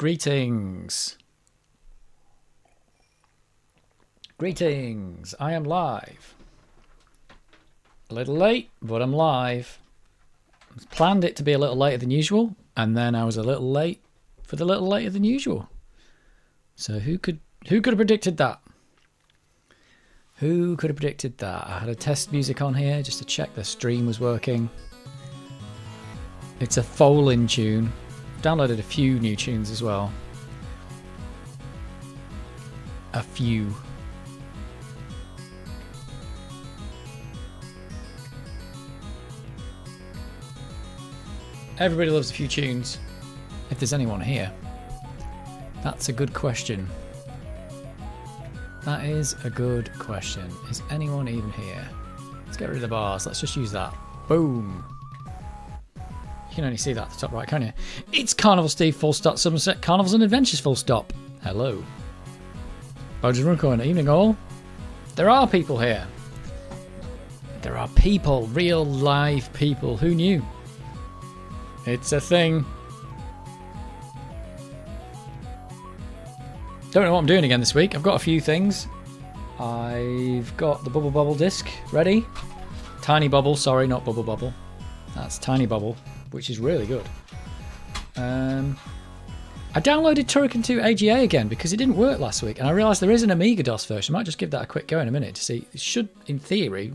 Greetings. Greetings. I am live. A little late, but I'm live. I planned it to be a little later than usual, and then I was a little late for the little later than usual. So who could have predicted that? Who could have predicted that? I had a test music on here just to check the stream was working. It's a Folin tune. Downloaded a few new tunes as well. A few. Everybody loves a few tunes. If there's anyone here. That's a good question. That is a good question. Is anyone even here? Let's get rid of the bars. Let's just use that. Boom. You can only see that at the top right, can't you? It's Carnival Steve, full stop, Somerset Carnivals and Adventures, full stop. Hello. Bodger's Run Corner, evening all. There are people here. There are people, real live people. Who knew? It's a thing. Don't know what I'm doing again this week. I've got a few things. I've got the Bubble Bobble disc ready. Tiny Bubble, sorry, not Bubble Bobble. That's Tiny Bubble, which is really good. I downloaded Turrican 2 AGA again because it didn't work last week, and I realised there is an Amiga DOS version. I might just give that a quick go in a minute to see. It should, in theory,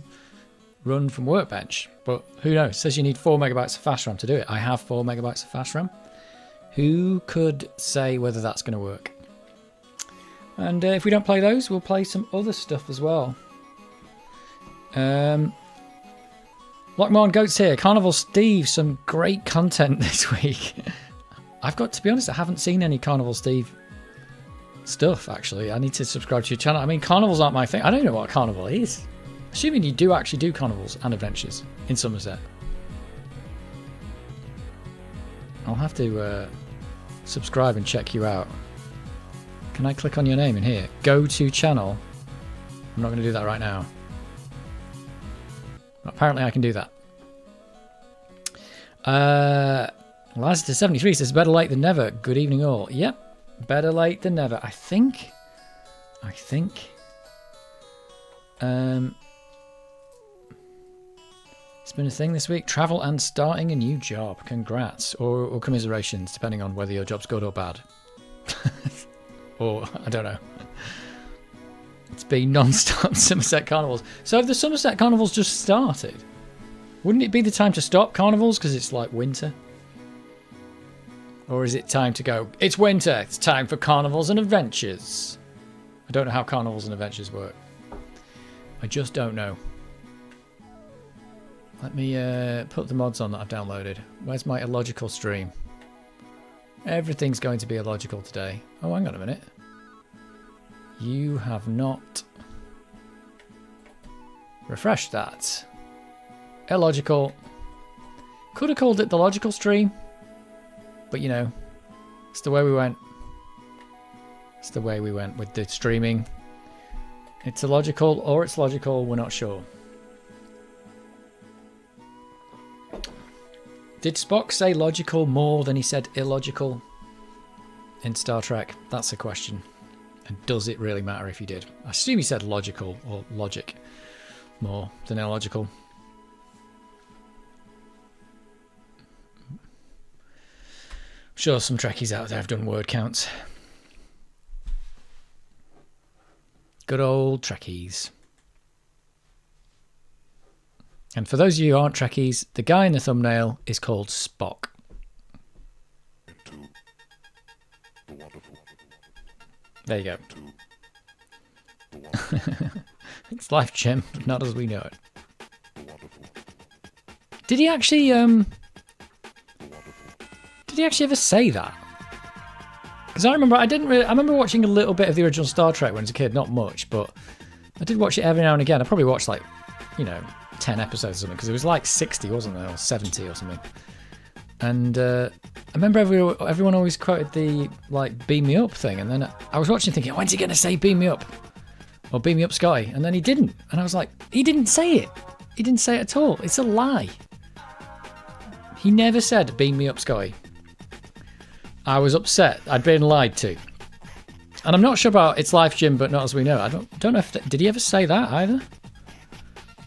run from Workbench, but who knows? It says you need 4 megabytes of fast RAM to do it. I have 4 megabytes of fast RAM. Who could say whether that's going to work? And if we don't play those, we'll play some other stuff as well. Lockmore Goats here. Carnival Steve, some great content this week. I've got to be honest, I haven't seen any Carnival Steve stuff, actually. I need to subscribe to your channel. I mean, carnivals aren't my thing. I don't know what a carnival is. Assuming you do actually do carnivals and adventures in Somerset. I'll have to subscribe and check you out. Can I click on your name in here? Go to channel. I'm not going to do that right now. Apparently I can do that. Lassiter73 says, better late than never. Good evening all. Yep. Better late than never. I think. It's been a thing this week. Travel and starting a new job. Congrats. Or commiserations, depending on whether your job's good or bad. Or, I don't know. It's been non-stop Somerset Carnivals. So have the Somerset Carnivals just started? Wouldn't it be the time to stop carnivals because it's like winter? Or is it time to go, it's winter, it's time for carnivals and adventures? I don't know how carnivals and adventures work. I just don't know. Let me put the mods on that I've downloaded. Where's my illogical stream? Everything's going to be illogical today. Oh, hang on a minute. You have not refreshed that. Illogical. Could have called it the logical stream. But, you know, it's the way we went. It's the way we went with the streaming. It's illogical or it's logical. We're not sure. Did Spock say logical more than he said illogical in Star Trek? That's the question. And does it really matter if he did? I assume he said logical or logic more than illogical. I'm sure some Trekkies out there have done word counts. Good old Trekkies. And for those of you who aren't Trekkies, the guy in the thumbnail is called Spock. There you go. It's life, Jim, but not as we know it. Did he actually ever say that? Because I remember watching a little bit of the original Star Trek when I was a kid, not much, but I did watch it every now and again. I probably watched like, 10 episodes or something, because it was like 60, wasn't it, or 70 or something. And I remember everyone always quoted the like "beam me up" thing, and then I was watching thinking, when's he going to say "beam me up" or "beam me up, Scotty"? And then he didn't, and I was like, he didn't say it. He didn't say it at all. It's a lie. He never said "beam me up, Scotty." I was upset. I'd been lied to. And I'm not sure about It's Life, Jim, but not as we know. I don't know if... Did he ever say that either?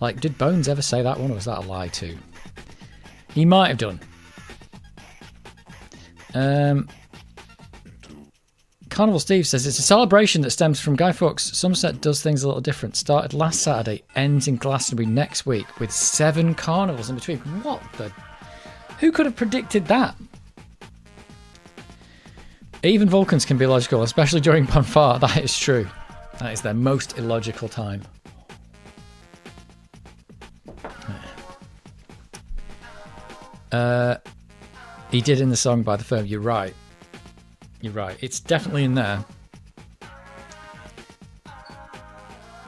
Like, did Bones ever say that one, or was that a lie too? He might have done. Carnival Steve says, it's a celebration that stems from Guy Fawkes. Somerset does things a little different. Started last Saturday, ends in Glastonbury next week with 7 carnivals in between. What the... Who could have predicted that? Even Vulcans can be illogical, especially during Bonfire. That is true. That is their most illogical time. He did in the song by the firm. You're right. You're right. It's definitely in there.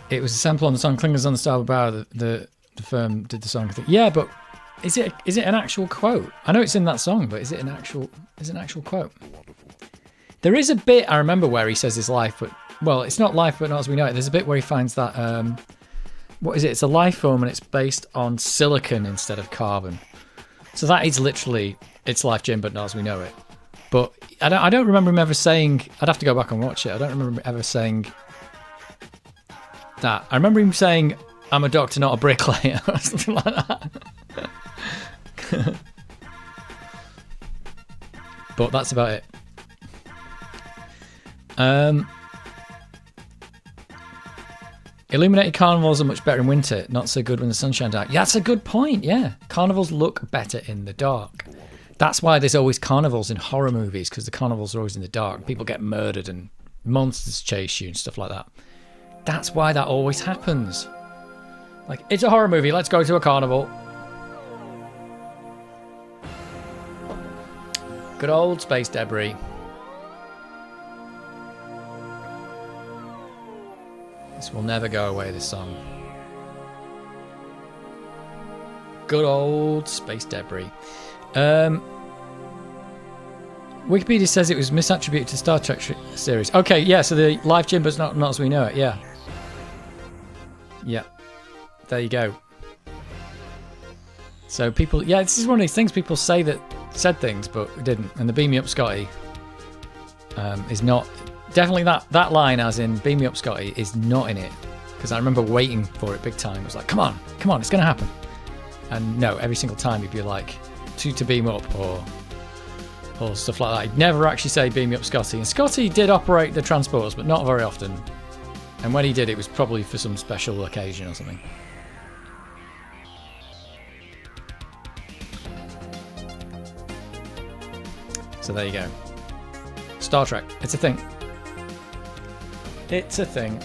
It was a sample on the song Clingers on the Starboard Bow. The firm did the song. Yeah, but is it an actual quote? I know it's in that song, but is it an actual quote? There is a bit I remember where he says his life, but well, it's not life, but not as we know it. There's a bit where he finds that what is it? It's a life form and it's based on silicon instead of carbon. So that is literally It's Life, Jim, but not as we know it. But I don't remember him ever saying. I'd have to go back and watch it. I don't remember him ever saying that. I remember him saying, "I'm a doctor, not a bricklayer," or something like that. But that's about it. Illuminated carnivals are much better in winter, not so good when the sun shines out. Yeah, that's a good point, yeah. Carnivals look better in the dark. That's why there's always carnivals in horror movies, because the carnivals are always in the dark. People get murdered and monsters chase you and stuff like that. That's why that always happens. Like, it's a horror movie, let's go to a carnival. Good old space debris. This will never go away, this song. Good old space debris. Wikipedia says it was misattributed to Star Trek series. Okay, yeah, so the live Jim, but not as we know it, yeah. Yeah. There you go. So people, yeah, this is one of these things people say that said things, but didn't. And the Beam Me Up Scotty is not... Definitely that line, as in Beam Me Up Scotty, is not in it. Because I remember waiting for it big time. It was like, come on, it's going to happen. And no, every single time he'd be like, to beam up or stuff like that. He'd never actually say Beam Me Up Scotty. And Scotty did operate the transporters, but not very often. And when he did, it was probably for some special occasion or something. So there you go. Star Trek, it's a thing. It's a thing.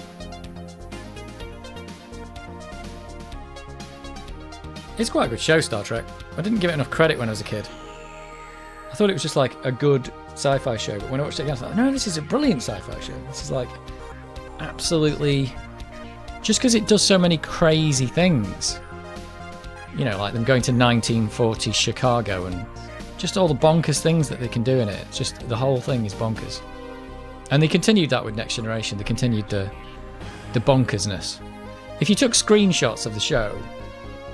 It's quite a good show, Star Trek. I didn't give it enough credit when I was a kid. I thought it was just like a good sci-fi show, but when I watched it again, I was like, no, this is a brilliant sci-fi show. This is like absolutely... Just because it does so many crazy things. You know, like them going to 1940s Chicago and just all the bonkers things that they can do in it. It's just the whole thing is bonkers. And they continued that with Next Generation. They continued the bonkersness. If you took screenshots of the show,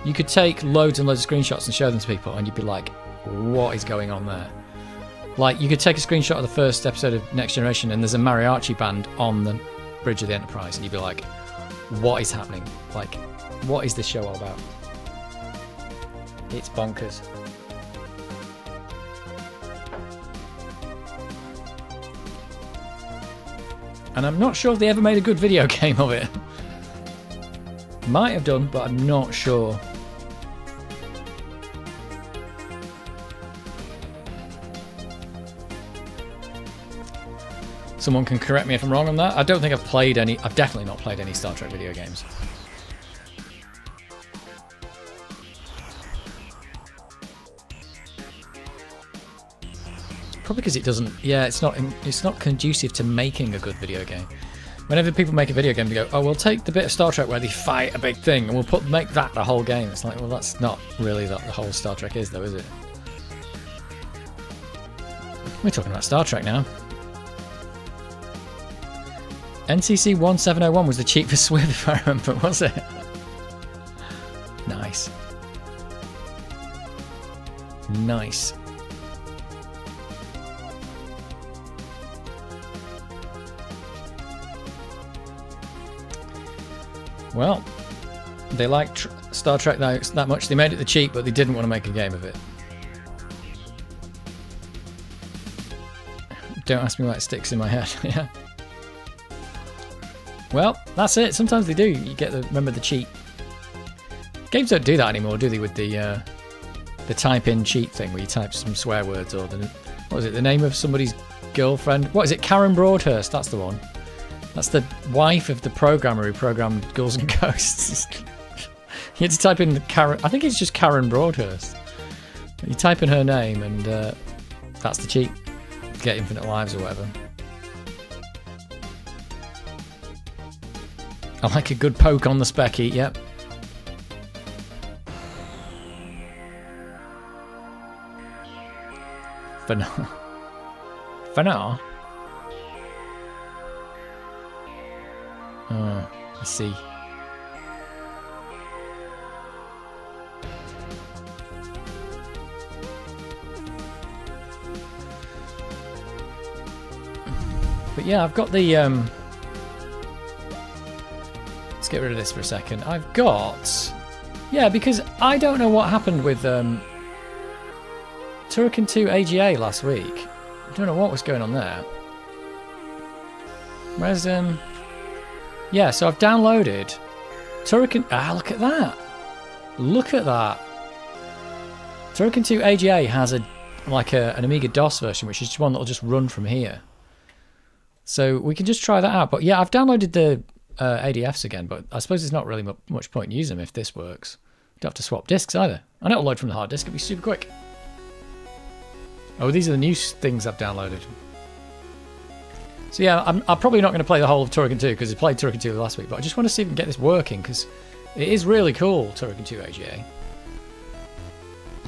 you could take loads and loads of screenshots and show them to people, and you'd be like, what is going on there? Like, you could take a screenshot of the first episode of Next Generation, and there's a mariachi band on the bridge of the Enterprise, and you'd be like, what is happening? Like, what is this show all about? It's bonkers. And I'm not sure if they ever made a good video game of it. Might have done, but I'm not sure. Someone can correct me if I'm wrong on that. I don't think I've played any... I've definitely not played any Star Trek video games. Probably because it doesn't... Yeah, it's not conducive to making a good video game. Whenever people make a video game, they go, oh, we'll take the bit of Star Trek where they fight a big thing and we'll make that the whole game. It's like, well, that's not really what the whole Star Trek is, though, is it? We're talking about Star Trek now. NCC 1701 was the cheapest Swift, if I remember, was it? Nice. Well, they liked Star Trek that much. They made it the cheap, but they didn't want to make a game of it. Don't ask me why it sticks in my head. Yeah. Well, that's it. Sometimes they do. You get remember the cheat. Games don't do that anymore, do they? With the type-in cheat thing, where you type some swear words or what was it? The name of somebody's girlfriend? What is it? Karen Broadhurst. That's the one. That's the wife of the programmer who programmed Ghouls and Ghosts. You had to type in Karen. I think it's just Karen Broadhurst. You type in her name, and that's the cheat. Get infinite lives or whatever. I like a good poke on the specky. Yep. For now. For now. I see. But yeah, I've got the let's get rid of this for a second. I've got, yeah, because I don't know what happened with Turrican 2 AGA last week. I don't know what was going on there. Where's yeah, so I've downloaded Turrican. Look at that. Look at that. Turrican 2 AGA has an Amiga DOS version, which is one that'll just run from here. So we can just try that out. But yeah, I've downloaded the ADFs again, but I suppose there's not really much point in using them if this works. Don't have to swap disks either. And it'll load from the hard disk. It'll be super quick. Oh, these are the new things I've downloaded. So yeah, I'm probably not going to play the whole of Turrican 2 because I played Turrican 2 last week, but I just want to see if we can get this working because it is really cool, Turrican 2 AGA.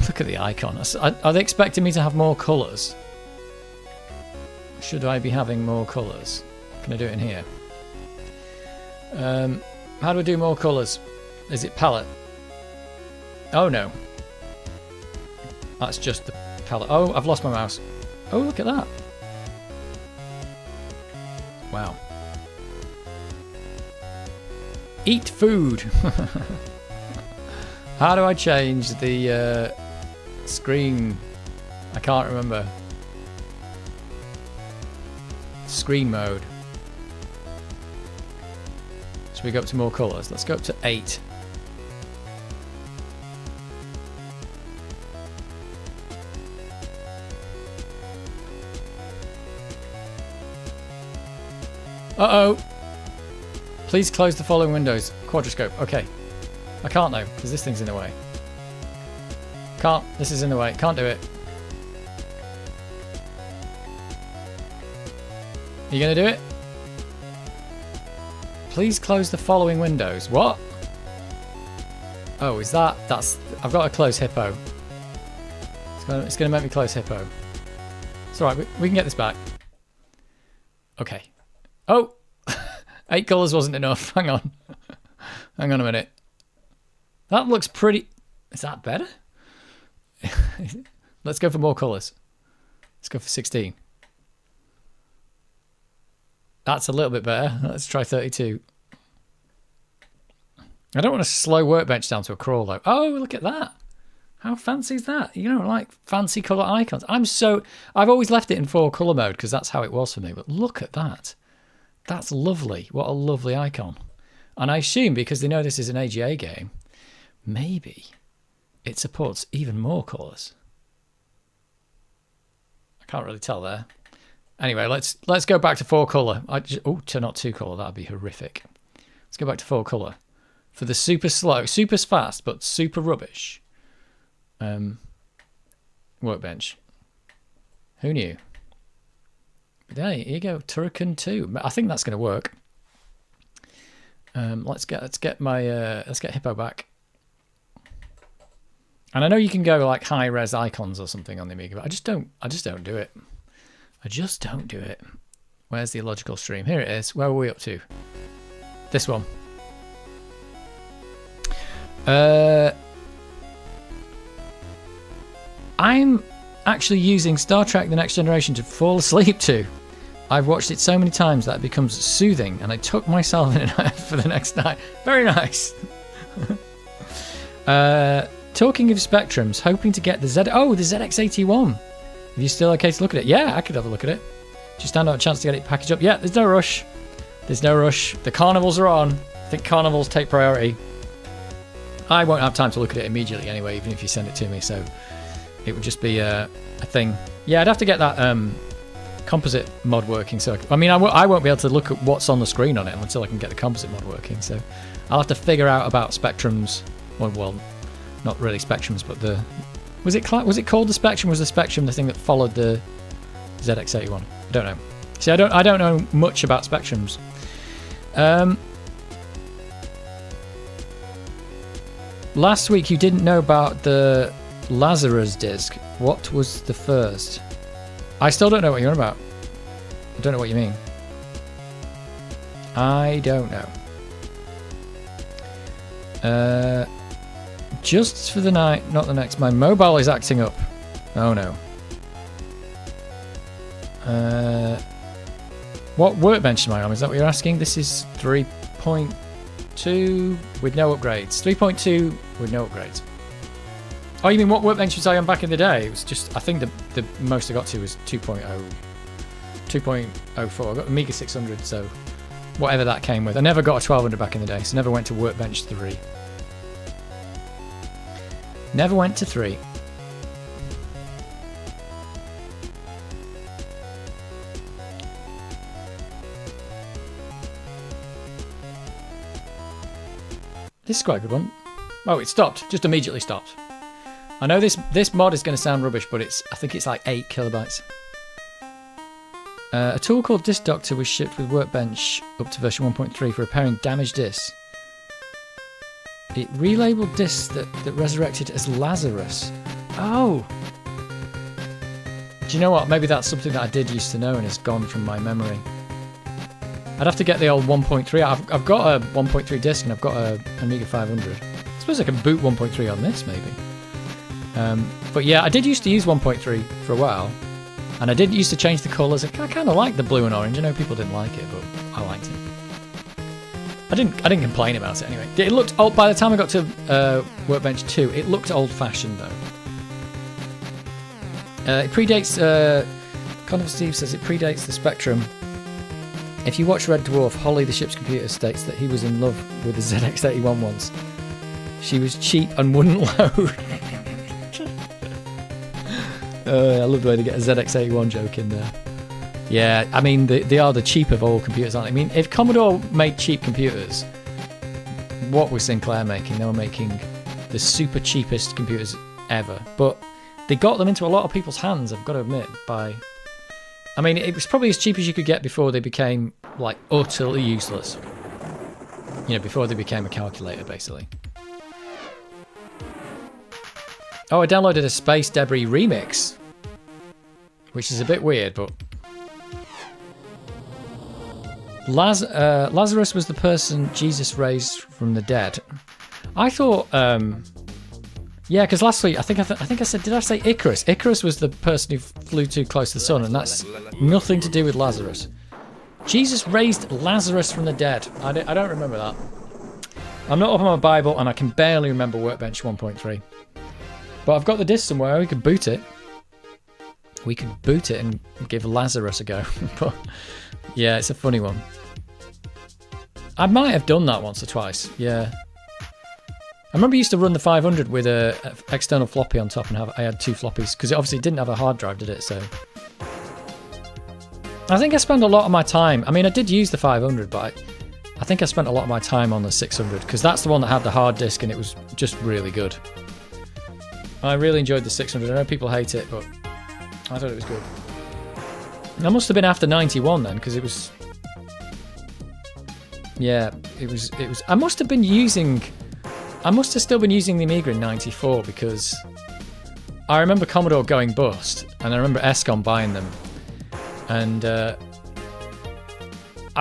Look at the icon. Are they expecting me to have more colours? Should I be having more colours? Can I do it in here? How do I do more colours? Is it palette? Oh no. That's just the palette. Oh, I've lost my mouse. Oh, look at that. Wow. Eat food. How do I change the screen? I can't remember. Screen mode. Should we go up to more colours? Let's go up to 8. Uh-oh. Please close the following windows. Quadroscope. Okay. I can't though, because this thing's in the way. Can't. This is in the way. Can't do it. Are you going to do it? Please close the following windows. What? Oh, is that... That's... I've got to close Hippo. It's going to make me close Hippo. It's alright. We can get this back. Okay. Oh! 8 colours wasn't enough. Hang on. Hang on a minute. That looks pretty... Is that better? Let's go for more colours. Let's go for 16. That's a little bit better. Let's try 32. I don't want to slow Workbench down to a crawl though. Oh, look at that. How fancy is that? You know, like fancy colour icons. I've always left it in 4 colour mode because that's how it was for me. But look at that. That's lovely. What a lovely icon. And I assume because they know this is an AGA game, maybe it supports even more colours. I can't really tell there. Anyway, let's go back to 4 colour. Not 2 colour. That'd be horrific. Let's go back to 4 colour for the super slow, super fast, but super rubbish. Workbench. Who knew? There you go. Turrican 2. I think that's going to work. Let's get Hippo back. And I know you can go like high res icons or something on the Amiga, but I just don't do it. I just don't do it. Where's the illogical stream? Here it is. Where were we up to? This one. I'm actually using Star Trek The Next Generation to fall asleep to. I've watched it so many times that it becomes soothing, and I tuck myself in for the next night. Very nice. Talking of Spectrums, hoping to get the ZX81. Are you still okay to look at it? Yeah, I could have a look at it. Just stand out a chance to get it packaged up. Yeah, there's no rush. There's no rush. The carnivals are on. I think carnivals take priority. I won't have time to look at it immediately anyway, even if you send it to me, so it would just be a thing. Yeah, I'd have to get that composite mod working. So I mean, I won't be able to look at what's on the screen on it until I can get the composite mod working. So I'll have to figure out about Spectrums. Well, not really Spectrums, but the was it called the Spectrum? Was the Spectrum the thing that followed the ZX81? I don't know. See, I don't know much about Spectrums. Last week you didn't know about the Lazarus disc. What was the first? I still don't know what you're on about. I don't know what you mean. I don't know. Just for the night, not the next. My mobile is acting up. Oh no. What workbench am I on? Is that what you're asking? This is 3.2 with no upgrades. 3.2 with no upgrades. Oh, you mean what workbench was I on back in the day? It was just, I think the most I got to was 2.0, 2.04. I got Amiga 600, so whatever that came with. I never got a 1200 back in the day, so never went to workbench 3. Never went to 3. This is quite a good one. Oh, it stopped. Just immediately stopped. I know this mod is going to sound rubbish, but I think it's like 8 kilobytes. A tool called Disk Doctor was shipped with Workbench up to version 1.3 for repairing damaged discs. It relabeled discs that resurrected as Lazarus. Oh! Do you know what? Maybe that's something that I did used to know and has gone from my memory. I'd have to get the old 1.3. I've got a 1.3 disc and I've got a Amiga 500. I suppose I can boot 1.3 on this, maybe. But yeah, I did used to use 1.3 for a while. And I did used to change the colours. I kind of liked the blue and orange. I know people didn't like it, but I liked it. I didn't complain about it anyway. It looked old by the time I got to Workbench 2. It looked old-fashioned though. It predates. Carnival Steve says it predates the Spectrum. If you watch Red Dwarf, Holly the ship's computer states that he was in love with the ZX81 once. She was cheap and wouldn't load. I love the way they get a ZX81 joke in there. Yeah, I mean, they are the cheap of all computers, aren't they? I mean, if Commodore made cheap computers, what was Sinclair making? They were making the super cheapest computers ever. But they got them into a lot of people's hands, I've got to admit, by... I mean, it was probably as cheap as you could get before they became, like, utterly useless. You know, before they became a calculator, basically. Oh, I downloaded a Space Debris remix. Which is a bit weird, but... Lazarus was the person Jesus raised from the dead. I thought... yeah, because last week, I think I said... Did I say Icarus? Icarus was the person who flew too close to the sun, and that's nothing to do with Lazarus. Jesus raised Lazarus from the dead. I don't remember that. I'm not up on my Bible, and I can barely remember Workbench 1.3. But I've got the disc somewhere. We could boot it. We could boot it and give Lazarus a go. But yeah, it's a funny one. I might have done that once or twice. Yeah. I remember I used to run the 500 with an external floppy on top, and I had 2 floppies because it obviously didn't have a hard drive, did it? So I think I spent a lot of my time. I mean, I did use the 500, but I think I spent a lot of my time on the 600 because that's the one that had the hard disk, and it was just really good. I really enjoyed the 600. I know people hate it, but I thought it was good. That must have been after 91 then, because it was... Yeah, it was... I must have still been using the Amiga in 94, because I remember Commodore going bust, and I remember ESCOM buying them. And I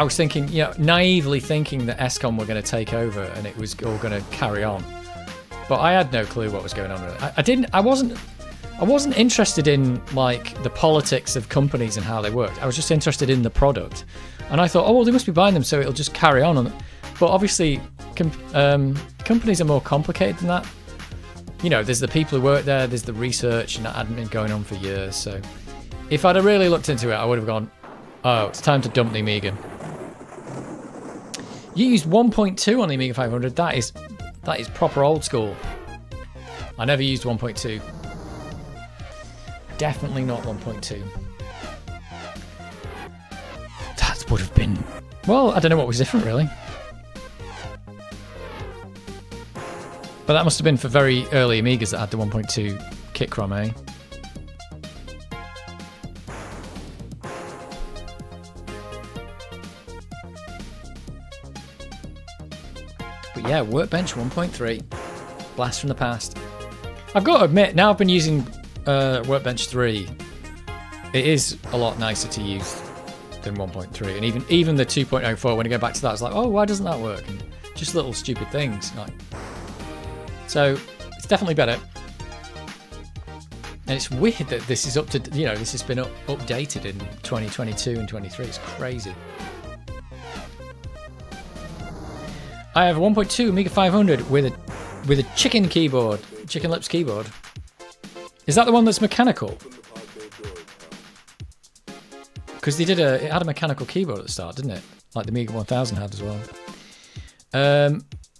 was thinking, you know, naively thinking that ESCOM were going to take over and it was all going to carry on. But I had no clue what was going on really. I wasn't interested in like the politics of companies and how they worked. I was just interested in the product, and I thought, oh well, they must be buying them, so it'll just carry on. But obviously, companies are more complicated than that. You know, there's the people who work there, there's the research, and that hadn't been going on for years. So, if I'd have really looked into it, I would have gone, oh, it's time to dump the Amiga. You used 1.2 on the Amiga 500. That is proper old school. I never used 1.2. Definitely not 1.2. That would have been... Well, I don't know what was different, really. But that must have been for very early Amigas that had the 1.2 kit ROM, eh? But yeah, Workbench 1.3. Blast from the past. I've got to admit, now I've been using Workbench 3, it is a lot nicer to use than 1.3, and even the 2.04, when I go back to that, it's like, oh, why doesn't that work? And just little stupid things. Like, so it's definitely better. And it's weird that this is up to, you know, this has been updated in 2022 and 23. It's crazy. I have a 1.2 Amiga 500 with a chicken keyboard, chicken lips keyboard. Is that the one that's mechanical? Because it had a mechanical keyboard at the start, didn't it? Like the Amiga 1000 had as well.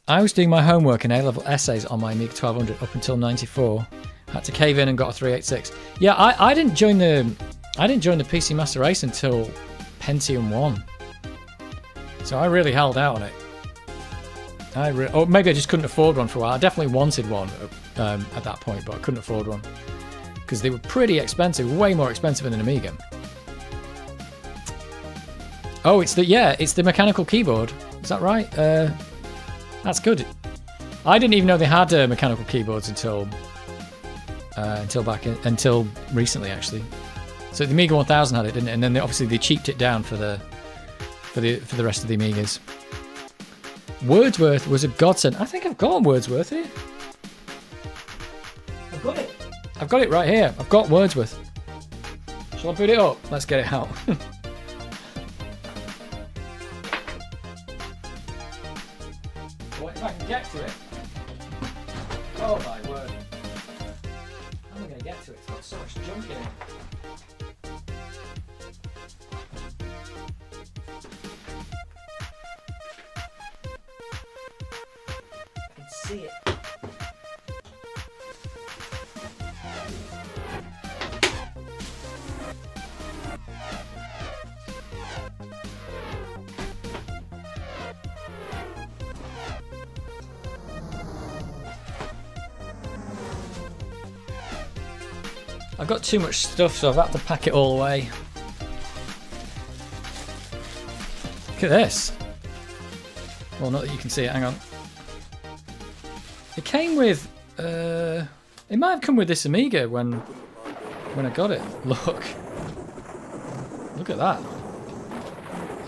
I was doing my homework and A-level essays on my Amiga 1200 up until 94. Had to cave in and got a 386. Yeah, I didn't join the PC Master Race until Pentium 1. So I really held out on it. Or maybe I just couldn't afford one for a while. I definitely wanted one at that point, but I couldn't afford one because they were pretty expensive, way more expensive than an Amiga. Oh, it's the mechanical keyboard. Is that right? That's good. I didn't even know they had mechanical keyboards until recently, actually. So the Amiga 1000 had it, didn't it? And then obviously they cheaped it down for the rest of the Amigas. Wordsworth was a godsend. I think I've got Wordsworth here. I've got it. I've got it right here. I've got Wordsworth. Shall I boot it up? Let's get it out. What if I can get to it? Oh my word. How am I going to get to it? It's got so much junk in it. See it. I've got too much stuff, so I've had to pack it all away. Look at this. Well, not that you can see it, hang on. It came with, it might have come with this Amiga when I got it. Look at that. Look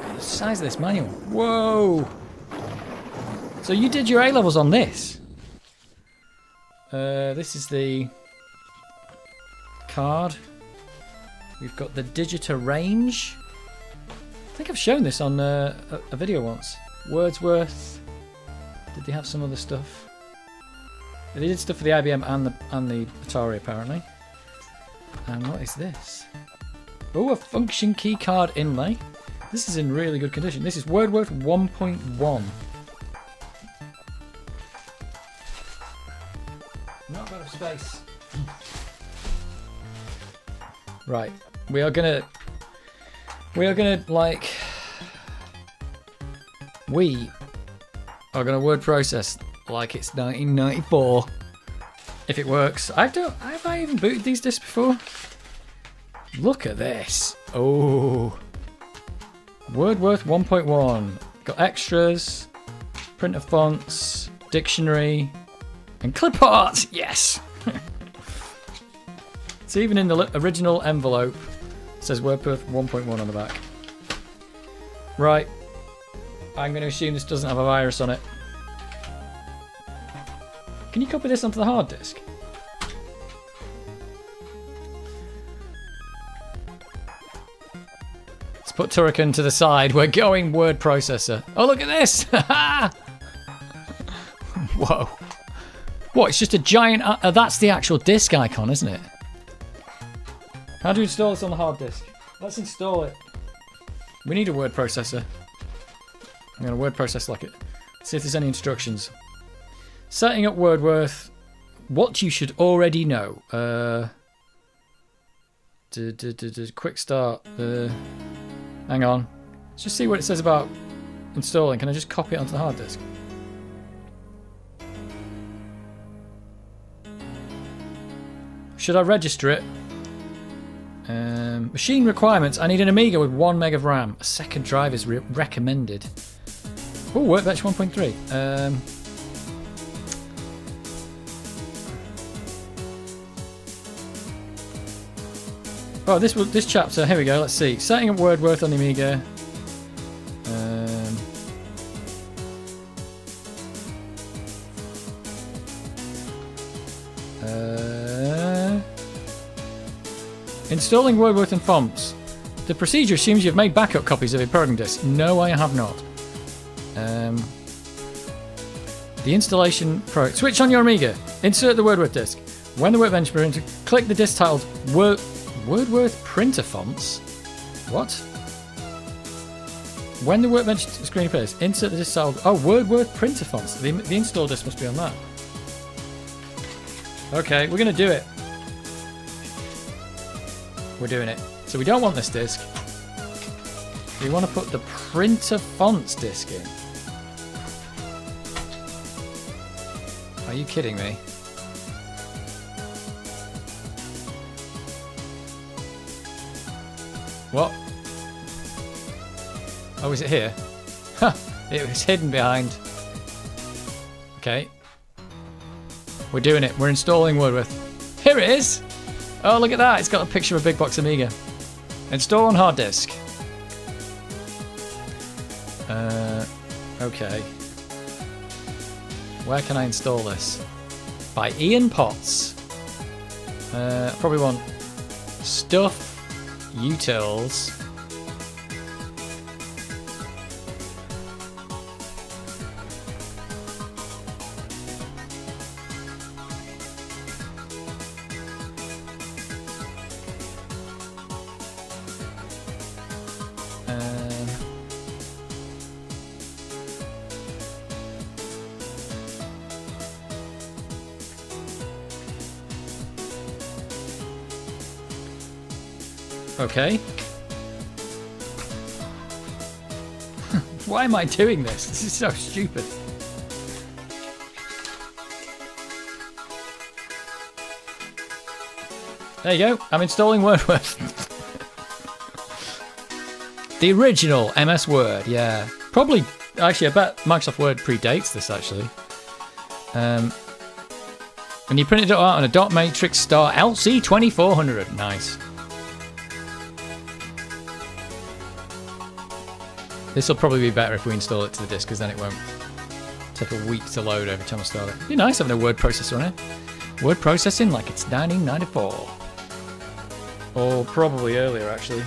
at the size of this manual. Whoa! So you did your A-levels on this? This is the card. We've got the Digita range. I think I've shown this on a video once. Wordsworth. Did they have some other stuff? They did stuff for the IBM and the Atari, apparently. And what is this? Oh, a function keycard inlay. This is in really good condition. This is Wordsworth 1.1. Not out of space. Right, we are gonna like, we are gonna word process like it's 1994. If it works. Have I even booted these discs before? Look at this. Oh. Wordsworth 1.1. Got extras, printer fonts, dictionary, and clip art. Yes. It's even in the original envelope. It says Wordsworth 1.1 on the back. Right. I'm going to assume this doesn't have a virus on it. Can you copy this onto the hard disk? Put Turrican to the side. We're going word processor. Oh, look at this! Whoa. What, it's just a giant... that's the actual disk icon, isn't it? How do we install this on the hard disk? Let's install it. We need a word processor. I'm going to word process lock it. See if there's any instructions. Setting up WordWorth. What you should already know. Quick start. Hang on. Let's just see what it says about installing. Can I just copy it onto the hard disk? Should I register it? Machine requirements. I need an Amiga with 1 meg of RAM. A second drive is recommended. Oh, Workbench 1.3. Oh, this chapter. Here we go. Let's see. Setting up WordWorth on the Amiga. Installing WordWorth and fonts. The procedure assumes you've made backup copies of a program disk. No, I have not. The installation pro. Switch on your Amiga. Insert the WordWorth disk. When the Workbench printer, click the disk titled WordWorth printer fonts. What? When the Workbench screen appears, insert the disk titled WordWorth printer fonts. The install disk must be on that. Okay, we're going to do it. We're doing it. So we don't want this disk. We want to put the printer fonts disk in. Are you kidding me? What? Oh, is it here? Ha! It was hidden behind. Okay. We're doing it. We're installing WordWorth. Here it is! Oh, look at that. It's got a picture of a big box Amiga. Install on hard disk. Okay. Where can I install this? By Ian Potts. Probably want stuff, utils. Okay. Why am I doing this? This is so stupid. There you go. I'm installing WordWorth. The original MS Word, yeah. Probably, actually, I bet Microsoft Word predates this, actually. And you printed it out on a dot matrix star LC2400. Nice. This will probably be better if we install it to the disk, because then it won't take a week to load every time I start it. It'd be nice having a word processor on it. Word processing like it's 1994. Or probably earlier, actually.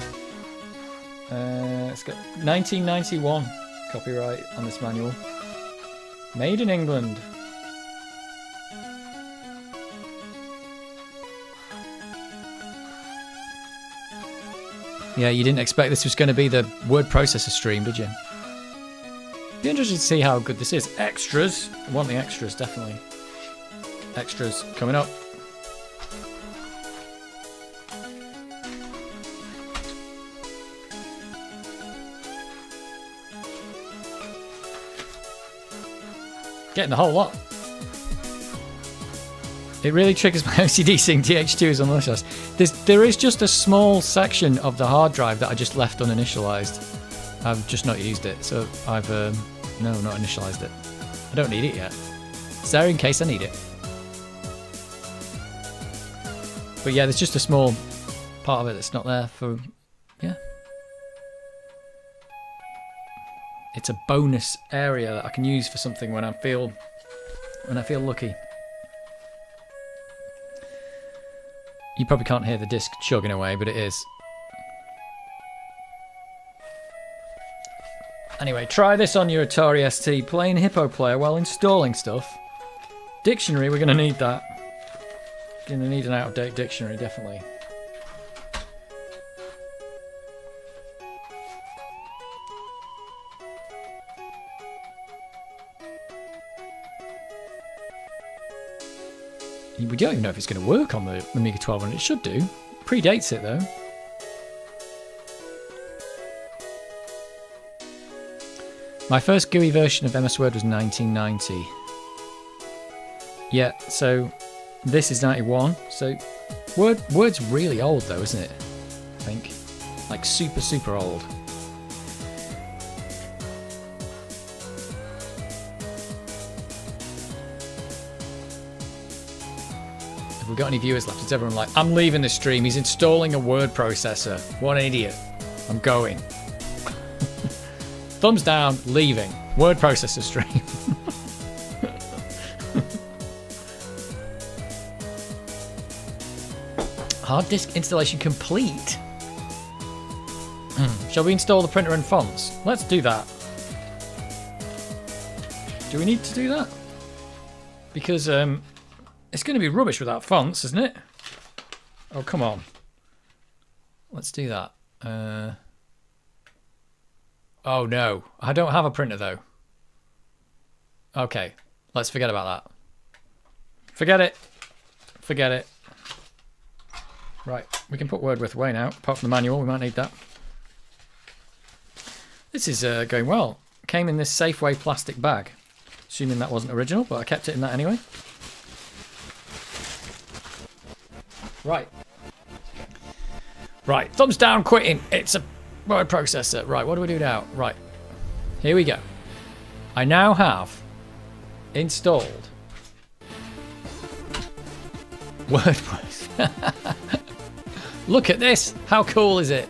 It's got 1991 copyright on this manual. Made in England. Yeah, you didn't expect this was going to be the word processor stream, did you? Be interested to see how good this is. Extras. I want the extras, definitely. Extras coming up. Getting the whole lot. It really triggers my OCD seeing TH2s uninitialized. There is just a small section of the hard drive that I just left uninitialized. I've just not used it, so I've no, not initialized it. I don't need it yet. It's there in case I need it. But yeah, there's just a small part of it that's not there for, yeah. It's a bonus area that I can use for something when I feel lucky. You probably can't hear the disc chugging away, but it is. Anyway, try this on your Atari ST. Playing Hippo Player while installing stuff. Dictionary, we're going to need that. Going to need an out-of-date dictionary, definitely. We don't even know if it's going to work on the Amiga 1200. It should do. Predates it, though. My first GUI version of MS Word was 1990. Yeah, so this is 91. So Word's really old, though, isn't it? I think. Like, super, super old. Have we got any viewers left? Is everyone like, I'm leaving the stream. He's installing a word processor. What an idiot. I'm going. Thumbs down, leaving. Word processor stream. Hard disk installation complete. Shall we install the printer and fonts? Let's do that. Do we need to do that? Because it's going to be rubbish without fonts, isn't it? Oh, come on. Let's do that. Oh, no. I don't have a printer, though. Okay. Let's forget about that. Forget it. Forget it. Right. We can put Wordworth away now. Apart from the manual, we might need that. This is going well. Came in this Safeway plastic bag. Assuming that wasn't original, but I kept it in that anyway. Right. Right. Thumbs down quitting. It's a word processor. Right. What do we do now? Right. Here we go. I now have installed WordPress. Look at this. How cool is it?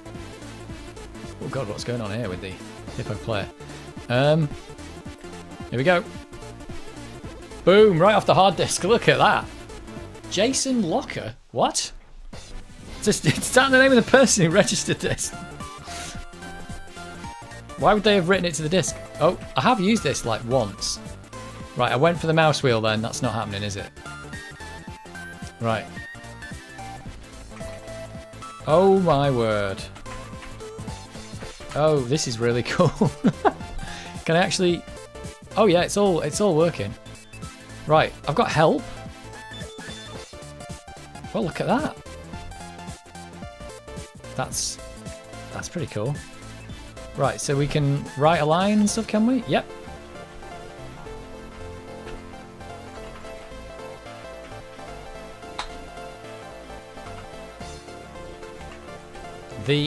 Oh God, what's going on here with the Hippo Player? Here we go. Boom, right off the hard disk. Look at that. Jason Locker. What? Is that the name of the person who registered this? Why would they have written it to the disk? Oh, I have used this like once. Right, I went for the mouse wheel then. That's not happening, is it? Right. Oh my word. Oh, this is really cool. Can I actually... Oh yeah, it's all working. Right, I've got help. Well, look at that. That's pretty cool. Right, so we can write a line and stuff, can we? Yep.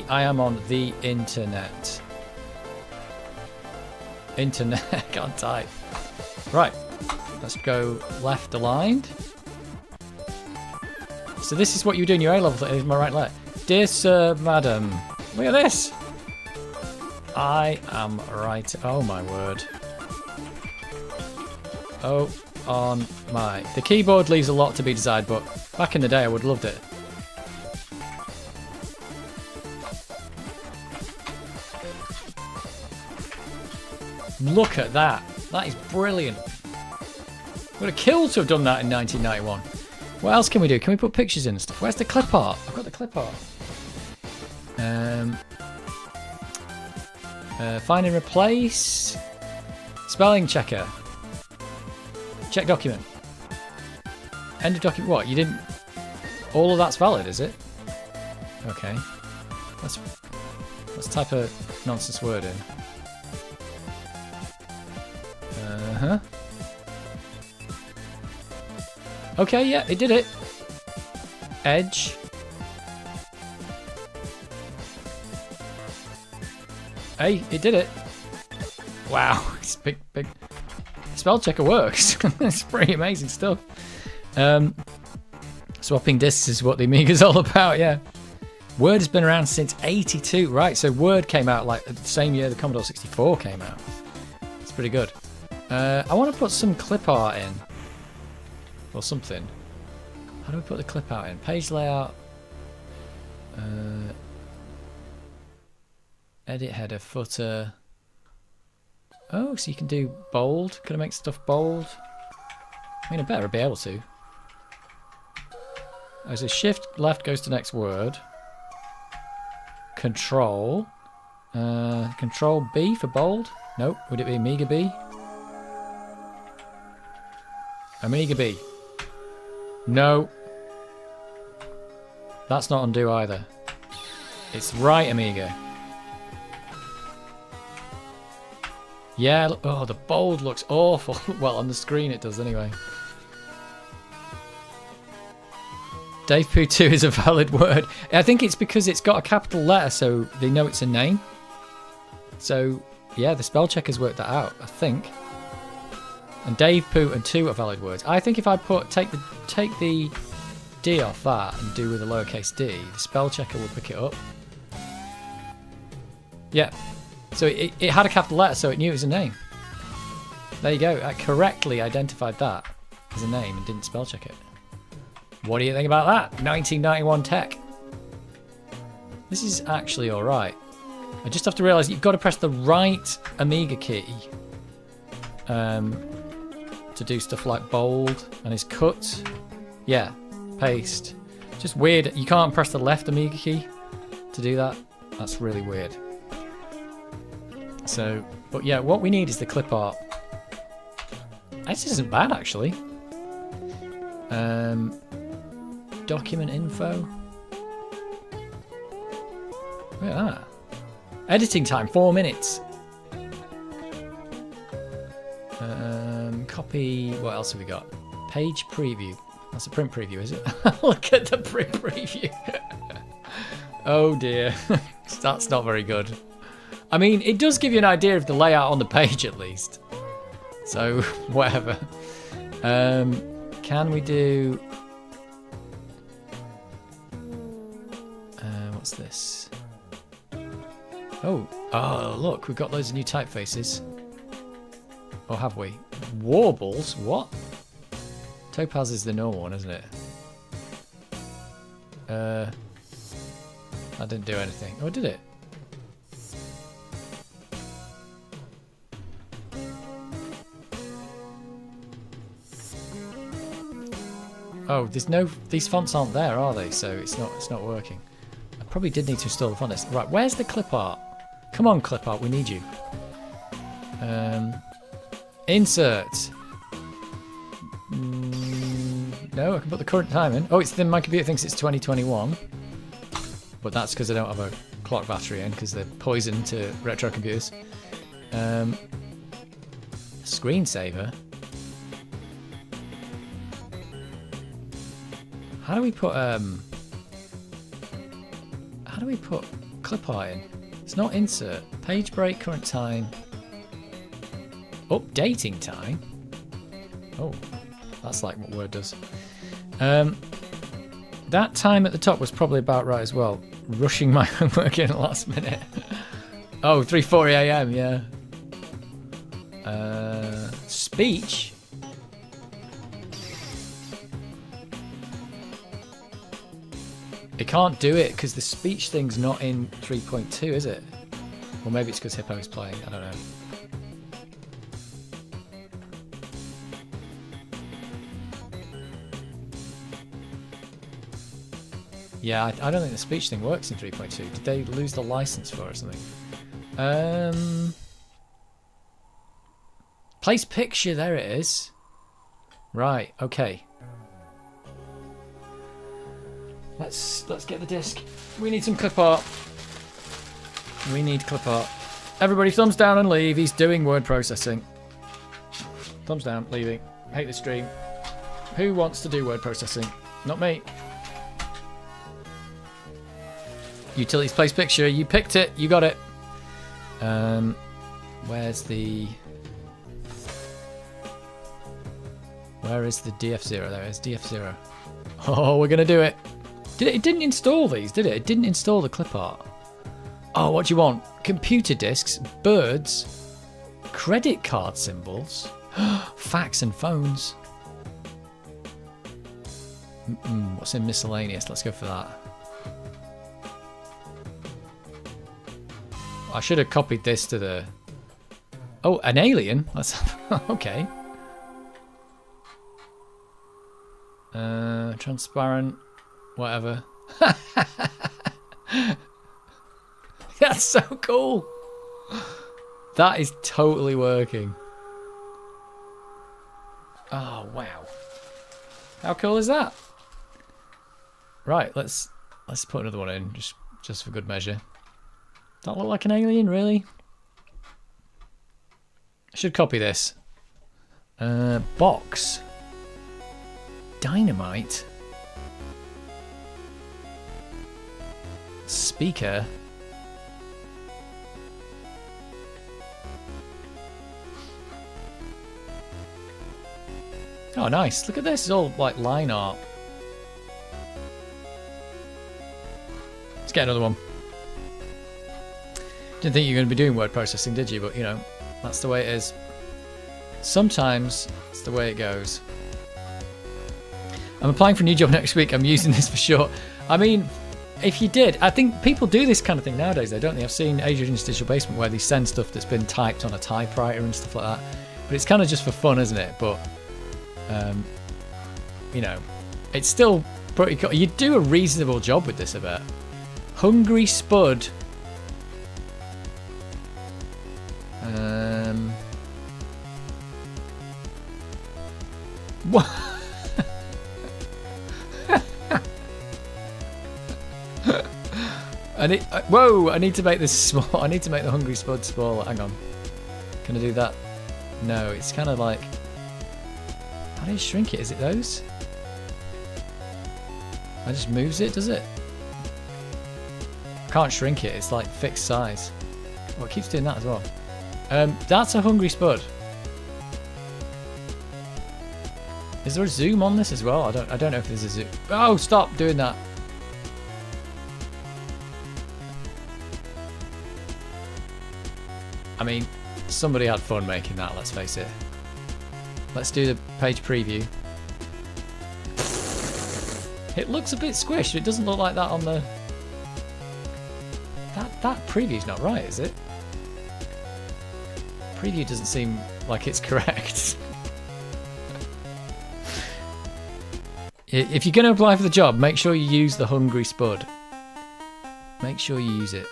I am on the internet. Internet, I can't type. Right, let's go left aligned. So this is what you do in your A-level, is my right leg. Dear Sir, Madam, look at this. I am right, oh my word. Oh, on my. The keyboard leaves a lot to be desired, but back in the day I would have loved it. Look at that. That is brilliant. Would have killed to have done that in 1991. What else can we do? Can we put pictures in and stuff? Where's the clip art? I've got the clip art. Find and replace. Spelling checker. Check document. End of document. What? You didn't... All of that's valid, is it? Okay. Let's type a nonsense word in. Uh-huh. Okay, yeah, it did it. Edge. Hey, it did it. Wow, it's big. Spell checker works. It's pretty amazing stuff. Swapping disks is what the Amiga's all about, yeah. Word has been around since '82, right? So Word came out like the same year the Commodore 64 came out. It's pretty good. I want to put some clip art in. Or something. How do we put the clip art in? Page layout. Edit header, footer. Oh, so you can do bold. Can I make stuff bold? I mean, I better be able to. Oh, so shift left goes to next word. Control. Control B for bold? Nope. Would it be Amiga B? Amiga B. No. That's not undo either. It's right Amiga. Yeah, oh, the bold looks awful. Well, on the screen it does anyway. Dave Poo 2 is a valid word. I think it's because it's got a capital letter, so they know it's a name. So, yeah, the spell checkers worked that out, I think. And Dave Poo and 2 are valid words. I think if I take the D off that and do with a lowercase d, the spell checker will pick it up. Yeah. So it had a capital letter, so it knew it was a name. There you go. I correctly identified that as a name and didn't spell check it. What do you think about that? 1991 tech. This is actually alright. I just have to realise you've got to press the right Amiga key to do stuff like bold and his cut. Yeah, paste. Just weird. You can't press the left Amiga key to do that. That's really weird. So, but yeah, what we need is the clip art. This isn't bad actually. Document info. Look at that. Editing time 4 minutes. Copy. What else have we got? Page preview. That's a print preview, is it? Look at the print preview. Oh dear. That's not very good. I mean, it does give you an idea of the layout on the page at least. So, whatever. Can we do... what's this? Oh, look, we've got loads of new typefaces. Or have we? Warbles? What? Topaz is the normal one, isn't it? That didn't do anything. Oh, did it? Oh, there's no. These fonts aren't there, are they? So it's not working. I probably did need to install the font list. Right, where's the clip art? Come on, clip art, we need you. Insert. No, I can put the current time in. Oh, it's then my computer thinks it's 2021, but that's because I don't have a clock battery in because they're poison to retro computers. Screensaver. How do we put clip art in? It's not insert. Page break, current time. Updating time? Oh, that's like what Word does. That time at the top was probably about right as well. Rushing my homework in at the last minute. Oh, 3:40 AM, yeah. Speech? It can't do it because the speech thing's not in 3.2, is it? Or maybe it's because Hippo's playing, I don't know. Yeah, I don't think the speech thing works in 3.2. Did they lose the license for it or something? Place picture, there it is. Right, okay. Let's get the disc. We need some clip art. We need clip art. Everybody thumbs down and leave. He's doing word processing. Thumbs down, leaving. Hate the stream. Who wants to do word processing? Not me. Utilities place picture. You picked it. You got it. Where's the... Where is the DF0? There it is, DF0. Oh, we're going to do it. It didn't install these, did it? It didn't install the clip art. Oh, what do you want? Computer discs, birds, credit card symbols, fax and phones. What's in miscellaneous? Let's go for that. I should have copied this to the... Oh, an alien? That's okay. Transparent, whatever. That's so cool. That is totally working. Oh wow. How cool is that? Right, let's put another one in just for good measure. That look like an alien, really? I should copy this. Box. Dynamite. Speaker. Oh, nice. Look at this. It's all like line art. Let's get another one. Didn't think you were going to be doing word processing, did you? But, you know, that's the way it is. Sometimes it's the way it goes. I'm applying for a new job next week. I'm using this for sure. I mean, if you did, I think people do this kind of thing nowadays, though, don't they? I've seen Adrian's Digital Basement where they send stuff that's been typed on a typewriter and stuff like that. But it's kind of just for fun, isn't it? But, you know, it's still pretty cool. You do a reasonable job with this, I bet. Hungry Spud. What? Whoa! I need to make this small. I need to make the Hungry Spud smaller. Hang on. Can I do that? No, it's kind of like. How do you shrink it? Is it those? I just moves it, does it? I can't shrink it. It's like fixed size. Oh, it keeps doing that as well. That's a Hungry Spud. Is there a zoom on this as well? I don't know if there's a zoom. Oh, stop doing that. I mean, somebody had fun making that, let's face it. Let's do the page preview. It looks a bit squished. It doesn't look like that on the... That preview's not right, is it? Preview doesn't seem like it's correct. If you're going to apply for the job, make sure you use the Hungry Spud. Make sure you use it.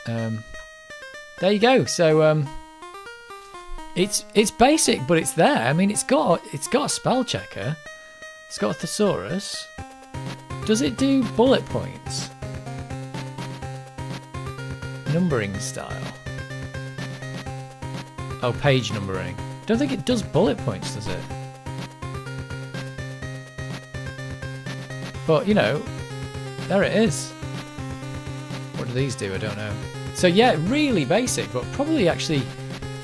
There you go. So it's basic, but it's there. I mean, it's got a spell checker. It's got a thesaurus. Does it do bullet points? Numbering style. Oh, page numbering. Don't think it does bullet points, does it? But, you know, there it is. What do these do? I don't know. So, yeah, really basic, but probably actually,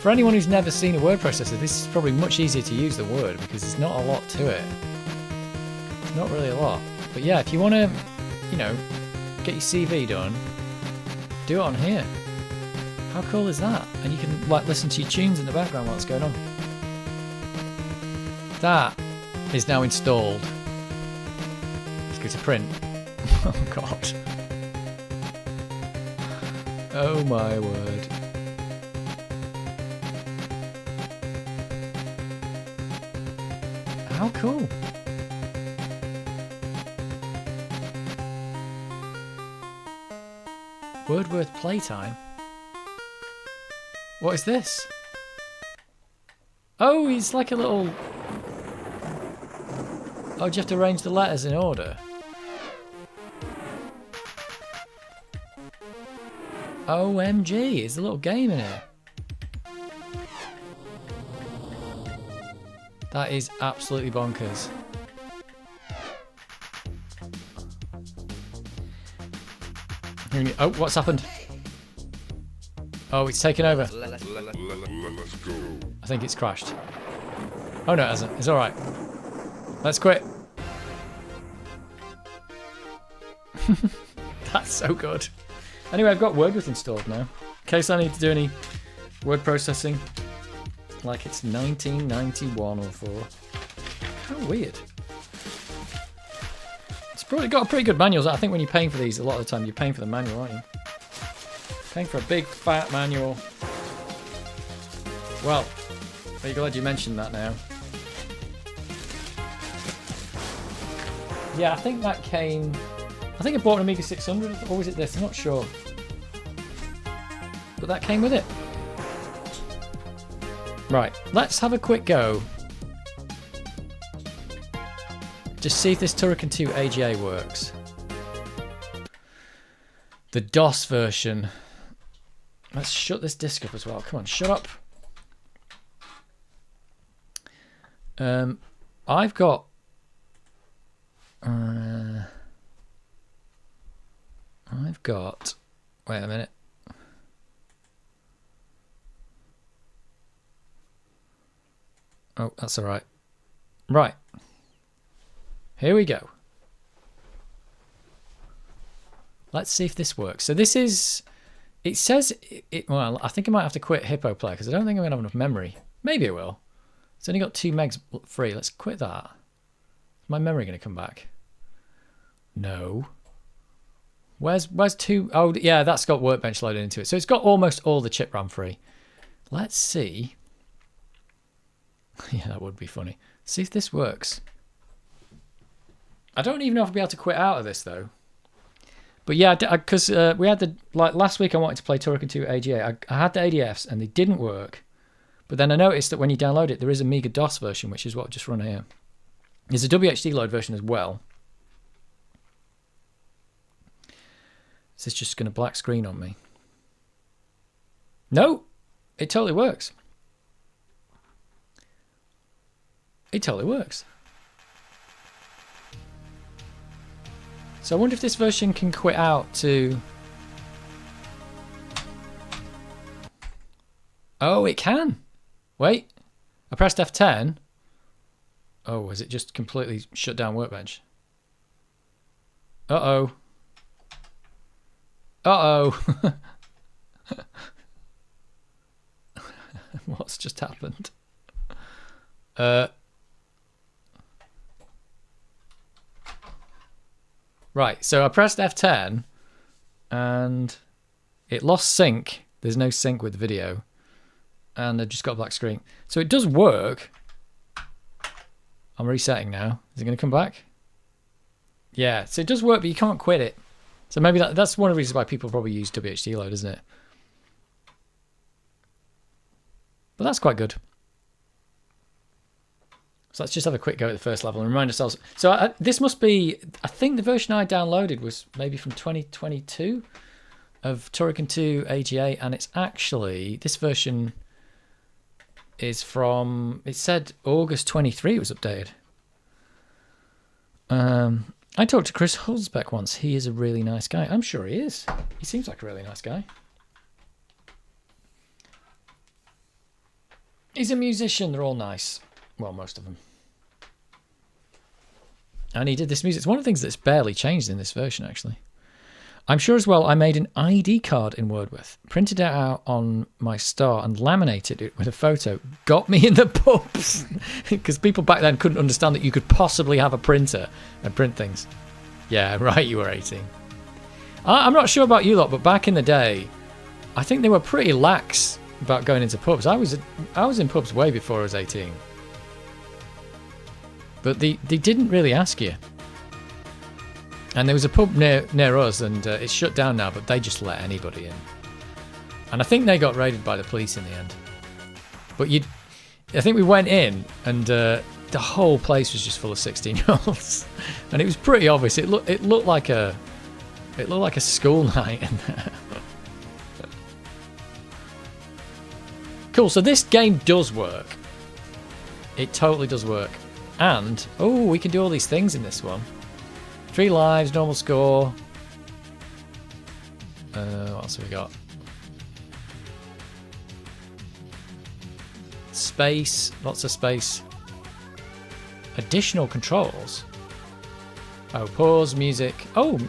for anyone who's never seen a word processor, this is probably much easier to use than Word because there's not a lot to it. It's not really a lot. But, yeah, if you want to, you know, get your CV done, do it on here. How cool is that? And you can, like, listen to your tunes in the background while it's going on. That is now installed. Go to print. Oh god. Oh my word. How cool. Wordworth playtime. What is this? Oh, he's like a little... Oh, do you have to arrange the letters in order? OMG, there's a little game in here. That is absolutely bonkers. Oh, what's happened? Oh, it's taken over. Let's go. I think it's crashed. Oh no, it hasn't. It's alright. Let's quit. That's so good. Anyway, I've got Wordworth installed now. In case I need to do any word processing. Like it's 1991 or 4. How weird. It's probably got a pretty good manual. I think when you're paying for these, a lot of the time you're paying for the manual, aren't you? Paying for a big fat manual. Well, I'm glad you mentioned that now. Yeah, I think that came... I think I bought an Amiga 600, or was it this? I'm not sure. But that came with it. Right, let's have a quick go. Just see if this Turrican 2 AGA works. The DOS version. Let's shut this disk up as well. Come on, shut up. I've got... Wait a minute. Oh, that's all right. Right. Here we go. Let's see if this works. So this is... It says... well, I think I might have to quit Hippo Player because I don't think I'm going to have enough memory. Maybe I will. It's only got 2 megs free. Let's quit that. Is my memory going to come back? No. Where's 2? Oh, yeah, that's got Workbench loaded into it. So it's got almost all the chip RAM free. Let's see. Yeah, that would be funny. See if this works. I don't even know if I'll be able to quit out of this, though. But yeah, because we had the... Like, last week I wanted to play Turrican 2 AGA. I had the ADFs, and they didn't work. But then I noticed that when you download it, there is a Amiga DOS version, which is what I've just run here. There's a WHD load version as well. Is this just going to black screen on me? No, it totally works. It totally works. So I wonder if this version can quit out to... Oh, it can. Wait. I pressed F10. Oh, has it just completely shut down Workbench? Uh-oh. Uh-oh. What's just happened? Right, so I pressed F10 and it lost sync. There's no sync with the video. And I just got a black screen. So it does work. I'm resetting now. Is it going to come back? Yeah, so it does work, but you can't quit it. So maybe that's one of the reasons why people probably use WHD load, isn't it? But that's quite good. So let's just have a quick go at the first level and remind ourselves. So this must be, I think the version I downloaded was maybe from 2022 of Turrican 2 AGA, and it's actually, this version is from, it said August 23 it was updated. I talked to Chris Hulsbeck once. He is a really nice guy. I'm sure he is. He seems like a really nice guy. He's a musician. They're all nice. Well, most of them. And he did this music. It's one of the things that's barely changed in this version, actually. I'm sure as well I made an ID card in Wordwith, printed it out on my Star and laminated it with a photo. Got me in the pubs. Because people back then couldn't understand that you could possibly have a printer and print things. Yeah, right, you were 18. I'm not sure about you lot, but back in the day, I think they were pretty lax about going into pubs. I was in pubs way before I was 18. But they didn't really ask you. And there was a pub near us, and it's shut down now, but they just let anybody in. And I think they got raided by the police in the end. But I think we went in, and the whole place was just full of 16-year-olds, and it was pretty obvious. It looked like a school night in there. Cool. So this game does work. It totally does work. And oh, we can do all these things in this one. 3 lives, normal score. What else have we got? Space, lots of space. Additional controls. Oh, pause, music. Oh,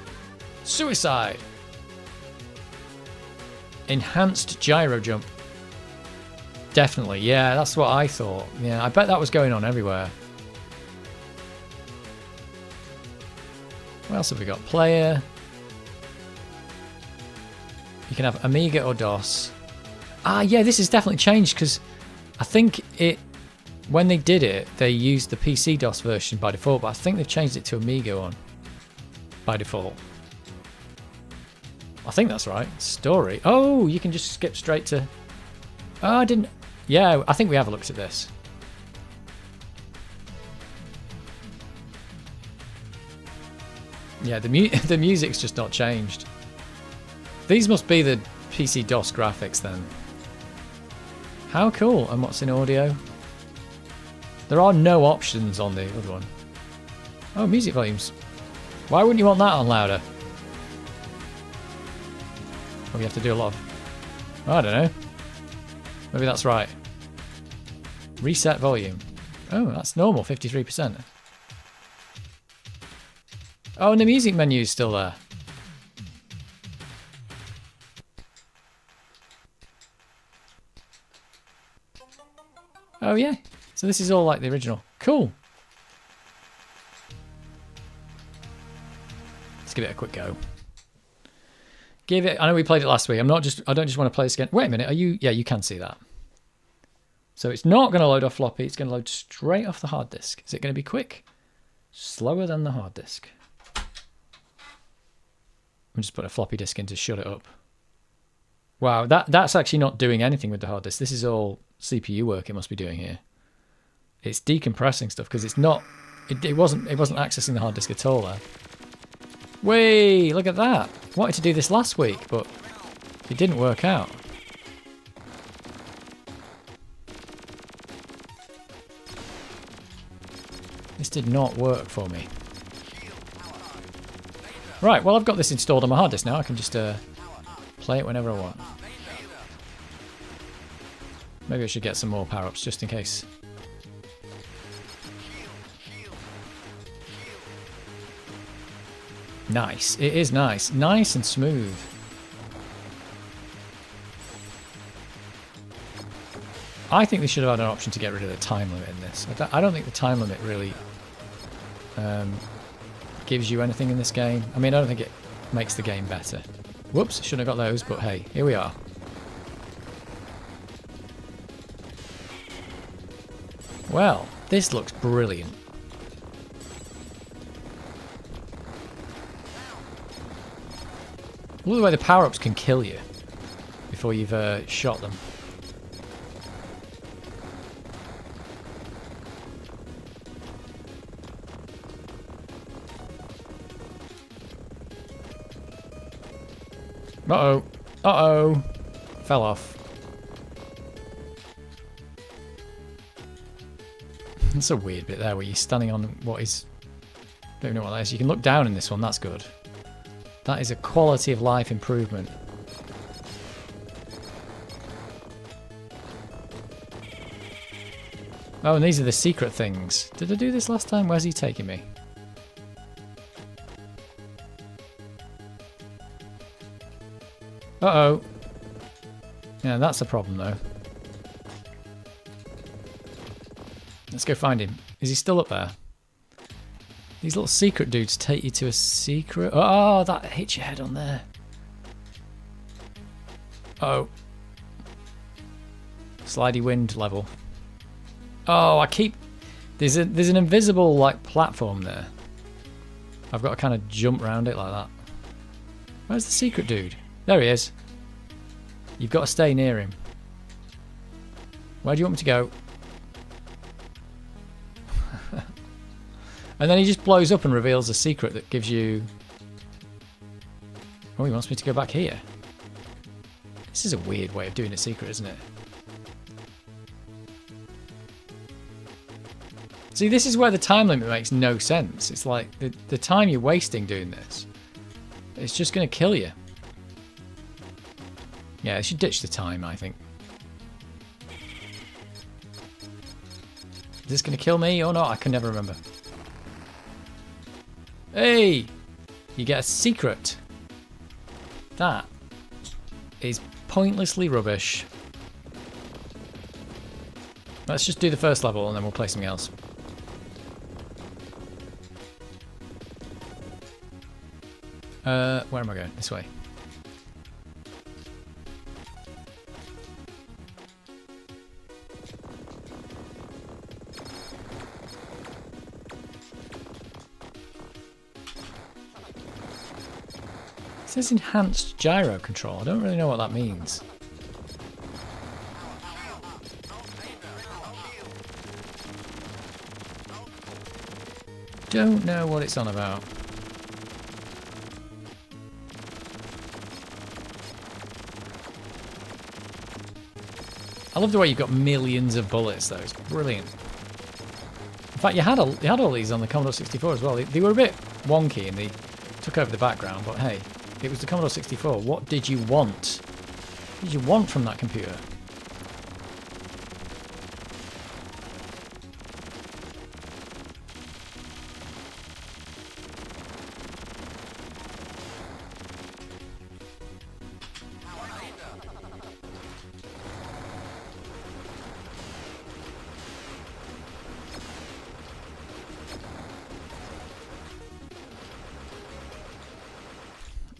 suicide. Enhanced gyro jump. Definitely, yeah, that's what I thought. Yeah, I bet that was going on everywhere. What else have we got? Player. You can have Amiga or DOS. Ah, yeah, this has definitely changed because I think when they did it, they used the PC DOS version by default, but I think they've changed it to Amiga one by default. I think that's right. Story. Oh, you can just skip straight to... Oh, I didn't... Yeah, I think we have looked at this. Yeah, the music's just not changed. These must be the PC DOS graphics then. How cool. And what's in audio? There are no options on the other one. Oh, music volumes. Why wouldn't you want that on louder? Well, you have to do a lot of... I don't know. Maybe that's right. Reset volume. Oh, that's normal, 53%. Oh, and the music menu is still there. Oh, yeah. So this is all like the original. Cool. Let's give it a quick go. Give it... I know we played it last week. I don't just want to play this again. Wait a minute. Are you... Yeah, you can see that. So it's not going to load off floppy. It's going to load straight off the hard disk. Is it going to be quick? Slower than the hard disk. I'm just putting a floppy disk in to shut it up. Wow, that's actually not doing anything with the hard disk. This is all CPU work it must be doing here. It's decompressing stuff because it's not... It wasn't accessing the hard disk at all there. Way, look at that. Wanted to do this last week, but it didn't work out. This did not work for me. Right, well I've got this installed on my hard disk now. I can just play it whenever I want. Maybe I should get some more power-ups just in case. Nice. It is nice. Nice and smooth. I think they should have had an option to get rid of the time limit in this. I don't think the time limit really gives you anything in this game. I mean, I don't think it makes the game better. Whoops, shouldn't have got those, but hey, here we are. Well, this looks brilliant. Look at the way the power-ups can kill you before you've shot them. Uh-oh. Uh-oh. Fell off. That's a weird bit there where you're standing on what is... don't even know what that is. You can look down in this one. That's good. That is a quality of life improvement. Oh, and these are the secret things. Did I do this last time? Where's he taking me? Uh-oh. Yeah, that's a problem, though. Let's go find him. Is he still up there? These little secret dudes take you to a secret... Oh, that hits your head on there. Uh-oh. Slidey wind level. Oh, I keep... There's an invisible, like, platform there. I've got to kind of jump around it like that. Where's the secret dude? There he is. You've got to stay near him. Where do you want me to go? And then he just blows up and reveals a secret that gives you... Oh, he wants me to go back here. This is a weird way of doing a secret, isn't it? See, this is where the time limit makes no sense. It's like the time you're wasting doing this, it's just going to kill you. Yeah, they should ditch the time, I think. Is this going to kill me or not? I can never remember. Hey! You get a secret. That is pointlessly rubbish. Let's just do the first level and then we'll play something else. Where am I going? This way. says enhanced gyro control. I don't really know what that means. Don't know what it's on about. I love the way you've got millions of bullets though. It's brilliant. In fact, you had all these on the Commodore 64 as well. They were a bit wonky and they took over the background, but hey, it was the Commodore 64. What did you want? What did you want from that computer?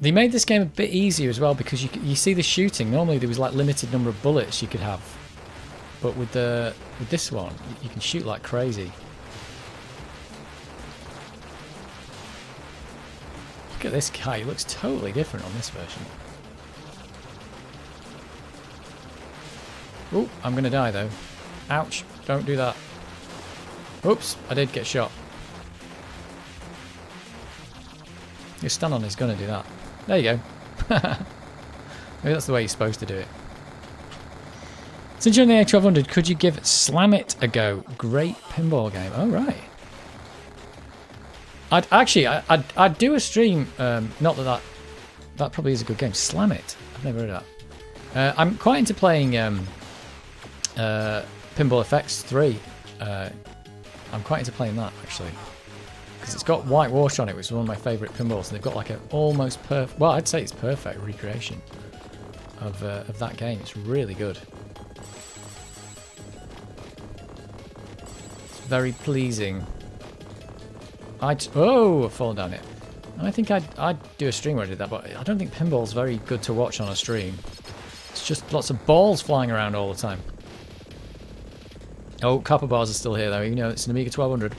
They made this game a bit easier as well because you see the shooting. Normally there was like limited number of bullets you could have, but with this one you can shoot like crazy. Look at this guy. He looks totally different on this version. Oh, I'm gonna die though. Ouch! Don't do that. Oops! I did get shot. You stand on his gun and do that. There you go. Maybe that's the way you're supposed to do it. Since you're in the A1200, could you give Slam It a go? Great pinball game. Oh, right. I'd do a stream. Not that probably is a good game. Slam It. I've never heard of that. I'm quite into playing Pinball FX 3. I'm quite into playing that, actually. Because it's got whitewash on it, which is one of my favourite pinballs, and they've got like an almost perfect, well, I'd say it's perfect recreation of that game. It's really good. It's very pleasing. Oh, I've fallen down it. I think I'd do a stream where I did that, but I don't think pinball's very good to watch on a stream. It's just lots of balls flying around all the time. Oh, copper bars are still here though, even though it's an Amiga 1200.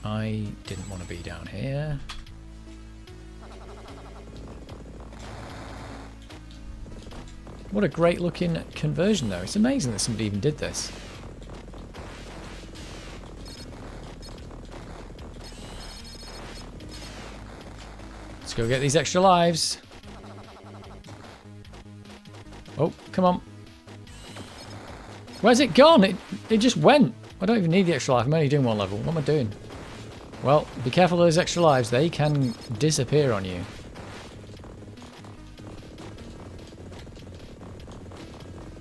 I didn't want to be down here. What a great looking conversion though. It's amazing that somebody even did this. Let's go get these extra lives. Oh, come on. Where's it gone? It just went. I don't even need the extra life. I'm only doing one level. What am I doing? Well, be careful of those extra lives. They can disappear on you.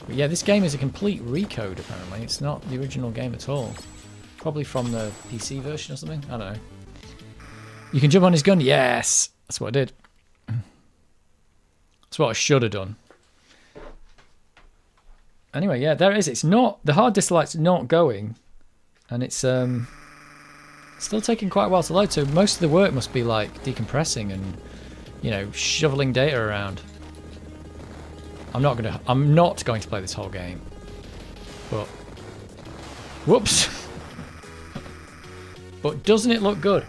But yeah, this game is a complete recode, apparently. It's not the original game at all. Probably from the PC version or something. I don't know. You can jump on his gun? Yes! That's what I did. That's what I should have done. Anyway, yeah, there it is. It's not... The hard disk light's not going. And it's still taking quite a while to load, so most of the work must be like decompressing and, you know, shoveling data around. I'm not going to play this whole game. But whoops. But doesn't it look good?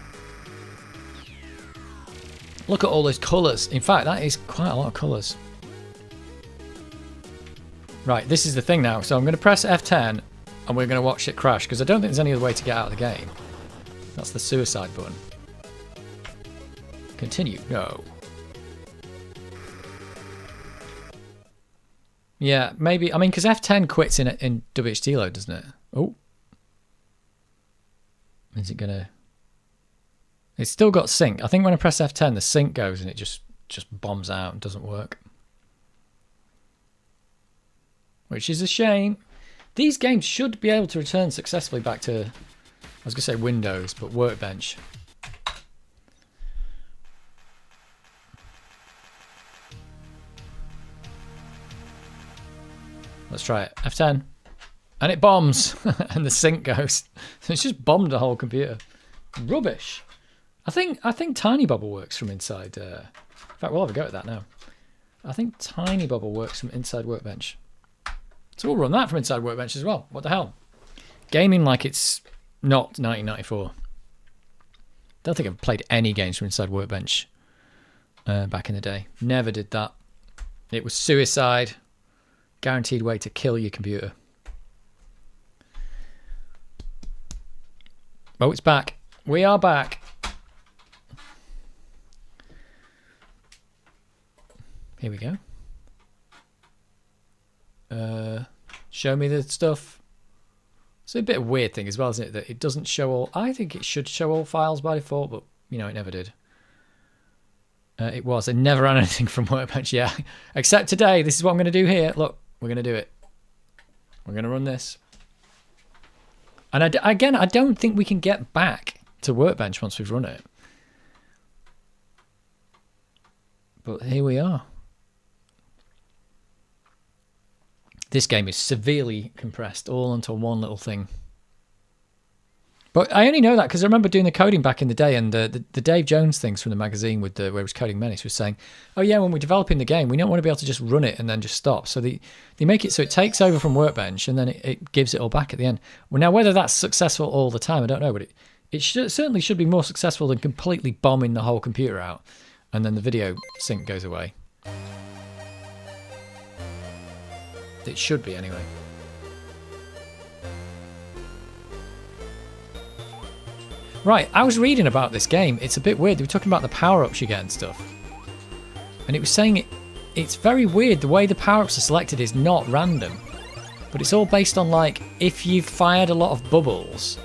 Look at all those colours. In fact, that is quite a lot of colours. Right, this is the thing now. So I'm going to press F10 and we're going to watch it crash because I don't think there's any other way to get out of the game. That's the suicide button. Continue. No. Yeah, maybe. I mean, because F10 quits in WHD load, doesn't it? Oh. Is it going to... It's still got sync. I think when I press F10, the sync goes and it just bombs out and doesn't work. Which is a shame. These games should be able to return successfully back to, I was going to say Windows, but Workbench. Let's try it. F10. And it bombs. And the sync goes. It's just bombed the whole computer. Rubbish. I think Tiny Bubble works from inside. In fact, we'll have a go at that now. I think Tiny Bubble works from inside Workbench. So we'll run that from inside Workbench as well. What the hell? Gaming like it's not 1994. Don't think I've played any games from inside Workbench back in the day. Never did that. It was suicide. Guaranteed way to kill your computer. Oh, it's back. We are back. Here we go. Show me the stuff. It's a bit of a weird thing as well, isn't it? That it doesn't show all... I think it should show all files by default, but, you know, it never did. It was. I never ran anything from Workbench, yeah. Except today. This is what I'm going to do here. Look, we're going to do it. We're going to run this. And again, I don't think we can get back to Workbench once we've run it. But here we are. This game is severely compressed all into one little thing. But I only know that because I remember doing the coding back in the day, and the Dave Jones things from the magazine with where he was coding Menace was saying, oh yeah, when we're developing the game, we don't want to be able to just run it and then just stop. So they make it so it takes over from Workbench and then it gives it all back at the end. Well, now whether that's successful all the time, I don't know, but it certainly should be more successful than completely bombing the whole computer out and then the video sync goes away. It should be anyway. Right, I was reading about this game. It's a bit weird. They were talking about the power-ups you get and stuff. And it was saying it's very weird. The way the power-ups are selected is not random. But it's all based on, like, if you've fired a lot of bubbles,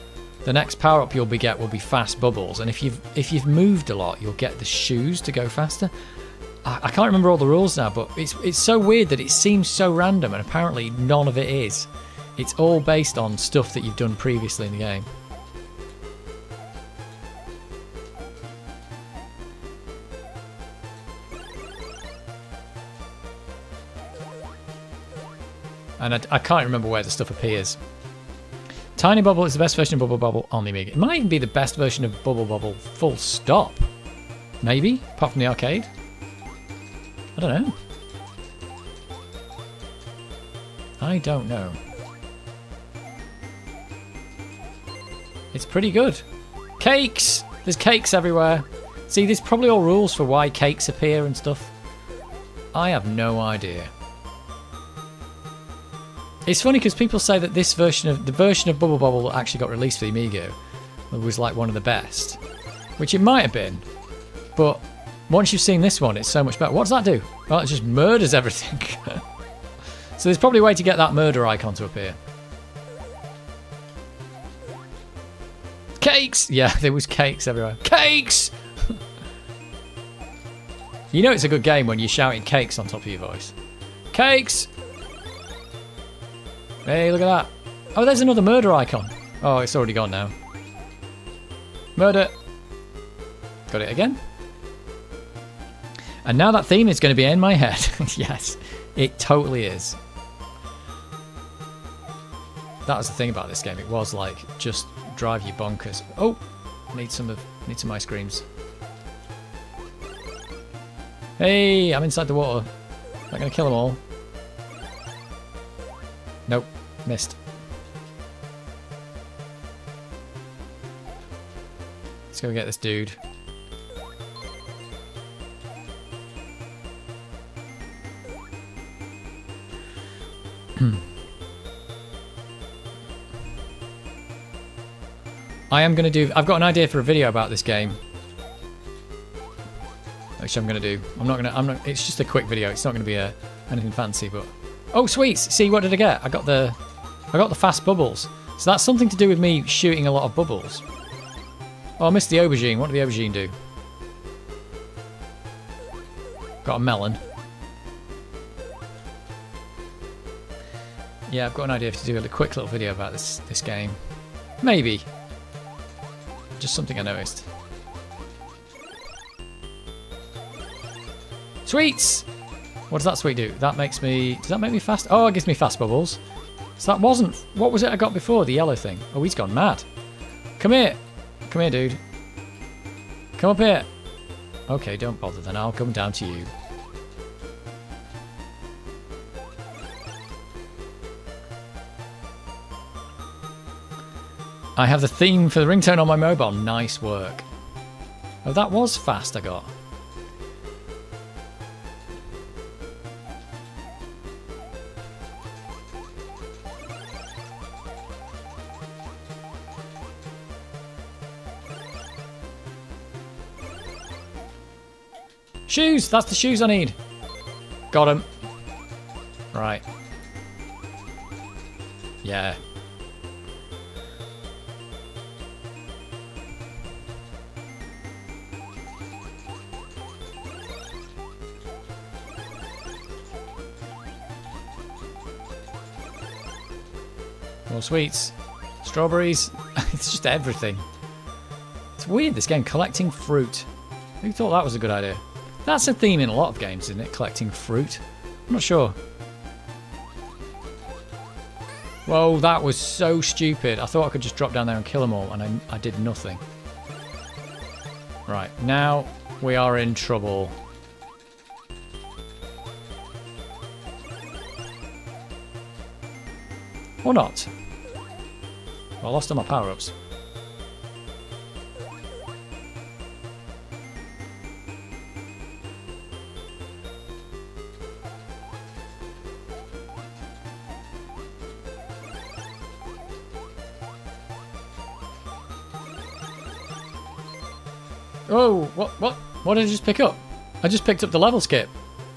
the next power-up you'll get will be fast bubbles. And if you've moved a lot, you'll get the shoes to go faster. I can't remember all the rules now, but it's so weird that it seems so random, and apparently none of it is. It's all based on stuff that you've done previously in the game. And I can't remember where the stuff appears. Tiny Bubble is the best version of Bubble Bobble on the Amiga. It might even be the best version of Bubble Bobble, full stop. Maybe, apart from the arcade. I don't know. I don't know. It's pretty good. Cakes! There's cakes everywhere. See, there's probably all rules for why cakes appear and stuff. I have no idea. It's funny because people say that this version of Bubble Bobble that actually got released for the Amiga was like one of the best, which it might have been, but once you've seen this one, it's so much better. What does that do? Well, it just murders everything. So there's probably a way to get that murder icon to appear. Cakes! Yeah, there was cakes everywhere. Cakes! You know it's a good game when you're shouting cakes on top of your voice. Cakes! Hey, look at that. Oh, there's another murder icon. Oh, it's already gone now. Murder. Got it again. And now that theme is going to be in my head. Yes, it totally is. That was the thing about this game. It was like, just drive you bonkers. Oh, need some ice creams. Hey, I'm inside the water. Not going to kill them all. Nope, missed. Let's go get this dude. I've got an idea for a video about this game. Which I'm gonna do. It's just a quick video. It's not gonna be anything fancy, but oh, sweets! See, what did I get? I got the fast bubbles. So that's something to do with me shooting a lot of bubbles. Oh, I missed the aubergine. What did the aubergine do? Got a melon. Yeah, I've got an idea to do a quick little video about this game. Maybe. Just something I noticed. Sweets! What does that sweet do? That makes me... Does that make me fast? Oh, it gives me fast bubbles. So that wasn't... What was it I got before? The yellow thing. Oh, he's gone mad. Come here. Come here, dude. Come up here. Okay, don't bother then. I'll come down to you. I have the theme for the ringtone on my mobile. Nice work. Oh, that was fast I got. Shoes! That's the shoes I need. Got them. Right. Yeah. More sweets. Strawberries. It's just everything. It's weird, this game, collecting fruit. Who thought that was a good idea? That's a theme in a lot of games, isn't it? Collecting fruit. I'm not sure. Whoa, that was so stupid. I thought I could just drop down there and kill them all, and I did nothing. Right, now we are in trouble. Or not. Well, I lost all my power-ups. Oh, what did I just pick up? I just picked up the level skip.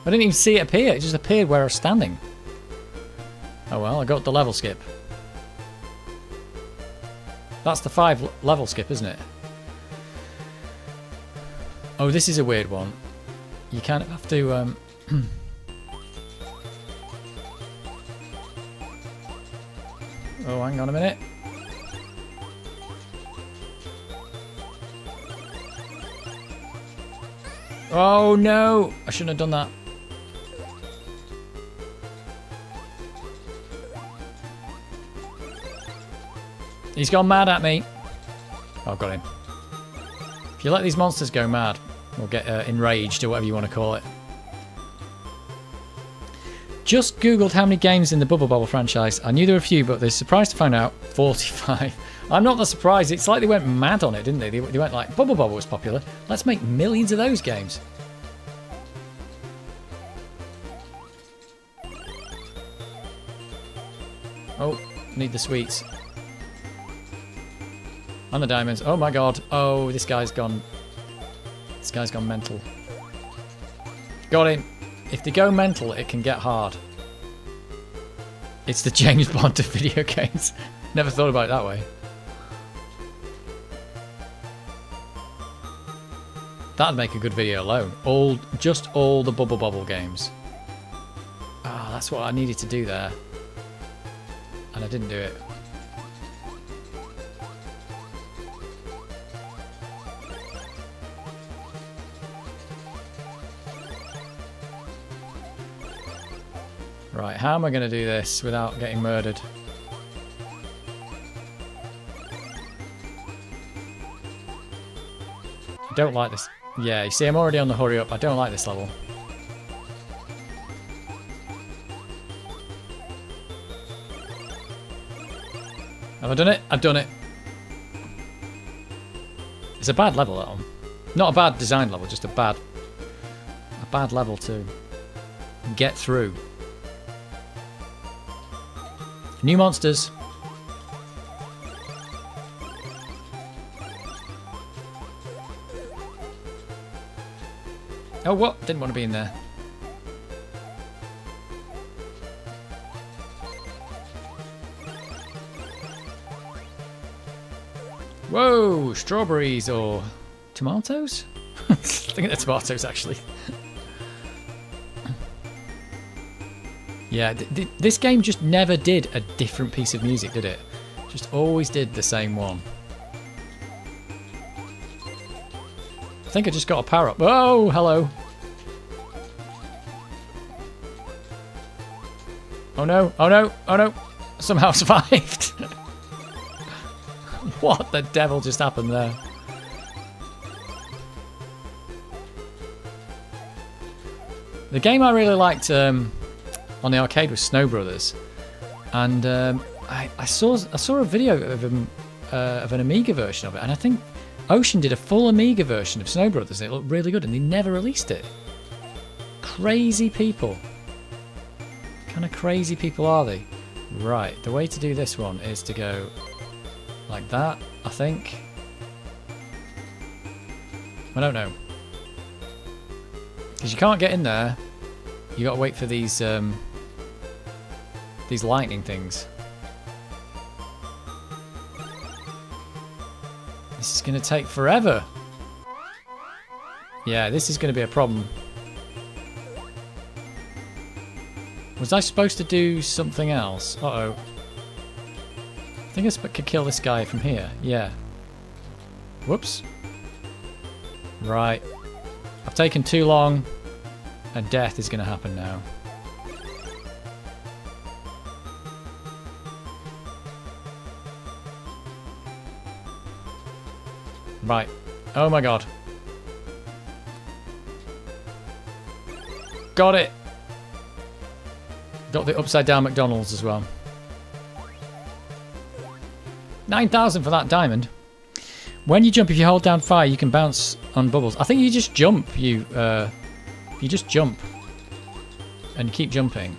I didn't even see it appear. It just appeared where I was standing. Oh well, I got the level skip. That's the 5 level skip, isn't it? Oh, this is a weird one. You kind of have to... Oh, hang on a minute. Oh no! I shouldn't have done that. He's gone mad at me. Oh, I've got him. If you let these monsters go mad, or get enraged, or whatever you want to call it. Just googled how many games in the Bubble Bobble franchise. I knew there were a few, but they're surprised to find out 45. I'm not that surprised. It's like they went mad on it, didn't they? They went like, Bubble Bobble was popular. Let's make millions of those games. Oh, need the sweets. And the diamonds. Oh my god. Oh, this guy's gone. This guy's gone mental. Got him. If they go mental, it can get hard. It's the James Bond of video games. Never thought about it that way. That'd make a good video alone. Just all the Bubble Bobble games. Ah, that's what I needed to do there. And I didn't do it. Right, how am I going to do this without getting murdered? I don't like this. Yeah, you see, I'm already on the hurry up. I don't like this level. Have I done it? I've done it. It's a bad level, that one. Not a bad design level, just a bad level to get through. New monsters. Oh, what? Didn't want to be in there. Whoa! Strawberries or tomatoes? I think they're tomatoes, actually. Yeah, this game just never did a different piece of music, did it? Just always did the same one. I think I just got a power up. Oh, hello. Oh no, oh no, oh no. Somehow survived. What the devil just happened there? The game I really liked on the arcade was Snow Brothers, and I saw a video of him of an Amiga version of it, and I think Ocean did a full Amiga version of Snow Brothers, and it looked really good, and they never released it. Crazy people. What kind of crazy people are they? Right, the way to do this one is to go like that, I think. I don't know. Because you can't get in there. You got to wait for these lightning things. This is going to take forever. Yeah, this is going to be a problem. Was I supposed to do something else? Uh-oh. I think I could kill this guy from here. Yeah. Whoops. Right. I've taken too long, and death is going to happen now. Right. Oh my god. Got it! Got the upside down McDonald's as well. 9,000 for that diamond. When you jump, if you hold down fire, you can bounce on bubbles. I think you just jump. You just jump. And keep jumping.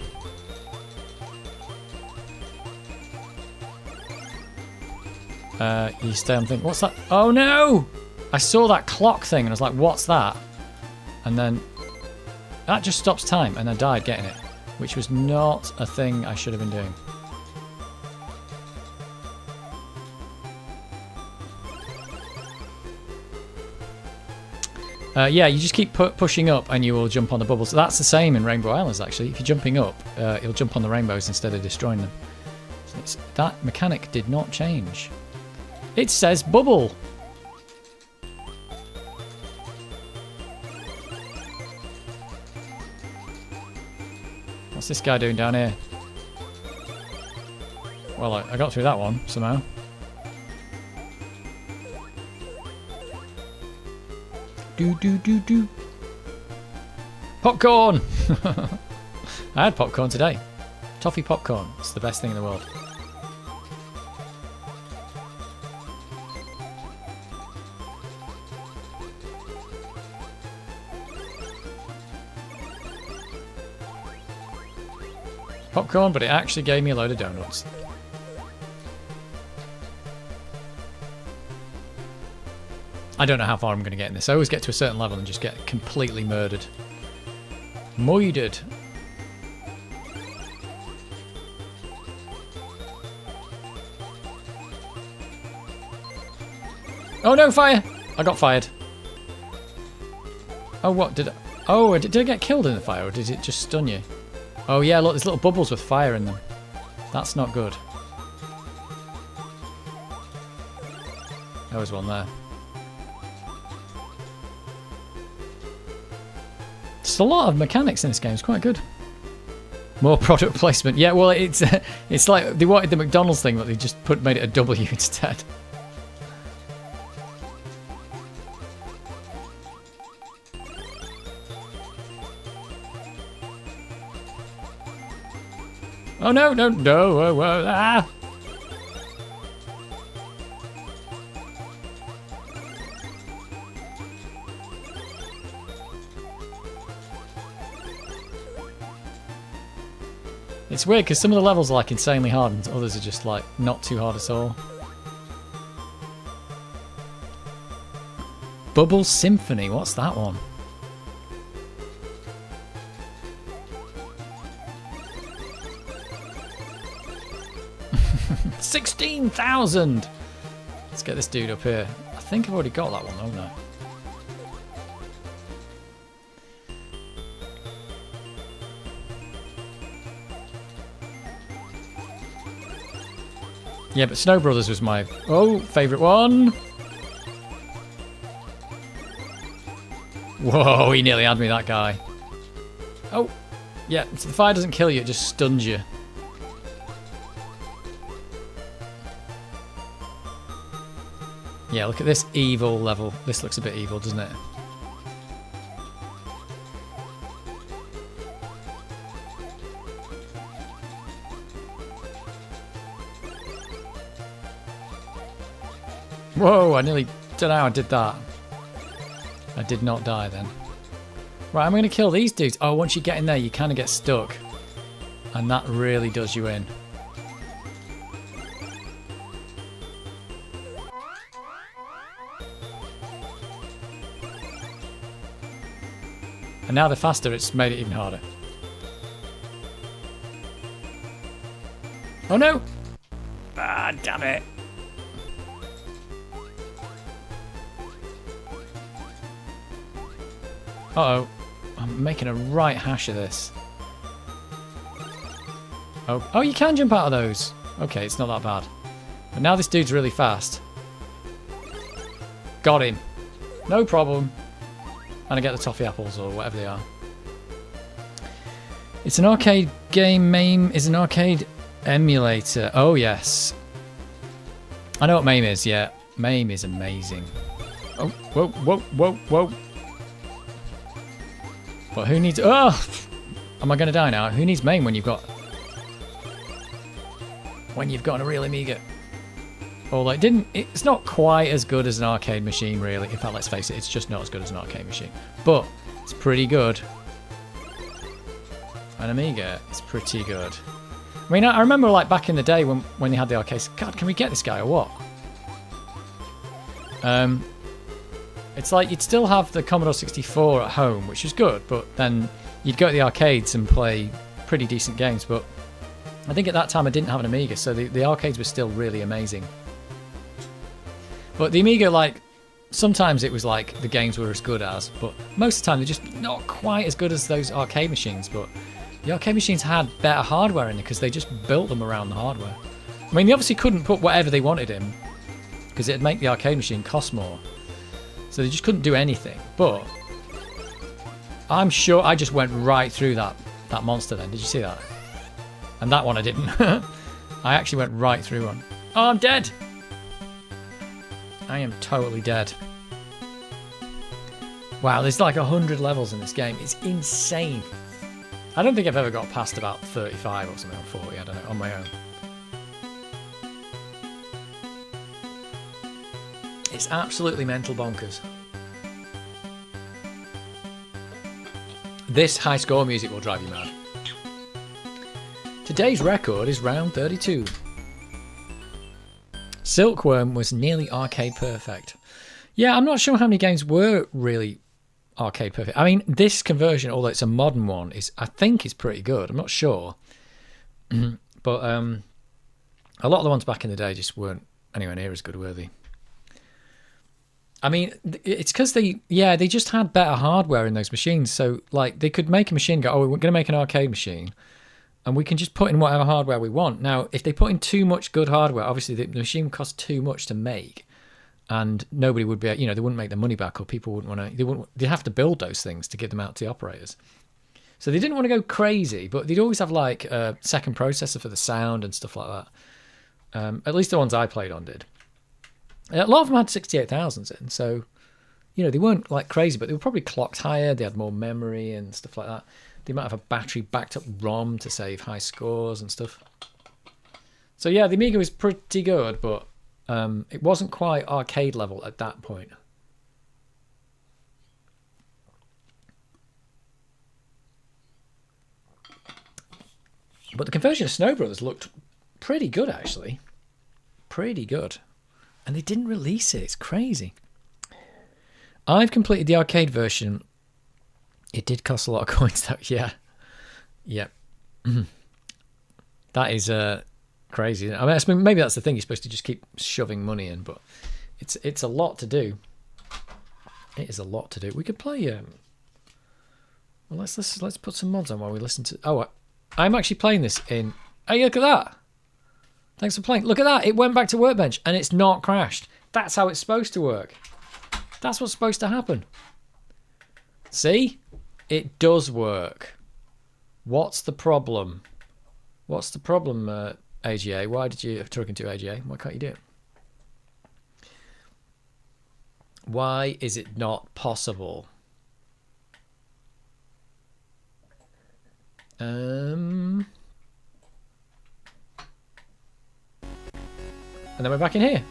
You stay on thing. What's that? Oh no! I saw that clock thing and I was like, what's that? And then that just stops time, and I died getting it. Which was not a thing I should have been doing. Yeah, you just keep pushing up and you will jump on the bubbles. That's the same in Rainbow Islands, actually. If you're jumping up, you'll jump on the rainbows instead of destroying them. So that mechanic did not change. It says bubble. What's this guy doing down here? Well, I got through that one somehow. Do. Popcorn! I had popcorn today. Toffee popcorn. It's the best thing in the world. Popcorn, but it actually gave me a load of donuts. I don't know how far I'm going to get in this. I always get to a certain level and just get completely murdered. Moided. Oh no, fire! I got fired. Oh, what did I... Oh, did I get killed in the fire, or did it just stun you? Oh yeah, look, there's little bubbles with fire in them. That's not good. There was one there. There's a lot of mechanics in this game. It's quite good. More product placement. Yeah, well, it's like they wanted the McDonald's thing, but they just made it a W instead. Oh no, ah! It's weird because some of the levels are like insanely hard and others are just like not too hard at all. Bubble Symphony, what's that one? $16,000! Let's get this dude up here. I think I've already got that one, haven't I? Yeah, but Snow Brothers was my favourite one. Whoa, he nearly had me, that guy. Oh, yeah, so the fire doesn't kill you, it just stuns you. Yeah, look at this evil level. This looks a bit evil, doesn't it? Whoa, I nearly... Don't know how I did that. I did not die then. Right, I'm going to kill these dudes. Oh, once you get in there, you kind of get stuck. And that really does you in. And now they're faster, it's made it even harder. Oh no! Ah, damn it! Uh-oh. I'm making a right hash of this. Oh, you can jump out of those. Okay, it's not that bad. But now this dude's really fast. Got him. No problem. And I get the toffee apples or whatever they are. It's an arcade game. MAME is an arcade emulator. Oh, yes. I know what MAME is, yeah. MAME is amazing. Oh, whoa, whoa, whoa, whoa. But who needs... Oh! Am I going to die now? Who needs MAME when you've got... When you've got a real Amiga? Or like, it's not quite as good as an arcade machine, really. In fact, let's face it, it's just not as good as an arcade machine. But it's pretty good. An Amiga is pretty good. I mean, I remember like back in the day when they had the arcades. God, can we get this guy or what? It's like you'd still have the Commodore 64 at home, which is good, but then you'd go to the arcades and play pretty decent games. But I think at that time I didn't have an Amiga, so the arcades were still really amazing. But the Amiga, like, sometimes it was like the games were as good as, but most of the time they're just not quite as good as those arcade machines. But the arcade machines had better hardware in there because they just built them around the hardware. I mean, they obviously couldn't put whatever they wanted in because it'd make the arcade machine cost more. So they just couldn't do anything. But I'm sure I just went right through that monster then. Did you see that? And that one I didn't. I actually went right through one. Oh, I'm dead! I am totally dead. Wow, there's like 100 levels in this game. It's insane. I don't think I've ever got past about 35 or something, or 40, I don't know, on my own. It's absolutely mental bonkers. This high score music will drive you mad. Today's record is round 32. Silkworm was nearly arcade perfect. Yeah, I'm not sure how many games were really arcade perfect. I mean, this conversion, although it's a modern one, I think is pretty good. I'm not sure. But a lot of the ones back in the day just weren't anywhere near as good, were they? I mean, it's because they just had better hardware in those machines. So, like, they could make a machine go, oh, we're going to make an arcade machine. And we can just put in whatever hardware we want. Now, if they put in too much good hardware, obviously the machine costs too much to make, and nobody would be, they wouldn't make their money back, or people wouldn't want to. They'd have to build those things to give them out to the operators. So they didn't want to go crazy, but they'd always have like a second processor for the sound and stuff like that. At least the ones I played on did. A lot of them had 68,000s in, so they weren't like crazy, but they were probably clocked higher. They had more memory and stuff like that. They might have a battery backed up ROM to save high scores and stuff. So yeah, the Amiga was pretty good, but it wasn't quite arcade level at that point. But the conversion of Snow Brothers looked pretty good, actually. Pretty good. And they didn't release it. It's crazy. I've completed the arcade version. It did cost a lot of coins, though. Yeah. Yep. That is crazy. I mean, maybe that's the thing. You're supposed to just keep shoving money in, but it's a lot to do. It is a lot to do. We could play. Well, let's put some mods on while we listen to. Oh, I'm actually playing this in. Hey, look at that! Thanks for playing. Look at that! It went back to Workbench and it's not crashed. That's how it's supposed to work. That's what's supposed to happen. See? It does work. What's the problem? What's the problem, AGA? Why did you talking to AGA? Why can't you do it? Why is it not possible? And then we're back in here.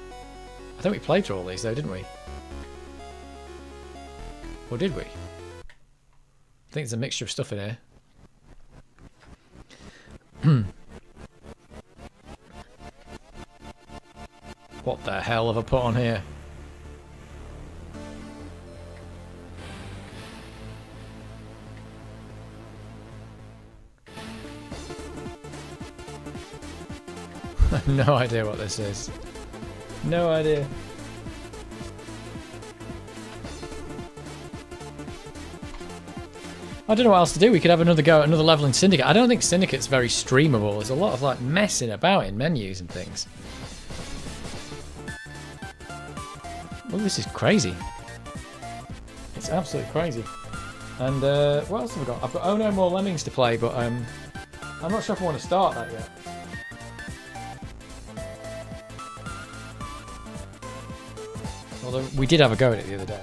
I think we played through all these though, didn't we? Or did we? I think there's a mixture of stuff in here. What the hell have I put on here? No idea what this is. No idea. I don't know what else to do. We could have another go at another level in Syndicate. I don't think Syndicate's very streamable. There's a lot of like messing about in menus and things. Oh, this is crazy. It's absolutely crazy. And what else have I got? I've got Oh No More Lemmings to play, but I'm not sure if I want to start that yet. Although we did have a go at it the other day.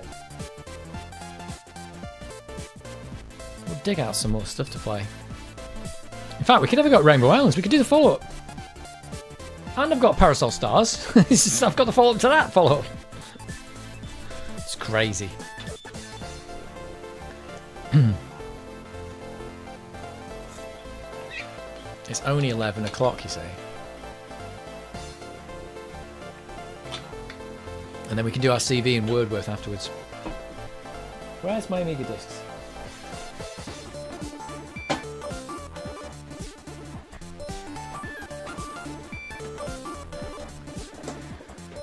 We'll dig out some more stuff to play. In fact, we could have got Rainbow Islands. We could do the follow-up. And I've got Parasol Stars. I've got the follow-up to that follow-up. It's crazy. It's only 11 o'clock, you say. And then we can do our CV in Wordworth afterwards. Where's my Amiga discs?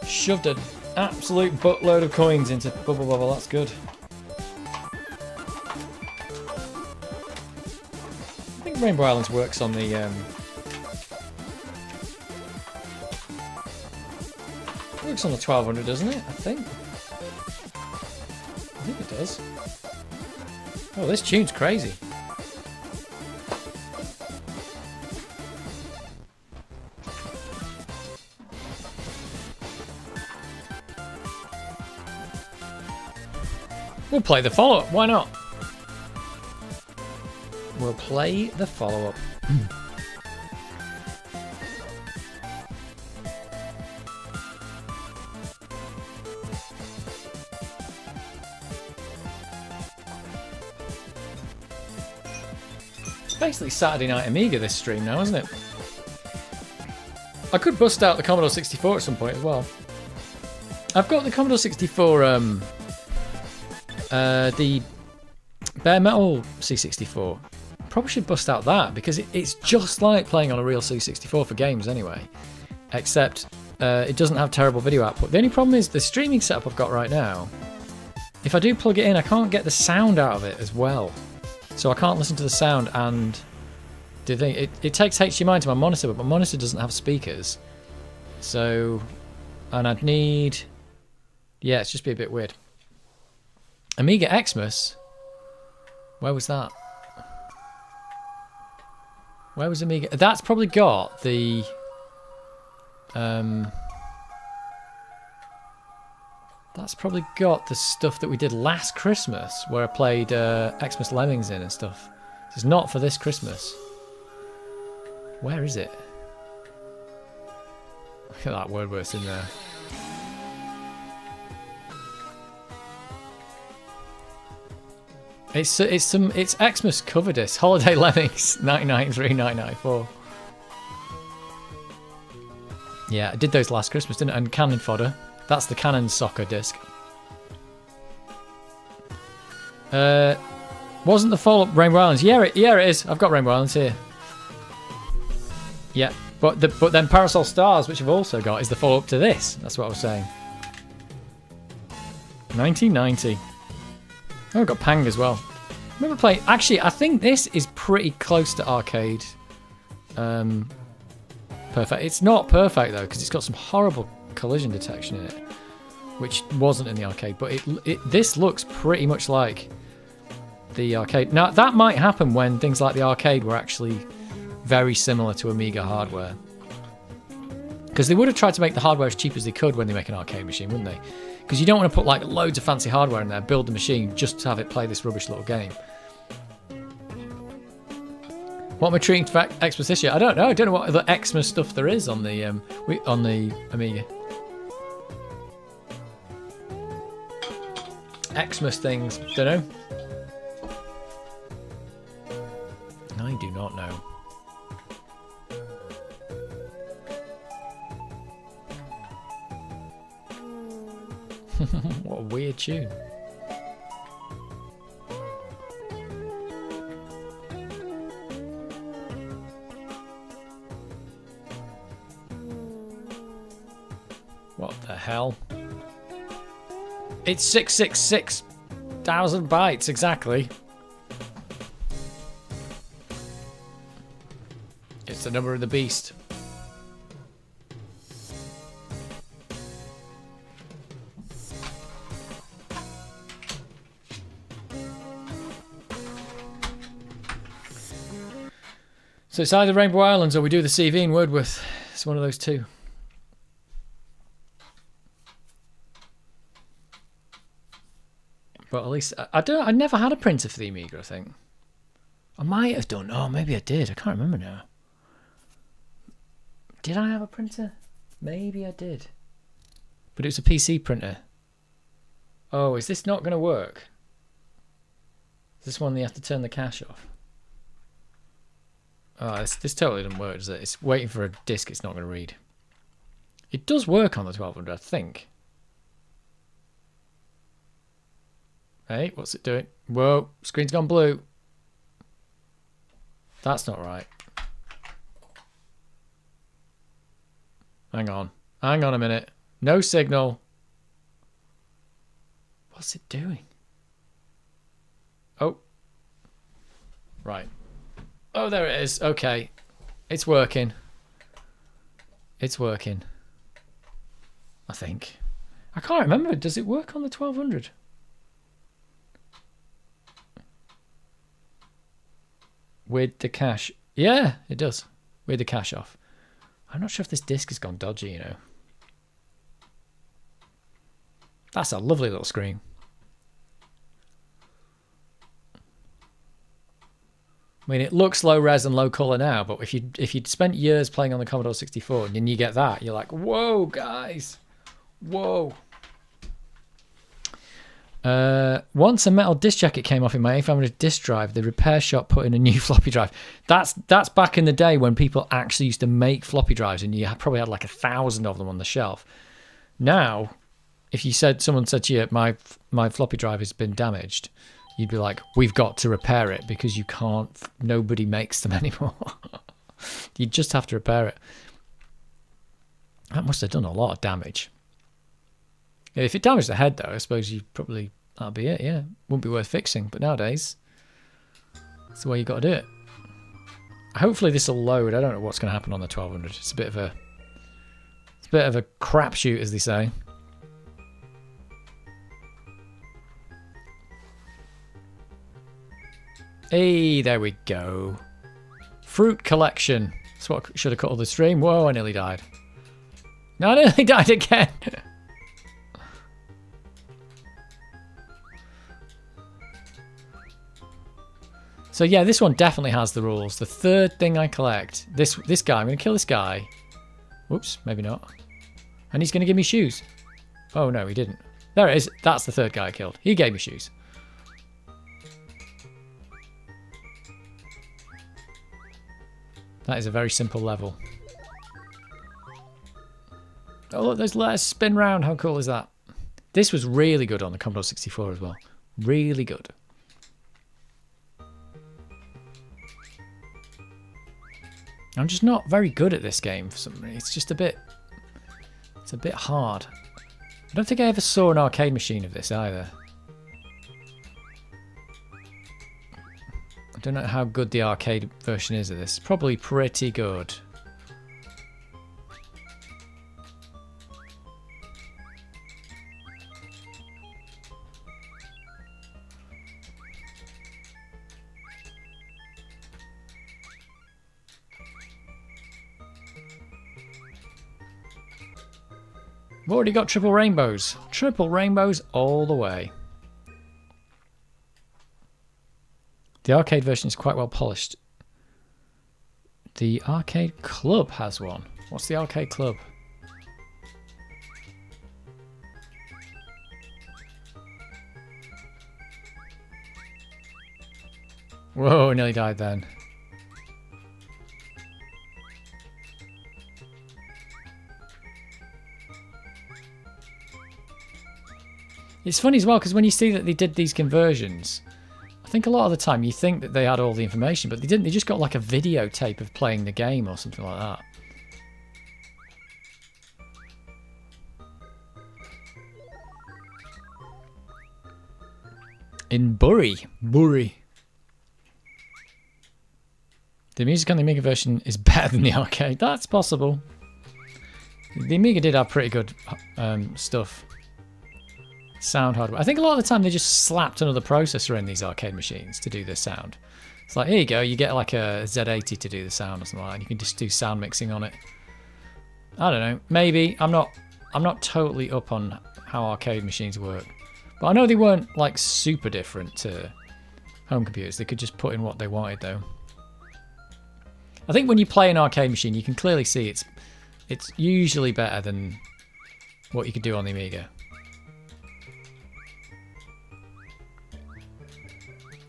Shoved an absolute buttload of coins into Bubble Bobble, that's good. I think Rainbow Islands works on the works on the 1200, doesn't it? I think it does. Oh, this tune's crazy. We'll play the follow-up, why not? We'll play the follow-up. It's basically Saturday Night Amiga, this stream now, isn't it? I could bust out the Commodore 64 at some point as well. I've got the Commodore 64, the Bare Metal C64. Probably should bust out that because it's just like playing on a real C64 for games anyway, except it doesn't have terrible video output. The only problem is the streaming setup I've got right now, if I do plug it in, I can't get the sound out of it as well, so I can't listen to the sound and do the thing. It takes HDMI to my monitor, but my monitor doesn't have speakers, so, and I'd need, yeah, it's just be a bit weird. Amiga Xmas, where was that? Where was Amiga? That's probably got the that's probably got the stuff that we did last Christmas, where I played Xmas Lemmings in and stuff. It's not for this Christmas. Where is it? Look at that Wordworth in there. It's Xmas cover disc, Holiday Lemmings, 1993, 1994. Yeah, I did those last Christmas, didn't I? And Cannon Fodder. That's the Cannon Soccer disc. Wasn't the follow-up Rainbow Islands? Yeah, it is. I've got Rainbow Islands here. Yeah, but then Parasol Stars, which I've also got, is the follow-up to this. That's what I was saying. 1990. Oh, I've got Pang as well. I remember playing... Actually, I think this is pretty close to arcade. Perfect. It's not perfect, though, because it's got some horrible collision detection in it, which wasn't in the arcade. But this looks pretty much like the arcade. Now, that might happen when things like the arcade were actually very similar to Amiga hardware. Because they would have tried to make the hardware as cheap as they could when they make an arcade machine, wouldn't they? Because you don't want to put like loads of fancy hardware in there, build the machine just to have it play this rubbish little game. What am I treating for Xmas this year? I don't know. I don't know what other Xmas stuff there is on the Amiga. Xmas things. Don't know. I do not know. What a weird tune. What the hell? It's 666,000 bytes exactly. It's the number of the beast. So it's either Rainbow Islands or we do the CV in Wordworth. It's one of those two. But at least I never had a printer for the Amiga, I think. I might have done. Oh, maybe I did. I can't remember now. Did I have a printer? Maybe I did. But it was a PC printer. Oh, is this not going to work? Is this one you have to turn the cache off? Oh, this totally doesn't work, does it? It's waiting for a disk it's not going to read. It does work on the 1200, I think. Hey, what's it doing? Whoa, screen's gone blue. That's not right. Hang on. Hang on a minute. No signal. What's it doing? Oh. Right. Oh, there it is. Okay. It's working. It's working. I think. I can't remember. Does it work on the 1200? With the cache. Yeah, it does. With the cache off. I'm not sure if this disc has gone dodgy, you know. That's a lovely little screen. I mean, it looks low res and low color now, but if you'd spent years playing on the Commodore 64 and then you get that, you're like, whoa, guys, whoa. Once a metal disc jacket came off in my A500 disk drive, the repair shop put in a new floppy drive. That's back in the day when people actually used to make floppy drives, and you probably had like 1,000 of them on the shelf. Now, if someone said to you, my floppy drive has been damaged, you'd be like, we've got to repair it because you can't. Nobody makes them anymore. You just have to repair it. That must have done a lot of damage. If it damaged the head, though, I suppose that'll be it, yeah. Wouldn't be worth fixing, but nowadays, that's the way you got to do it. Hopefully this will load. I don't know what's going to happen on the 1200. It's a bit of a crapshoot, as they say. Hey, there we go. Fruit collection. That's what I should have cut all the stream. Whoa, I nearly died. No, I nearly died again. So yeah, this one definitely has the rules. The third thing I collect, this guy, I'm going to kill this guy. Whoops, maybe not. And he's going to give me shoes. Oh no, he didn't. There it is. That's the third guy I killed. He gave me shoes. That is a very simple level. Oh look, those letters spin round. How cool is that? This was really good on the Commodore 64 as well. Really good. I'm just not very good at this game for some reason. It's just a bit hard. I don't think I ever saw an arcade machine of this either. I don't know how good the arcade version is of this. Probably pretty good. We've already got triple rainbows. Triple rainbows all the way. The arcade version is quite well polished. The arcade club has one. What's the arcade club? Whoa, nearly died then. It's funny as well, because when you see that they did these conversions, I think a lot of the time you think that they had all the information, but they didn't. They just got like a videotape of playing the game or something like that. In Bury. The music on the Amiga version is better than the arcade. That's possible. The Amiga did have pretty good stuff. Sound hardware. I think a lot of the time they just slapped another processor in these arcade machines to do the sound. It's like, here you go, you get like a Z80 to do the sound or something like that. You can just do sound mixing on it. I don't know. Maybe. I'm not totally up on how arcade machines work. But I know they weren't like super different to home computers. They could just put in what they wanted though. I think when you play an arcade machine, you can clearly see it's usually better than what you could do on the Amiga.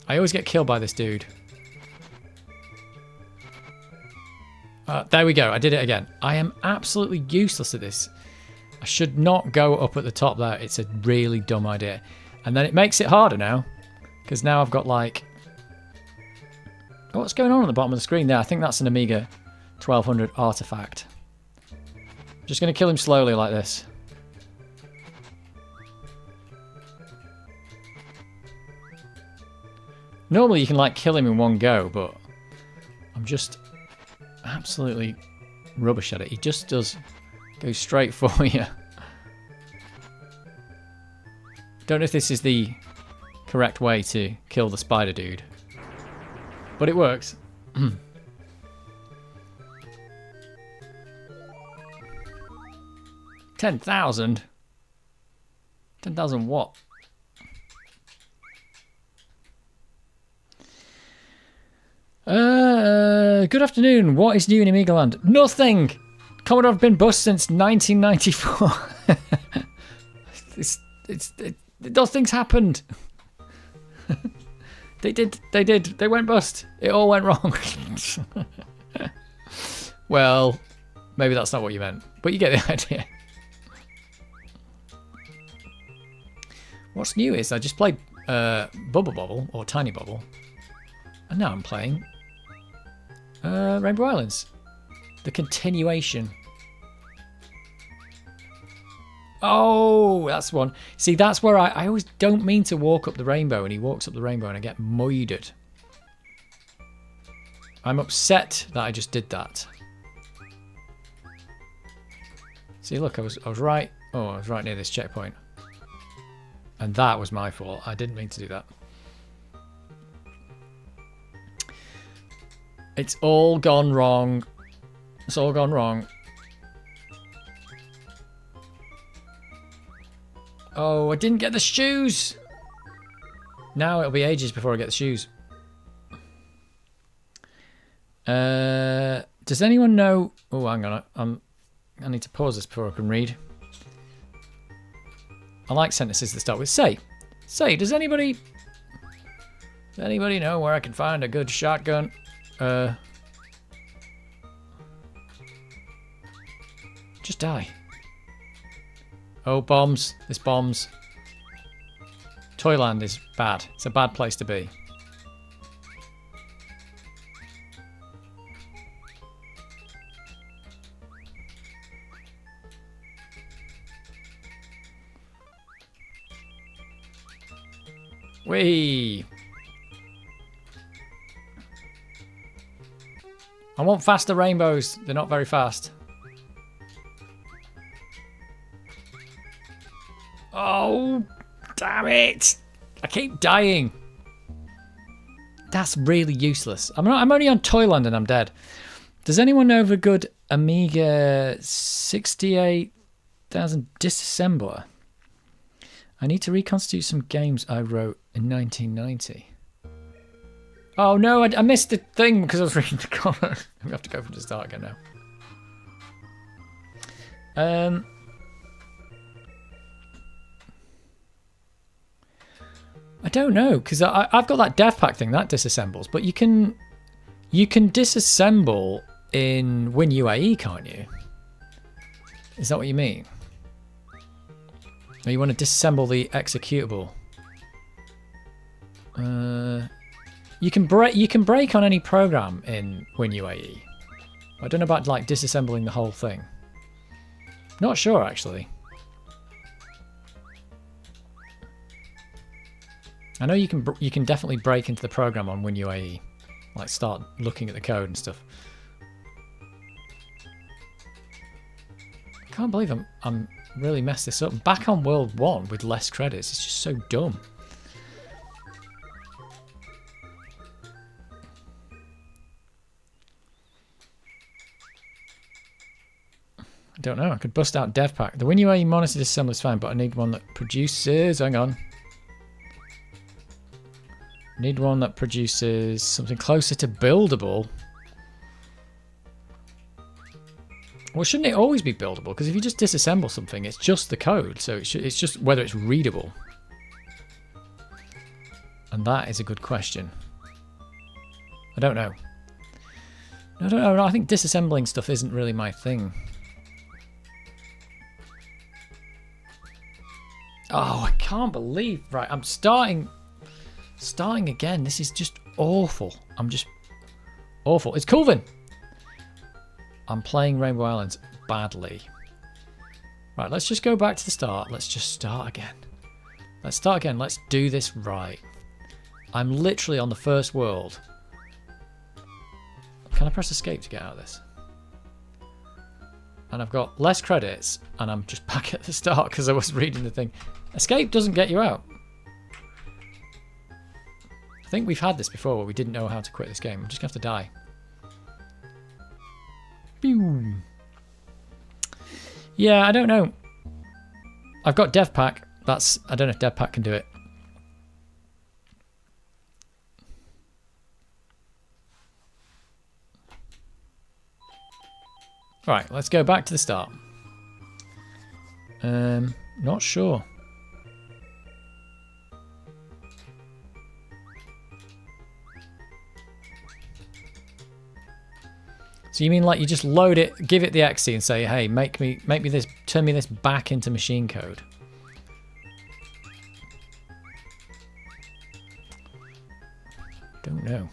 I always get killed by this dude. There we go. I did it again. I am absolutely useless at this. I should not go up at the top there. It's a really dumb idea. And then it makes it harder now. Because now I've got like... Oh, what's going on the bottom of the screen there? I think that's an Amiga 1200 artifact. I'm just going to kill him slowly like this. Normally you can like kill him in one go, but I'm just absolutely rubbish at it. He just does go straight for you. Don't know if this is the correct way to kill the spider dude, but it works. 10,000? 10,000 what? Good afternoon. What is new in Amiga land? Nothing! Commodore have been bust since 1994. Those things happened. They did. They went bust. It all went wrong. Well, maybe that's not what you meant, but you get the idea. What's new is I just played Bubble Bobble, or Tiny Bubble, and now I'm playing Rainbow Islands. The continuation. Oh, that's one. See, that's where I always don't mean to walk up the rainbow, and he walks up the rainbow and I get moided. I'm upset that I just did that. See, look, I was right. Oh, I was right near this checkpoint. And that was my fault. I didn't mean to do that. It's all gone wrong. It's all gone wrong. Oh, I didn't get the shoes. Now it'll be ages before I get the shoes. Does anyone know... Oh, hang on. I need to pause this before I can read. I like sentences that start with say. Say, does anybody know where I can find a good shotgun? Just die. Oh, bombs. This bombs. Toyland is bad. It's a bad place to be. Whee! I want faster rainbows. They're not very fast. Oh, damn it! I keep dying. That's really useless. I'm only on Toyland and I'm dead. Does anyone know of a good Amiga 68,000 disassembler? I need to reconstitute some games I wrote in 1990. Oh no, I missed the thing because I was reading the comment. We have to go from the start again now. don't know, because I've got that dev pack thing that disassembles, but you can disassemble in WinUAE, can't you? Is that what you mean? Or you want to disassemble the executable? You can break on any program in WinUAE. I don't know about like disassembling the whole thing. Not sure actually. I know you can definitely break into the program on WinUAE, like start looking at the code and stuff. I can't believe I'm really messed this up. Back on World 1 with less credits. It's just so dumb. I don't know. I could bust out dev pack. The WinUAE monitor disassembly is fine, but I need one that produces. Hang on. I need one that produces something closer to buildable. Well, shouldn't it always be buildable? Because if you just disassemble something, it's just the code. So it's just whether it's readable. And that is a good question. I don't know. I don't know. I think disassembling stuff isn't really my thing. Oh, I can't believe... Right, I'm starting again. This is just awful. I'm just awful. It's Colvin. I'm playing Rainbow Islands badly. Right, let's just go back to the start. Let's just start again. Let's start again. Let's do this right. I'm literally on the first world. Can I press escape to get out of this? And I've got less credits, and I'm just back at the start because I was reading the thing. Escape doesn't get you out. I think we've had this before where we didn't know how to quit this game. I'm just going to have to die. Boom. Yeah, I don't know. I've got dev pack. I don't know if dev pack can do it. Right, let's go back to the start. Not sure. So you mean like you just load it, give it the exe and say, hey, make me this, turn me this back into machine code. Don't know.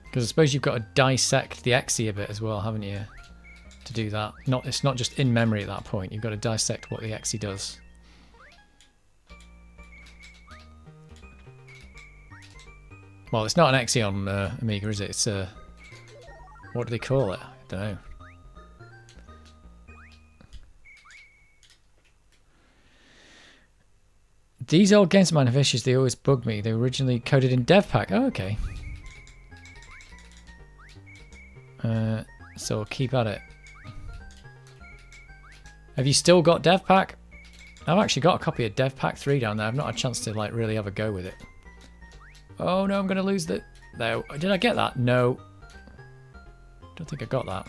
Because I suppose you've got to dissect the exe a bit as well, haven't you? To do that. It's not just in memory at that point. You've got to dissect what the exe does. Well, it's not an exe on Amiga, is it? It's a... what do they call it? I don't know. These old games of mine have issues. They always bug me. They were originally coded in DevPack. Oh, okay. So we'll keep at it. Have you still got DevPack? I've actually got a copy of DevPack 3 down there. I've not had a chance to like really have a go with it. Oh no, I'm going to lose the... No. Did I get that? No. Don't think I got that.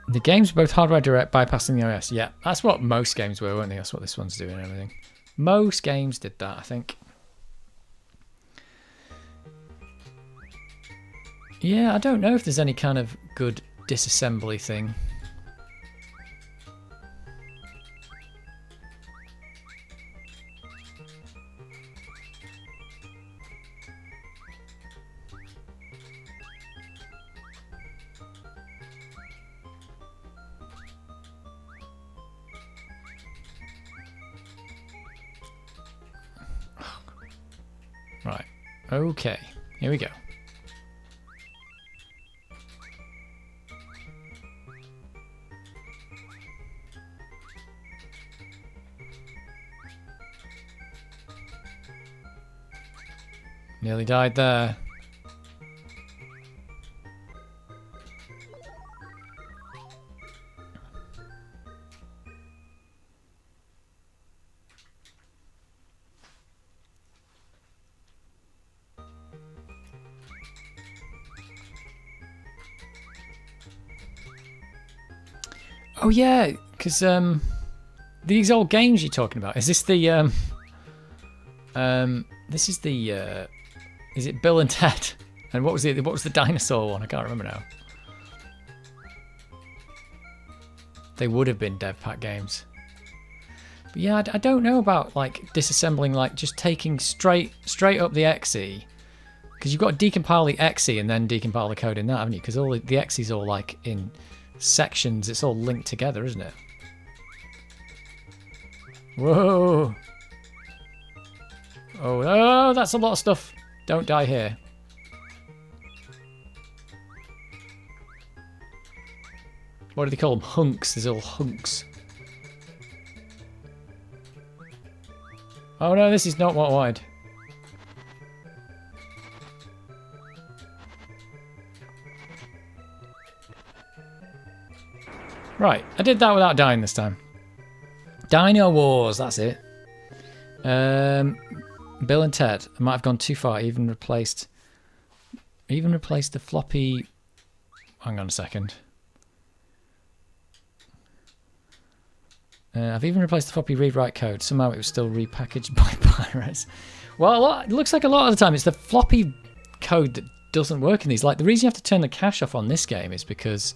The games were both hardware direct, bypassing the OS. Yeah, that's what most games were, weren't they? That's what this one's doing and everything. Most games did that, I think. Yeah, I don't know if there's any kind of good disassembly thing. Right, okay, here we go. Nearly died there. Oh yeah, because these old games you're talking about. Is this the this is the is it Bill and Ted? And what was the dinosaur one? I can't remember now. They would have been dev pack games. But yeah, I don't know about like disassembling, like just taking straight up the exe, because you've got to decompile the exe and then decompile the code in that, haven't you? Because all the exe is all like in sections. It's all linked together, isn't it? Whoa! Oh, that's a lot of stuff. Don't die here. What do they call them? Hunks. There's all hunks. Oh no, this is not what I wanted. Right, I did that without dying this time. Dino Wars, that's it. Bill and Ted. I might have gone too far. Even replaced the floppy. Hang on a second. I've even replaced the floppy read-write code. Somehow it was still repackaged by pirates. Well, it looks like a lot of the time it's the floppy code that doesn't work in these. Like the reason you have to turn the cache off on this game is because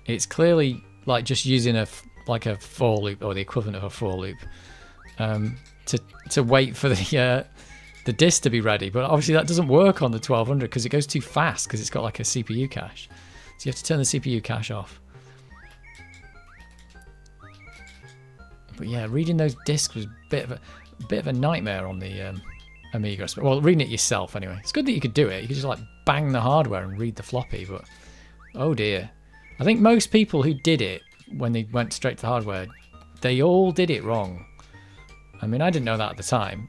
it's clearly like just using a for loop, or the equivalent of a for loop, to wait for the disk to be ready. But obviously that doesn't work on the 1200 because it goes too fast because it's got like a CPU cache. So you have to turn the CPU cache off. But yeah, reading those discs was a bit of a nightmare on the Amiga. Well, reading it yourself anyway. It's good that you could do it. You could just like bang the hardware and read the floppy. But oh dear, I think most people who did it when they went straight to the hardware, they all did it wrong. I mean, I didn't know that at the time.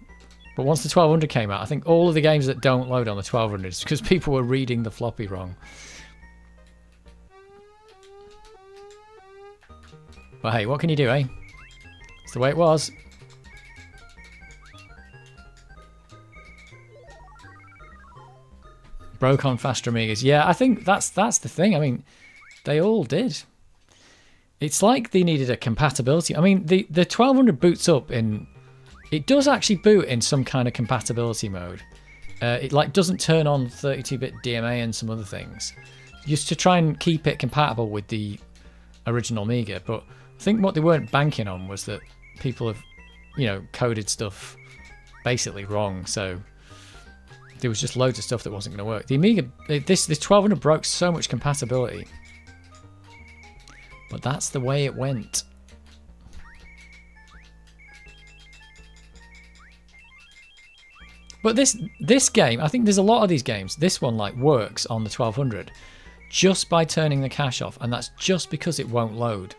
But once the 1200 came out, I think all of the games that don't load on the 1200 is because people were reading the floppy wrong. But hey, what can you do, eh? It's the way it was. Broke on faster Amigas. Yeah, I think that's the thing. I mean, they all did. It's like they needed a compatibility. I mean, the 1200 boots up in... It does actually boot in some kind of compatibility mode. It like doesn't turn on 32-bit DMA and some other things, just to try and keep it compatible with the original Amiga. But I think what they weren't banking on was that people have, coded stuff basically wrong. So there was just loads of stuff that wasn't going to work. The Amiga, this 1200 broke so much compatibility, but that's the way it went. But this game, I think there's a lot of these games. This one like works on the 1200 just by turning the cache off, and that's just because it won't load.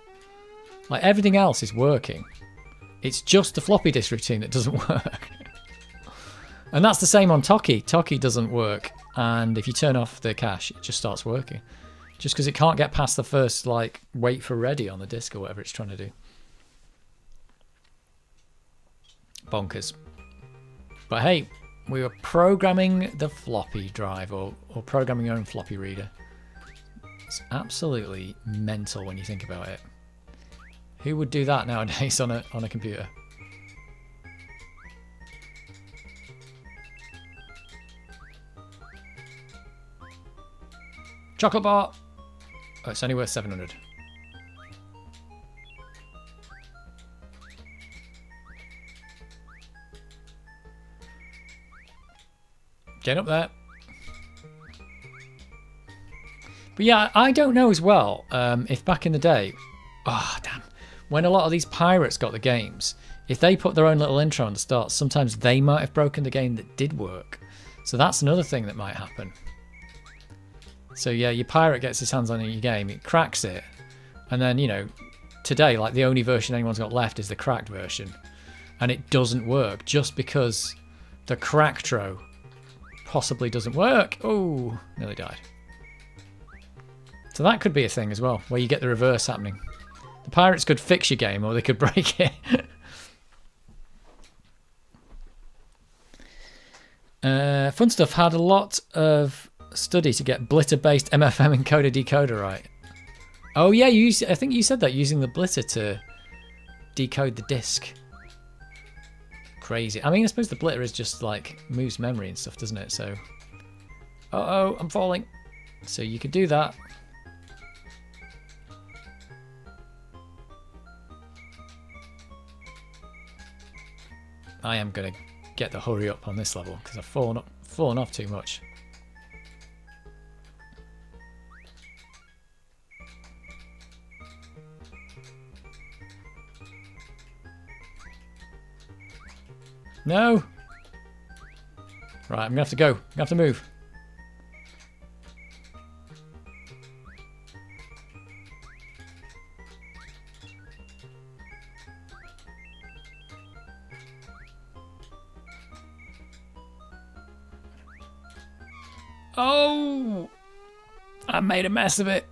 Like everything else is working. It's just the floppy disk routine that doesn't work. And that's the same on Toki. Toki doesn't work, and if you turn off the cache, it just starts working. Just because it can't get past the first like wait for ready on the disk or whatever it's trying to do. Bonkers. But hey, we were programming the floppy drive, or programming your own floppy reader. It's absolutely mental when you think about it. Who would do that nowadays on a computer? Chocolate bar! Oh, it's only worth 700. Get up there. But yeah, I don't know as well if back in the day, oh damn, when a lot of these pirates got the games, if they put their own little intro on the start, sometimes they might have broken the game that did work. So that's another thing that might happen. So yeah, your pirate gets his hands on your game, it cracks it, and then, today, like the only version anyone's got left is the cracked version, and it doesn't work just because the cracktro possibly doesn't work. Oh, nearly died. So that could be a thing as well, where you get the reverse happening. The pirates could fix your game, or they could break it. Fun Stuff had a lot of study to get Blitter-based MFM encoder decoder right. Oh yeah, I think you said that using the blitter to decode the disc. Crazy. I mean, I suppose the blitter is just like moves memory and stuff, doesn't it? So, oh, I'm falling. So you could do that. I am gonna get the hurry up on this level because I've fallen off too much. No! Right, I'm gonna have to go. I'm gonna have to move. Oh! I made a mess of it.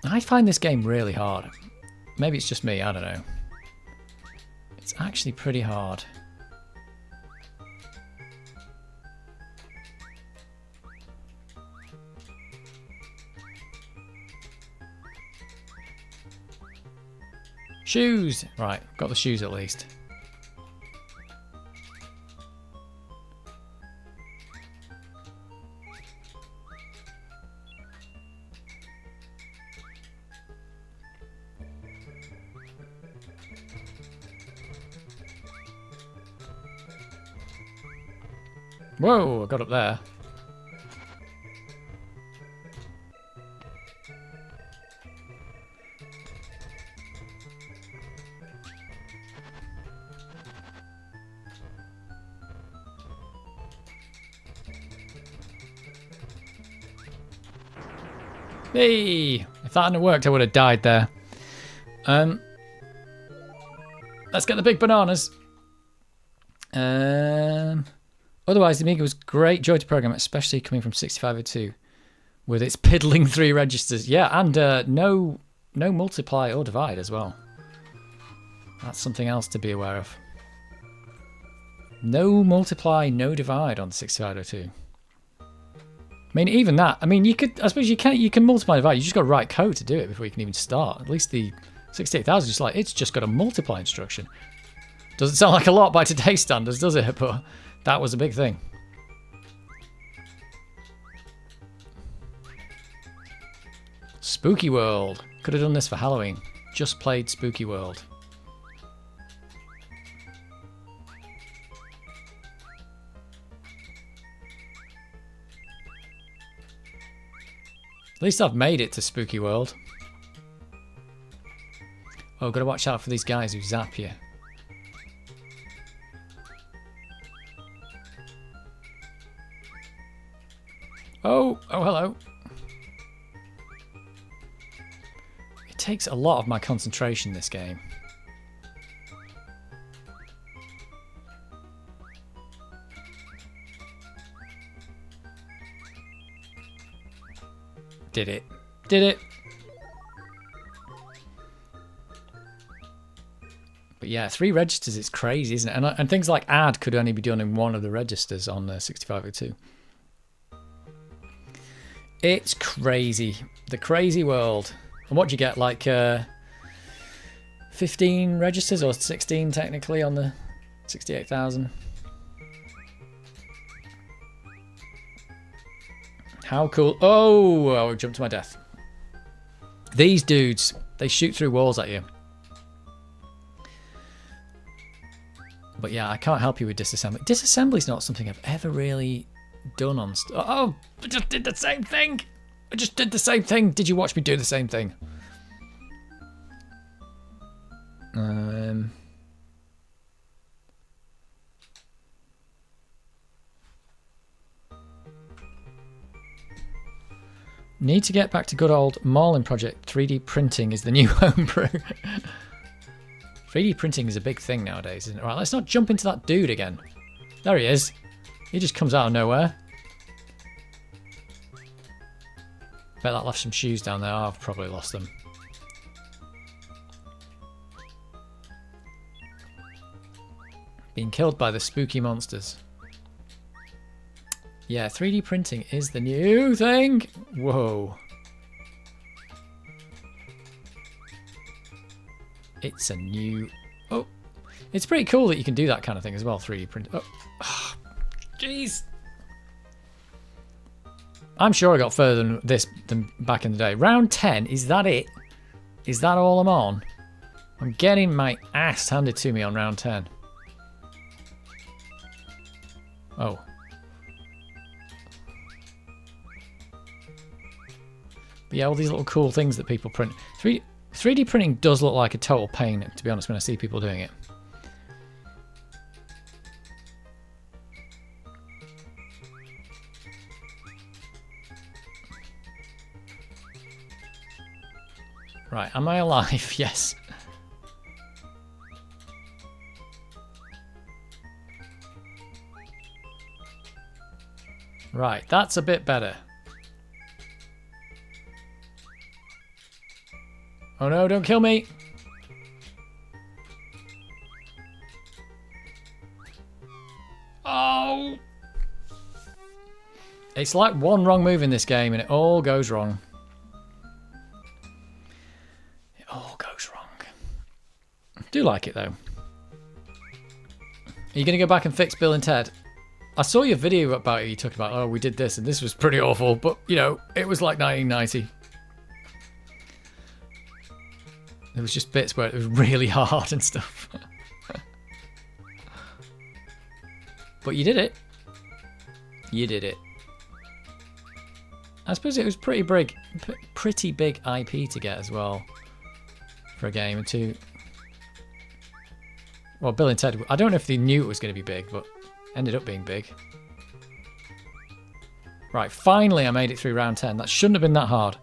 I find this game really hard. Maybe it's just me, I don't know. It's actually pretty hard. Shoes! Right, got the shoes at least. Whoa, I got up there. Hey! If that hadn't worked, I would have died there. Let's get the big bananas. Otherwise, the Amiga was great joy to program, especially coming from 6502 with its piddling 3 registers. Yeah, and no multiply or divide as well. That's something else to be aware of. No multiply, no divide on 6502. I mean, even that. I mean, you could. I suppose you can multiply and divide. You just got to write code to do it before you can even start. At least the 68,000 is just like it's just got a multiply instruction. Doesn't sound like a lot by today's standards, does it? But that was a big thing. Spooky World. Could have done this for Halloween. Just played Spooky World. At least I've made it to Spooky World. Oh, gotta watch out for these guys who zap you. Oh, hello. It takes a lot of my concentration, this game. Did it. Did it. But yeah, 3 registers, it's crazy, isn't it? And things like add could only be done in one of the registers on the 6502. It's crazy. The crazy world. And what do you get? Like 15 registers or 16 technically on the 68,000. How cool. Oh, I jumped to my death. These dudes, they shoot through walls at you. But yeah, I can't help you with disassembly. Disassembly's not something I've ever really done on... Oh, I just did the same thing. I just did the same thing. Did you watch me do the same thing? Need to get back to good old Marlin project. 3D printing is the new homebrew. 3D printing is a big thing nowadays, isn't it? Right, let's not jump into that dude again. There he is. He just comes out of nowhere. Bet that left some shoes down there. Oh, I've probably lost them. Being killed by the spooky monsters. Yeah, 3D printing is the new thing. Whoa. It's a new... Oh, it's pretty cool that you can do that kind of thing as well, 3D print. Oh, jeez. I'm sure I got further than this than back in the day. Round 10, is that it? Is that all I'm on? I'm getting my ass handed to me on round 10. Oh. But yeah, all these little cool things that people print. 3D printing does look like a total pain, to be honest, when I see people doing it. Right, am I alive? Yes. Right, that's a bit better. Oh no, don't kill me! Oh! It's like one wrong move in this game and it all goes wrong. It all goes wrong. I do like it though. Are you going to go back and fix Bill and Ted? I saw your video about it. You talked about, oh, we did this and this was pretty awful, but you know, it was like 1990. There was just bits where it was really hard and stuff. But you did it. You did it. I suppose it was pretty big IP to get as well for a game. And two, well, Bill and Ted, I don't know if they knew it was going to be big, but ended up being big. Right, finally I made it through round 10. That shouldn't have been that hard.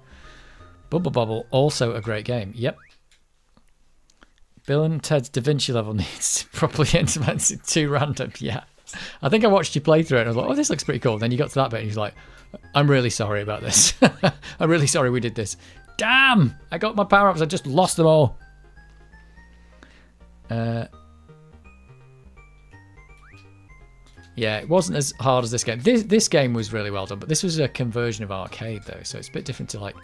Bubble Bobble, also a great game. Yep. Bill and Ted's Da Vinci level needs properly implemented. Too random. Yeah. I think I watched you play through it and I was like, oh, this looks pretty cool. Then you got to that bit and he's like, I'm really sorry about this. I'm really sorry we did this. Damn! I got my power-ups. I just lost them all. Yeah, it wasn't as hard as this game. This game was really well done, but this was a conversion of arcade though, so it's a bit different to like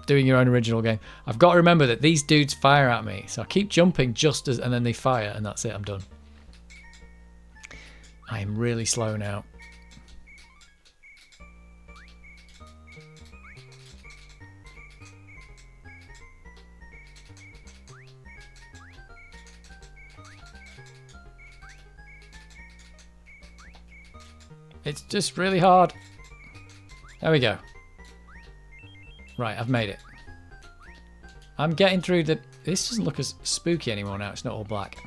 doing your own original game. I've got to remember that these dudes fire at me, so I keep jumping just as, and then they fire, and that's it. I'm done. I am really slow now. It's just really hard. There we go. Right, I've made it. I'm getting through the... This doesn't look as spooky anymore now. It's not all black.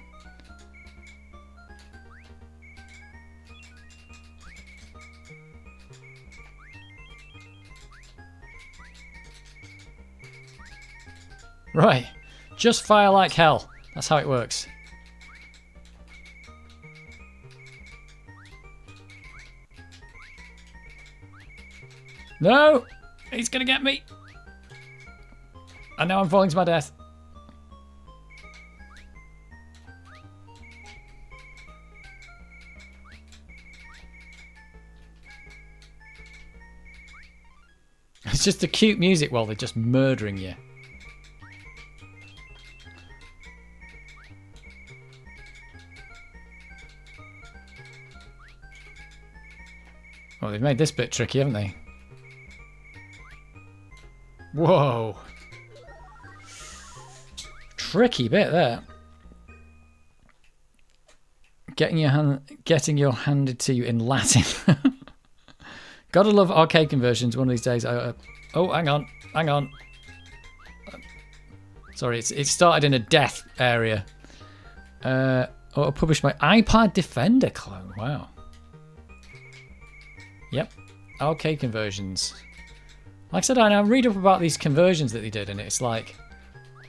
Right. Just fire like hell. That's how it works. No! He's gonna get me! And now I'm falling to my death. It's just the cute music while they're just murdering you. Well, they've made this bit tricky, haven't they? Whoa. Tricky bit there. Getting your handed to you in Latin. Gotta love arcade conversions. One of these days. Oh, hang on. Sorry, it started in a death area. I published my iPad Defender clone. Wow. Yep. Arcade conversions. Like I said, I read up about these conversions that they did, and it's like,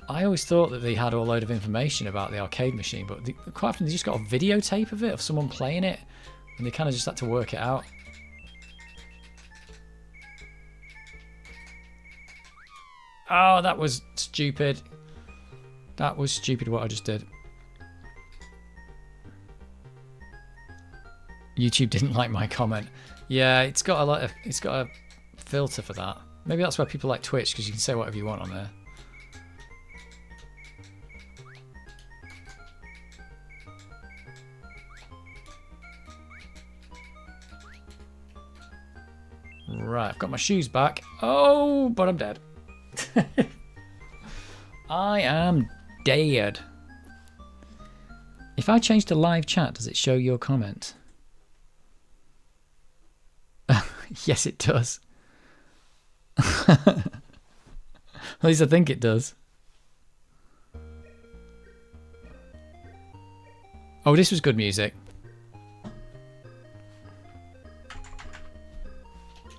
I always thought that they had a load of information about the arcade machine, but quite often they just got a videotape of it, of someone playing it, and they kind of just had to work it out. Oh, that was stupid. That was stupid what I just did. YouTube didn't like my comment. Yeah, it's got a filter for that. Maybe that's why people like Twitch, because you can say whatever you want on there. Right, I've got my shoes back. Oh, but I'm dead. I am dead. If I change to live chat, does it show your comment? Yes, it does. At least I think it does. Oh, this was good music.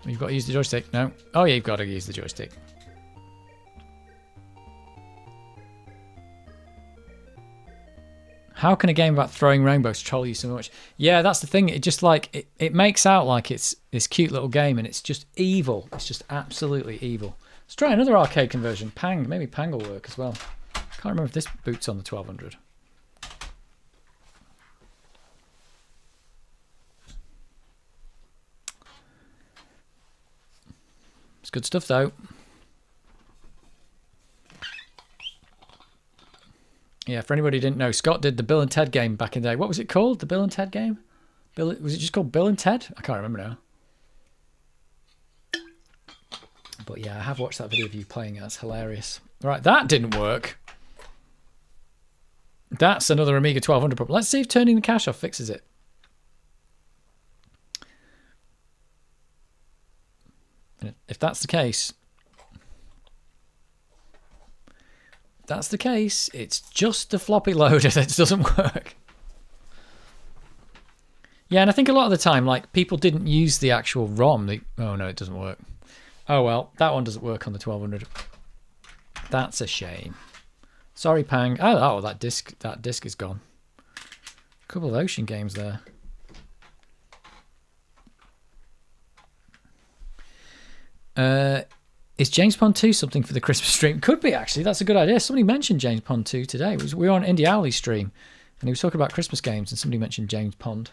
You've got to use the joystick. No. Oh, yeah, you've got to use the joystick. How can a game about throwing rainbows troll you so much? Yeah, that's the thing. It just like it makes out like it's this cute little game, and it's just evil. It's just absolutely evil. Let's try another arcade conversion. Pang. Maybe Pang will work as well. Can't remember if this boots on the 1200. It's good stuff though. Yeah, for anybody who didn't know, Scott did the Bill and Ted game back in the day. What was it called? The Bill and Ted game? Was it just called Bill and Ted? I can't remember now. But yeah, I have watched that video of you playing it. That's hilarious. Right, that didn't work. That's another Amiga 1200 problem. Let's see if turning the cache off fixes it. And if that's the case... That's the case. It's just the floppy loader that doesn't work. Yeah, and I think a lot of the time, like, people didn't use the actual ROM. Oh, no, it doesn't work. Oh, well, that one doesn't work on the 1200. That's a shame. Sorry, Pang. Oh, that disc is gone. A couple of Ocean games there. Is James Pond 2 something for the Christmas stream? Could be, actually. That's a good idea. Somebody mentioned James Pond 2 today. We were on Indie Owlie's stream, and he was talking about Christmas games, and somebody mentioned James Pond.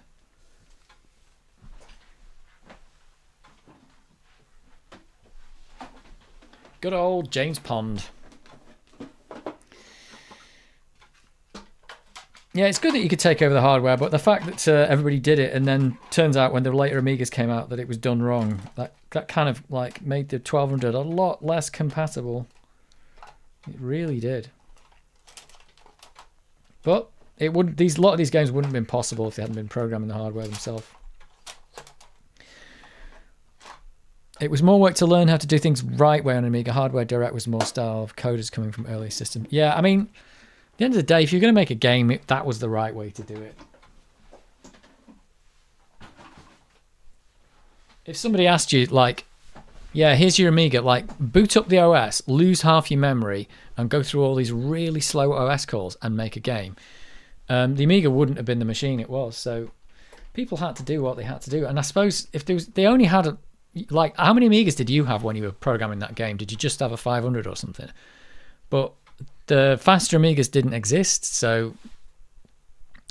Good old James Pond. Yeah, it's good that you could take over the hardware, but the fact that everybody did it, and then turns out when the later Amigas came out that it was done wrong, that kind of like made the 1200 a lot less compatible. It really did. But it would a lot of these games wouldn't have been possible if they hadn't been programming the hardware themselves. It was more work to learn how to do things right way on Amiga. Hardware Direct was more style of coders coming from earlier systems. Yeah, I mean, at the end of the day, if you're going to make a game, that was the right way to do it. If somebody asked you, like, yeah, here's your Amiga, like, boot up the OS, lose half your memory, and go through all these really slow OS calls and make a game, the Amiga wouldn't have been the machine it was. So people had to do what they had to do. And I suppose if they only had, like, how many Amigas did you have when you were programming that game? Did you just have a 500 or something? But the faster Amigas didn't exist, so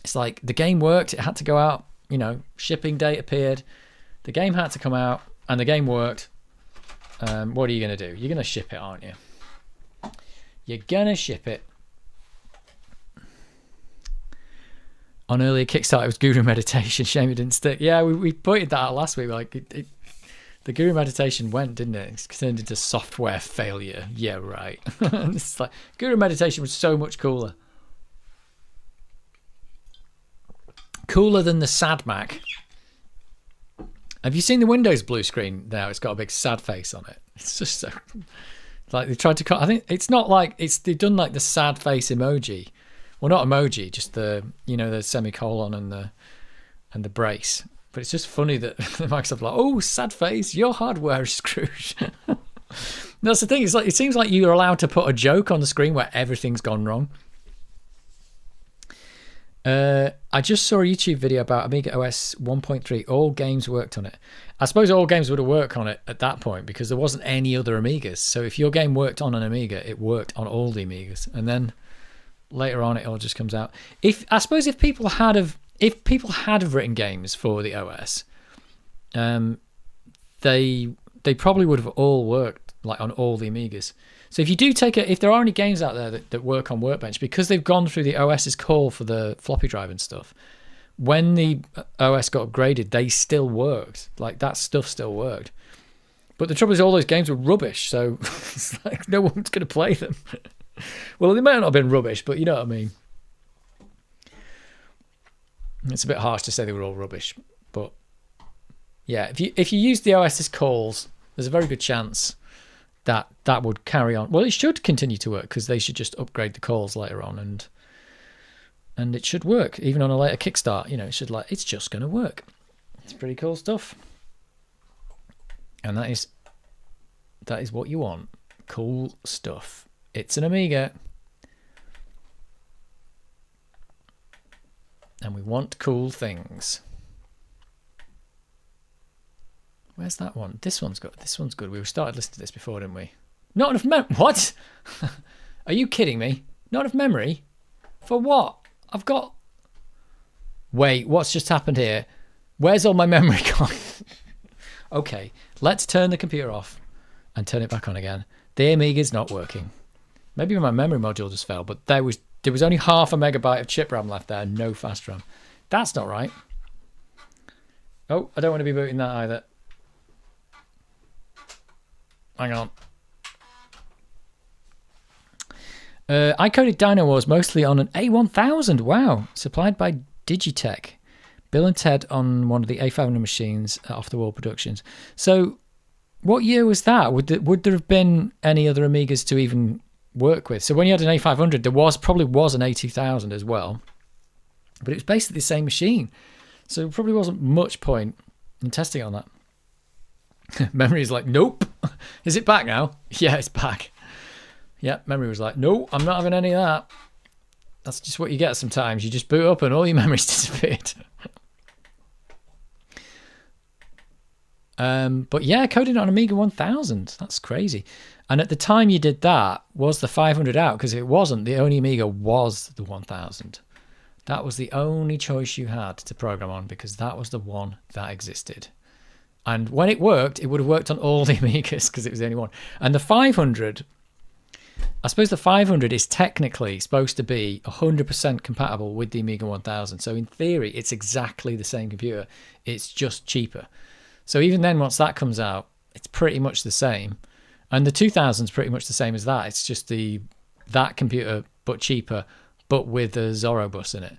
it's like the game worked, it had to go out, you know, shipping date appeared, the game had to come out, and the game worked. What are you going to do? You're going to ship it, aren't you? You're going to ship it. On earlier Kickstarter, it was Guru Meditation. Shame it didn't stick. Yeah, we pointed that out last week. Like, the Guru Meditation went, didn't it? It's turned into software failure. Yeah, right. It's like, Guru Meditation was so much cooler. Cooler than the Sad Mac. Have you seen the Windows blue screen now? It's got a big sad face on it. It's just so... Like, they tried to... I think it's not like... They've done, like, the sad face emoji. Well, not emoji, just the, you know, the semicolon and the brace. But it's just funny that Microsoft like, oh, sad face, your hardware is screwed. That's the thing. It's like, it seems like you're allowed to put a joke on the screen where everything's gone wrong. I just saw a YouTube video about Amiga OS 1.3. All games worked on it. I suppose all games would have worked on it at that point because there wasn't any other Amigas. So if your game worked on an Amiga, it worked on all the Amigas. And then later on, it all just comes out. I suppose if people had if people had have written games for the OS, they probably would have all worked like on all the Amigas. So if you do if there are any games out there that work on Workbench, because they've gone through the OS's call for the floppy drive and stuff, when the OS got upgraded, they still worked. Like that stuff still worked. But the trouble is all those games were rubbish, so it's like no one's going to play them. Well, they might not have been rubbish, but you know what I mean. It's a bit harsh to say they were all rubbish, but yeah, if you use the OS's calls, there's a very good chance that would carry on. Well, it should continue to work because they should just upgrade the calls later on, and it should work even on a later kickstart. You know, it's just going to work. It's pretty cool stuff, and that is what you want. Cool stuff. It's an Amiga, and we want cool things. Where's that one? This one's good. We started listening to this before, didn't we? Not enough what? Are you kidding me? Not enough memory? For what? I've got... Wait, what's just happened here? Where's all my memory gone? Okay, let's turn the computer off and turn it back on again. The Amiga's not working. Maybe my memory module just fell, but there was only half a megabyte of chip RAM left there, no fast RAM. That's not right. Oh, I don't want to be booting that either. Hang on. I coded Dino Wars mostly on an A1000. Wow. Supplied by Digitech. Bill and Ted on one of the A500 machines at Off the Wall Productions. So, what year was that? Would there have been any other Amigas to even work with? So when you had an A500, there probably was an A2000 as well. But it was basically the same machine. So there probably wasn't much point in testing on that. Memory is like, nope. Is it back now? Yeah, it's back. Yeah, memory was like, no, I'm not having any of that. That's just what you get sometimes. You just boot up and all your memory's disappeared. But yeah, coding on Amiga 1000. That's crazy. And at the time you did that, was the 500 out? Because it wasn't. The only Amiga was the 1000. That was the only choice you had to program on because that was the one that existed. And when it worked, it would have worked on all the Amigas because it was the only one. And the 500, I suppose the 500 is technically supposed to be 100% compatible with the Amiga 1000. So in theory, it's exactly the same computer. It's just cheaper. So even then, once that comes out, it's pretty much the same. And the 2000 is pretty much the same as that. It's just that computer, but cheaper, but with a Zorro bus in it.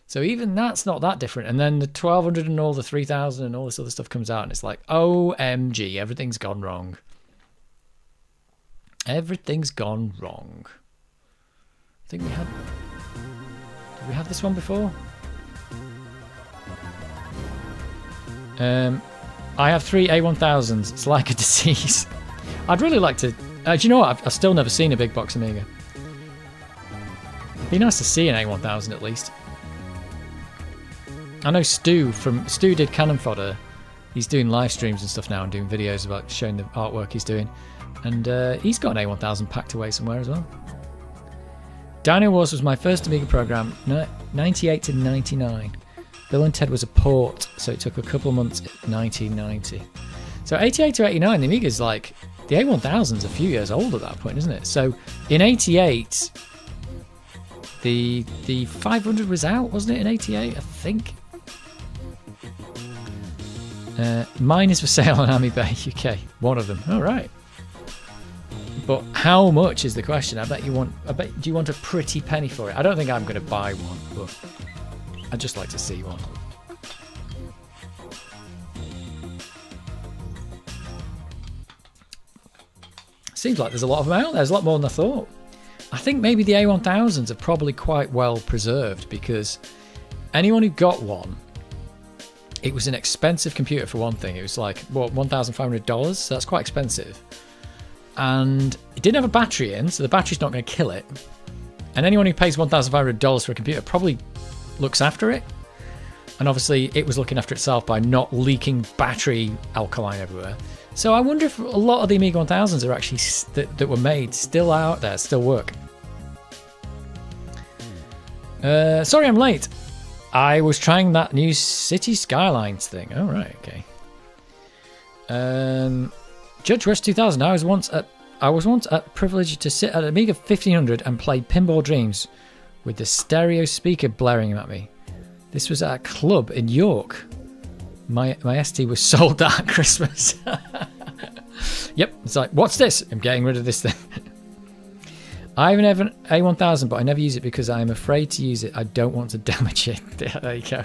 So even that's not that different. And then the 1200 and all the 3000 and all this other stuff comes out, and it's like, OMG, everything's gone wrong. Everything's gone wrong. I think did we have this one before? I have 3 A1000s. It's like a disease. I'd really like to... do you know what? I've still never seen a big box Amiga. It'd be nice to see an A1000 at least. I know Stu did Cannon Fodder. He's doing live streams and stuff now and doing videos about showing the artwork he's doing. And he's got an A1000 packed away somewhere as well. Dino Wars was my first Amiga program, 98 to 99. Bill and Ted was a port, so it took a couple of months in 1990. So 88 to 89, the Amiga's like... The A1000's a few years old at that point, isn't it? So in 88, the 500 was out, wasn't it, in 88, I think? Mine is for sale on Amiga UK. One of them. All right. But how much is the question? Do you want a pretty penny for it? I don't think I'm going to buy one, but I'd just like to see one. Seems like there's a lot of them out there. There's a lot more than I thought. I think maybe the A1000s are probably quite well preserved because anyone who got one, it was an expensive computer for one thing. It was like, what, $1,500? So that's quite expensive. And it didn't have a battery in, so the battery's not going to kill it. And anyone who pays $1,500 for a computer probably looks after it. And obviously it was looking after itself by not leaking battery alkaline everywhere. So I wonder if a lot of the Amiga 1000s are actually that were made still out there, still work. Sorry I'm late. I was trying that new City Skylines thing. Oh, right, okay. Judge Rush 2000. I was once privileged to sit at Amiga 1500 and play Pinball Dreams with the stereo speaker blaring at me. This was at a club in York. My ST was sold out at Christmas. Yep, it's like, what's this? I'm getting rid of this thing. I have an A1000, but I never use it because I'm afraid to use it. I don't want to damage it. There you go.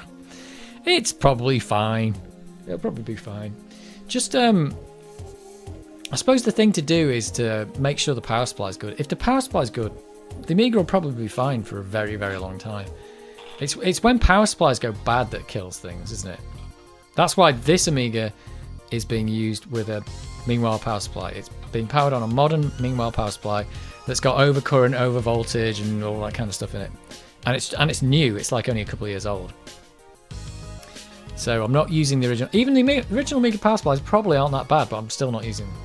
It's probably fine. It'll probably be fine. Just, I suppose the thing to do is to make sure the power supply is good. If the power supply is good, the Amiga will probably be fine for a very, very long time. It's when power supplies go bad that kills things, isn't it? That's why this Amiga is being used with a Meanwhile power supply. It's being powered on a modern Meanwhile power supply that's got overcurrent, over voltage, and all that kind of stuff in it. And it's new. It's like only a couple of years old. So I'm not using the original. Even the original Amiga power supplies probably aren't that bad, but I'm still not using them.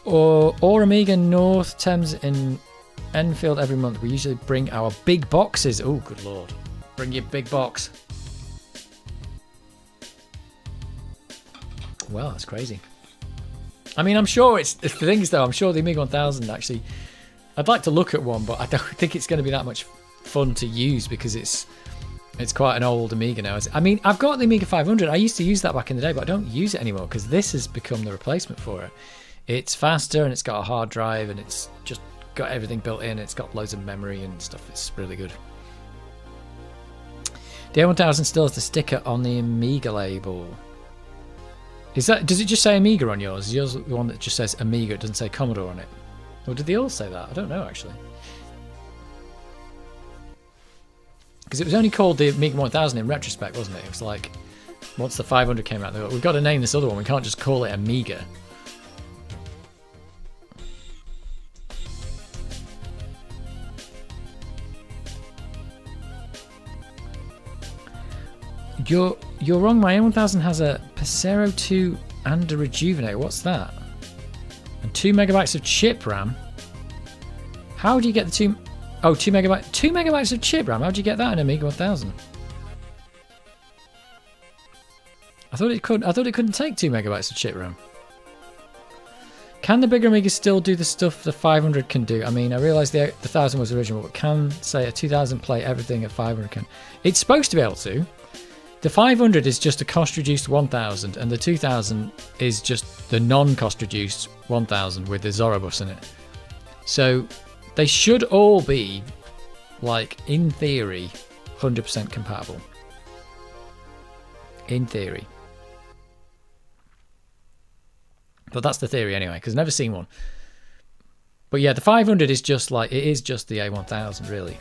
Or Amiga North Thames in Enfield every month. We usually bring our big boxes. Oh, good lord! Bring your big box. Well, that's crazy. I mean, I'm sure it's the things though. I'm sure the Amiga 1000 actually. I'd like to look at one, but I don't think it's going to be that much fun to use because it's quite an old Amiga now. I mean, I've got the Amiga 500. I used to use that back in the day, but I don't use it anymore because this has become the replacement for it. It's faster and it's got a hard drive and it's just got everything built in. It's got loads of memory and stuff. It's really good. The A1000 still has the sticker on the Amiga label. Does it just say Amiga on yours? Is yours the one that just says Amiga? It doesn't say Commodore on it. Or did they all say that? I don't know actually. Because it was only called the Amiga 1000 in retrospect, wasn't it? It was like, once the 500 came out, they thought, we've got to name this other one. We can't just call it Amiga. You're wrong. My A1000 has a Passero 2 and a Rejuvenator. What's that? And 2 megabytes of chip RAM. How do you get the 2 megabytes? 2 megabytes of chip RAM. How do you get that in Amiga 1000? I thought it couldn't take 2 megabytes of chip RAM. Can the bigger Amiga still do the stuff the 500 can do? I mean, I realise the 1000 was original, but can say a 2000 play everything a 500 can? It's supposed to be able to. The 500 is just a cost-reduced 1000, and the 2000 is just the non-cost-reduced 1000 with the Zorro bus in it. So they should all be, like, in theory, 100% compatible. In theory. But that's the theory anyway, because I've never seen one. But yeah, the 500 is just like, it is just the A1000, really.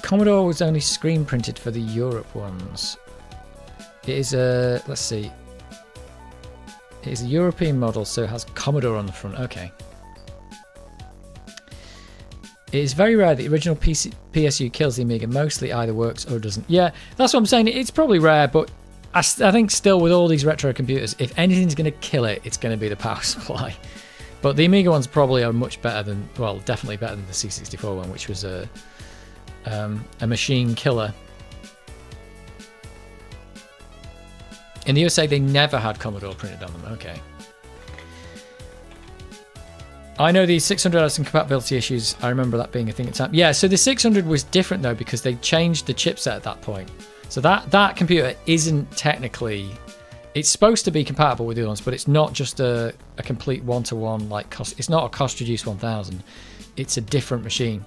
Commodore was only screen printed for the Europe ones. It is a, let's see. It is a European model, so it has Commodore on the front. Okay. It is very rare the original PSU kills the Amiga. Mostly either works or doesn't. Yeah, that's what I'm saying. It's probably rare, but I think still with all these retro computers, if anything's going to kill it, it's going to be the power supply. But the Amiga ones probably are much better than, well, definitely better than the C64 one, which was a machine killer. In the USA, they never had Commodore printed on them. Okay. I know the 600 had some compatibility issues. I remember that being a thing at the time. Yeah, so the 600 was different though because they changed the chipset at that point. So that computer isn't technically. It's supposed to be compatible with the other ones, but it's not just a complete one-to-one like cost. It's not a cost-reduced 1000. It's a different machine.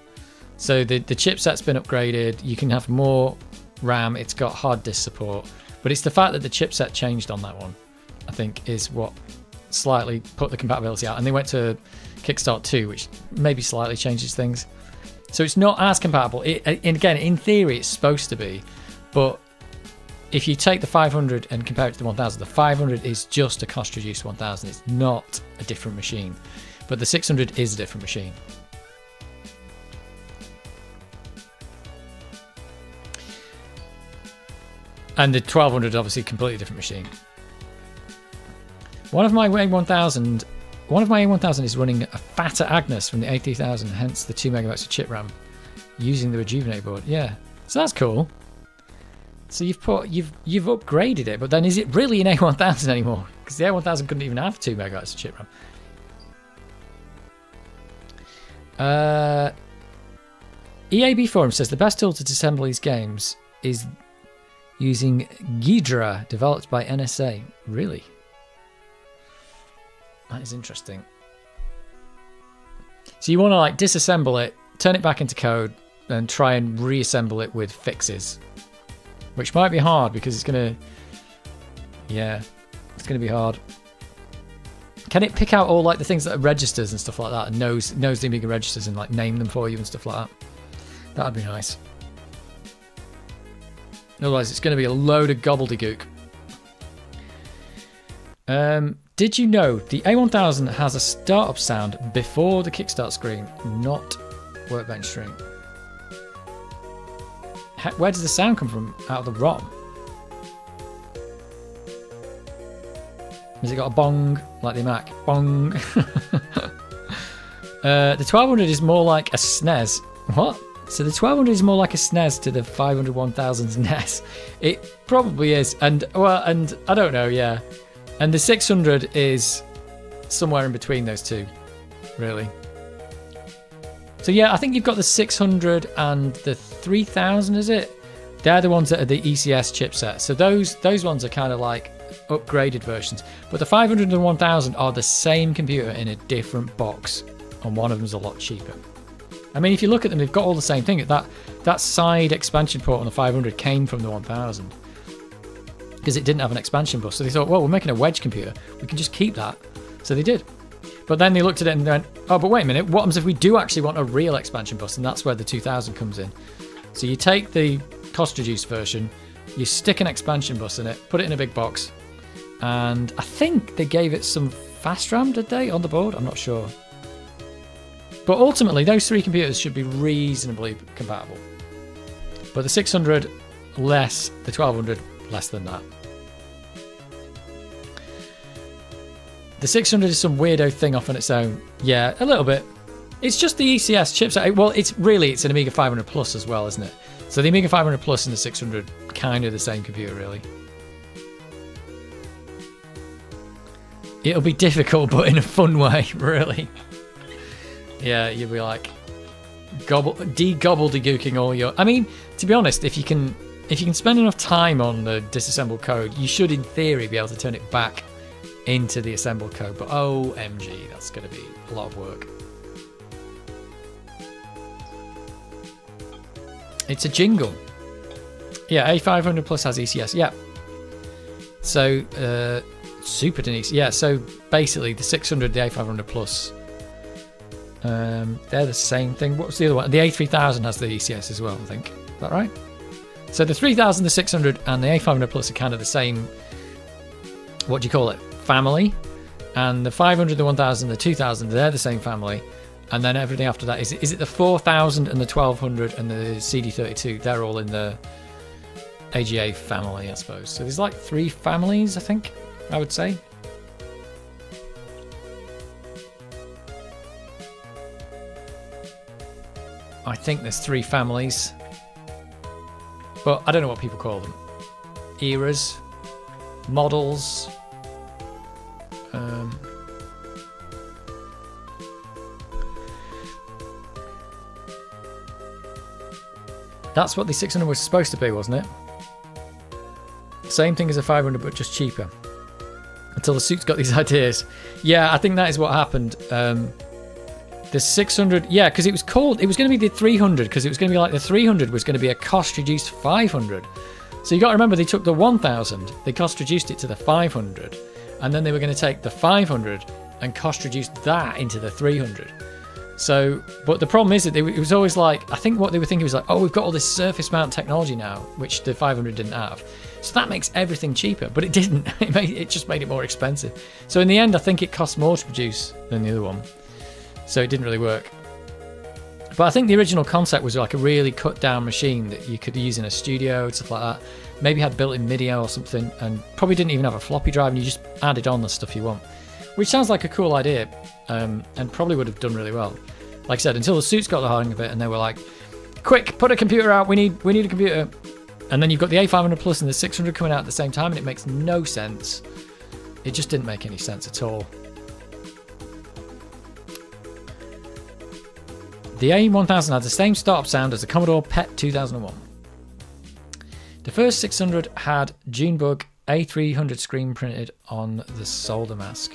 So the chipset's been upgraded. You can have more RAM. It's got hard disk support, but it's the fact that the chipset changed on that one, I think, is what slightly put the compatibility out. And they went to Kickstart 2, which maybe slightly changes things. So it's not as compatible. And again, in theory, it's supposed to be, but if you take the 500 and compare it to the 1000, the 500 is just a cost-reduced 1000. It's not a different machine. But the 600 is a different machine. And the 1200 is obviously a completely different machine. One of my A1000 one of my A1000 is running a fatter Agnes from the A3000, hence the 2 megabytes of chip RAM, using the Rejuvenate board. Yeah, so that's cool. So you've upgraded it, but then is it really an A1000 anymore? Because the A1000 couldn't even have 2 megabytes of chip RAM. EAB Forum says the best tool to disassemble these games is using Ghidra, developed by NSA. Really? That is interesting. So you want to like disassemble it, turn it back into code, and try and reassemble it with fixes. Which might be hard because it's going to... Yeah, it's going to be hard. Can it pick out all like the things that are registers and stuff like that, and knows the Amiga registers and like name them for you and stuff like that? That'd be nice. Otherwise, it's going to be a load of gobbledygook. Did you know the A1000 has a startup sound before the kickstart screen, not Workbench screen? Where does the sound come from? Out of the ROM? Has it got a bong like the Mac? Bong. The 1200 is more like a SNES. What? So the 1200 is more like a SNES to the 500 1000's NES. It probably is, and I don't know, yeah. And the 600 is somewhere in between those two, really. So yeah, I think you've got the 600 and the 3000, is it? They're the ones that are the ECS chipset. So those ones are kind of like upgraded versions. But the 500 and the 1000 are the same computer in a different box, and one of them's a lot cheaper. I mean, if you look at them, they've got all the same thing. That side expansion port on the 500 came from the 1000 because it didn't have an expansion bus. So they thought, well, we're making a wedge computer. We can just keep that. So they did. But then they looked at it and went, oh, but wait a minute. What happens if we do actually want a real expansion bus? And that's where the 2000 comes in. So you take the cost-reduced version, you stick an expansion bus in it, put it in a big box, and I think they gave it some fast RAM, did they, on the board? I'm not sure. But ultimately, those three computers should be reasonably compatible. But the 600 less, the 1200 less than that. The 600 is some weirdo thing off on its own. Yeah, a little bit. It's just the ECS chipset. Well, it's an Amiga 500 Plus as well, isn't it? So the Amiga 500 Plus and the 600, kind of the same computer, really. It'll be difficult, but in a fun way, really. Yeah, you'll be like de-gobbledygooking all your... I mean, to be honest, if you can spend enough time on the disassembled code, you should, in theory, be able to turn it back into the assembled code. But OMG, that's going to be a lot of work. It's a jingle. Yeah, A500 Plus has ECS. Yeah. So, Super Denise. Yeah, so basically the 600, the A500 Plus... they're the same thing. What was the other one? The A3000 has the ECS as well, I think. Is that right? So the 3000, the 600, and the A500 Plus are kind of the same, what do you call it, family. And the 500, the 1000, the 2000, they're the same family. And then everything after that, is it the 4000 and the 1200 and the CD32? They're all in the AGA family, I suppose. So there's like 3 families, I think, I would say. I think there's 3 families, but I don't know what people call them. Eras, models. That's what the 600 was supposed to be, wasn't it? Same thing as a 500, but just cheaper. Until the suit's got these ideas. Yeah, I think that is what happened. The 600, yeah, because it was going to be the 300, because it was going to be like the 300 was going to be a cost-reduced 500. So you got to remember, they took the 1000, they cost-reduced it to the 500, and then they were going to take the 500 and cost-reduce that into the 300. So, but the problem is that it was always like, I think what they were thinking was like, oh, we've got all this surface mount technology now, which the 500 didn't have. So that makes everything cheaper, but it didn't. It just made it more expensive. So in the end, I think it cost more to produce than the other one. So it didn't really work. But I think the original concept was like a really cut down machine that you could use in a studio, stuff like that. Maybe had built-in MIDI or something, and probably didn't even have a floppy drive, and you just added on the stuff you want. which sounds like a cool idea, and probably would have done really well. Like I said, until the suits got the hang of it, and they were like, "Quick, put a computer out. We need a computer." And then you've got the A500 Plus and the 600 coming out at the same time, and it makes no sense. It just didn't make any sense at all. The A1000 had the same startup sound as the Commodore PET 2001. The first 600 had Junebug A300 screen printed on the solder mask.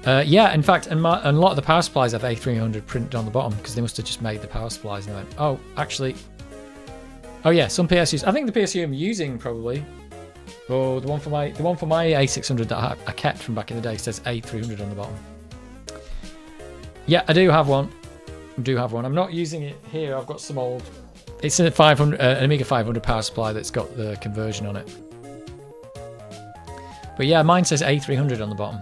Yeah, in fact, and a lot of the power supplies have A300 printed on the bottom because they must have just made the power supplies and they went, oh, actually, oh yeah, some PSUs. I think the PSU I'm using probably, oh, the one for my A600 that I kept from back in the day says A300 on the bottom. Yeah, I do have one. I'm not using it here. I've got some old. It's an Amiga 500 power supply that's got the conversion on it. But yeah, mine says A300 on the bottom.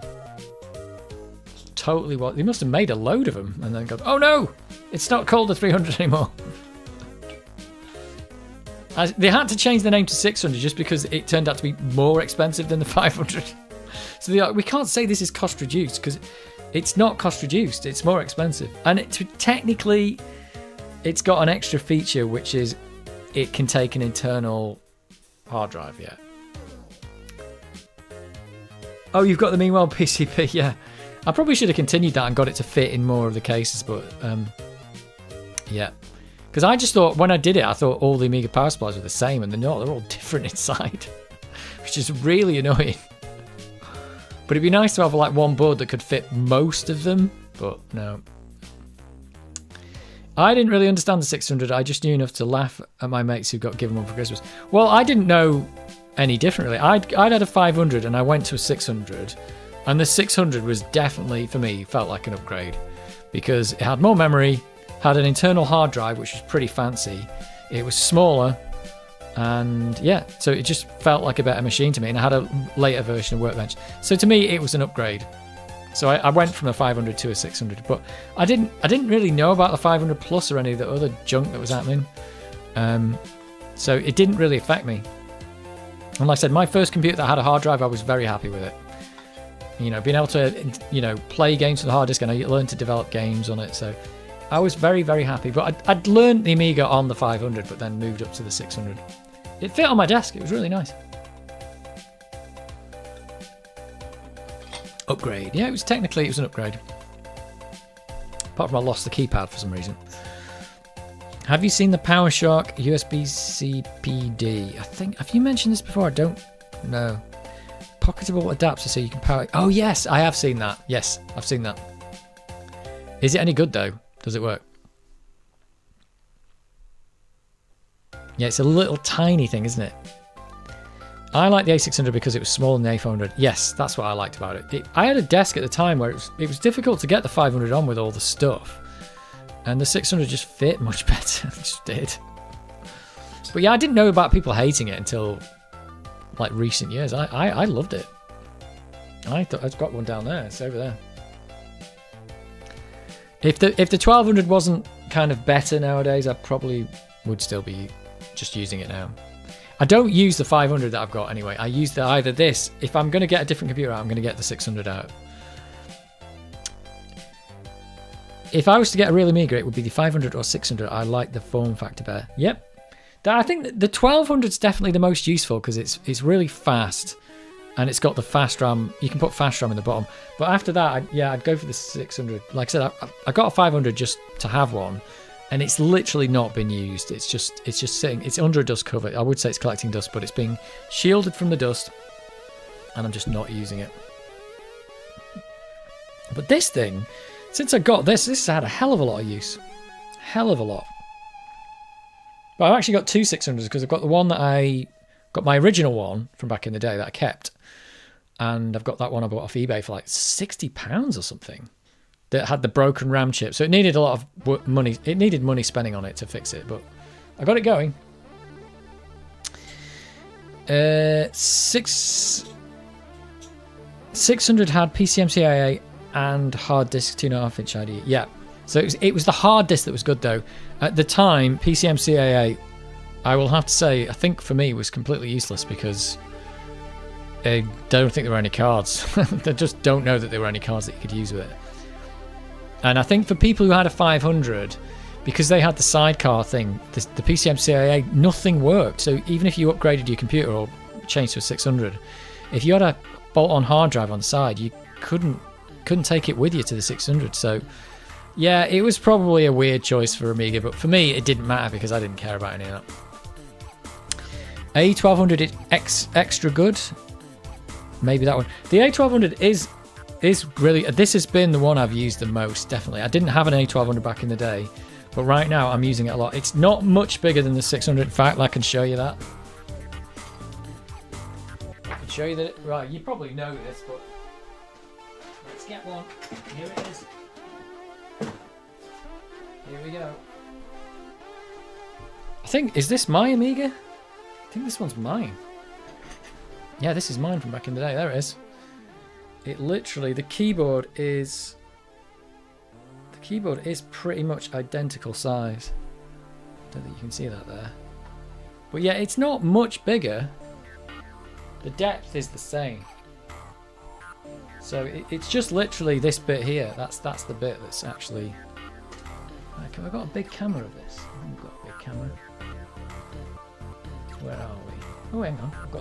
Totally what? They must have made a load of them and then go, oh no, it's not called the 300 anymore. They had to change the name to 600 just because it turned out to be more expensive than the 500. So they're like, we can't say this is cost reduced because it's not cost reduced, it's more expensive. And technically, it's got an extra feature, which is it can take an internal hard drive, yeah. Oh, you've got the Meanwhile PCB, yeah. I probably should have continued that and got it to fit in more of the cases, but yeah. Because I just thought, when I did it, I thought all the Amiga power supplies were the same, and they're not, they're all different inside, which is really annoying. But it'd be nice to have like one board that could fit most of them, but no. I didn't really understand the 600. I just knew enough to laugh at my mates who got given one for Christmas. Well, I didn't know any differently. I'd had a 500 and I went to a 600, and the 600 was definitely, for me, felt like an upgrade because it had more memory, had an internal hard drive, which was pretty fancy. It was smaller. And yeah, so it just felt like a better machine to me, and I had a later version of Workbench. So to me, it was an upgrade. So I went from a 500 to a 600, but I didn't really know about the 500 Plus or any of the other junk that was happening. So it didn't really affect me. And like I said, my first computer that had a hard drive, I was very happy with it. You know, being able to, play games with the hard disk, and I learned to develop games on it. So I was very, very happy. But I'd learned the Amiga on the 500, but then moved up to the 600. It fit on my desk. It was really nice. Upgrade. Yeah, it was an upgrade. Apart from I lost the keypad for some reason. Have you seen the PowerShark USB-C PD? I think, have you mentioned this before? I don't know. Pocketable adapter so you can power... Oh, yes, I have seen that. Yes, I've seen that. Is it any good, though? Does it work? Yeah, it's a little tiny thing, isn't it? I like the A600 because it was smaller than the A400. Yes, that's what I liked about it. I had a desk at the time where it was difficult to get the 500 on with all the stuff. And the 600 just fit much better. It just did. But yeah, I didn't know about people hating it until like recent years. I loved it. I've got one down there. It's over there. If the 1200 wasn't kind of better nowadays, I probably would still be just using it now. I don't use the 500 that I've got anyway. I use either this. If I'm going to get a different computer out, I'm going to get the 600 out. If I was to get a real Amiga, it would be the 500 or 600. I like the form factor better. Yep. I think the 1200 is definitely the most useful because it's really fast and it's got the fast RAM. You can put fast RAM in the bottom. But after that, I'd go for the 600. Like I said, I got a 500 just to have one. And it's literally not been used. It's just sitting. It's under a dust cover. I would say it's collecting dust, but it's being shielded from the dust, and I'm just not using it. But this thing, since I got this has had a hell of a lot of use. Hell of a lot. But I've actually got two 600s because I've got the one that I got my original one from back in the day that I kept, and I've got that one I bought off eBay for like £60 or something. That had the broken RAM chip, so it needed a lot of money. It needed money spending on it to fix it, but I got it going. 600 had PCMCIA and hard disk 2.5 inch ID. Yeah, so it was the hard disk that was good though. At the time, PCMCIA, I will have to say, I think for me was completely useless because I don't think there were any cards. They just don't know that there were any cards that you could use with it. And I think for people who had a 500, because they had the sidecar thing, the PCMCIA, nothing worked. So even if you upgraded your computer or changed to a 600, if you had a bolt-on hard drive on the side, you couldn't take it with you to the 600. So yeah, it was probably a weird choice for Amiga, but for me it didn't matter because I didn't care about any of that. A1200 is extra good. Maybe that one. The A1200 is really, this has been the one I've used the most, definitely. I didn't have an A1200 back in the day, but right now I'm using it a lot. It's not much bigger than the 600. In fact, I can show you that. I can show you that. Right, you probably know this, but let's get one. Here it is. Here we go. I think, is this my Amiga? I think this one's mine. Yeah, this is mine from back in the day. There it is. It literally, the keyboard is pretty much identical size. Don't think you can see that there. But yeah, it's not much bigger. The depth is the same. So it's just literally this bit here. That's the bit that's actually. Have I got a big camera of this? I think I've got a big camera. Where are we? Oh, hang on. I've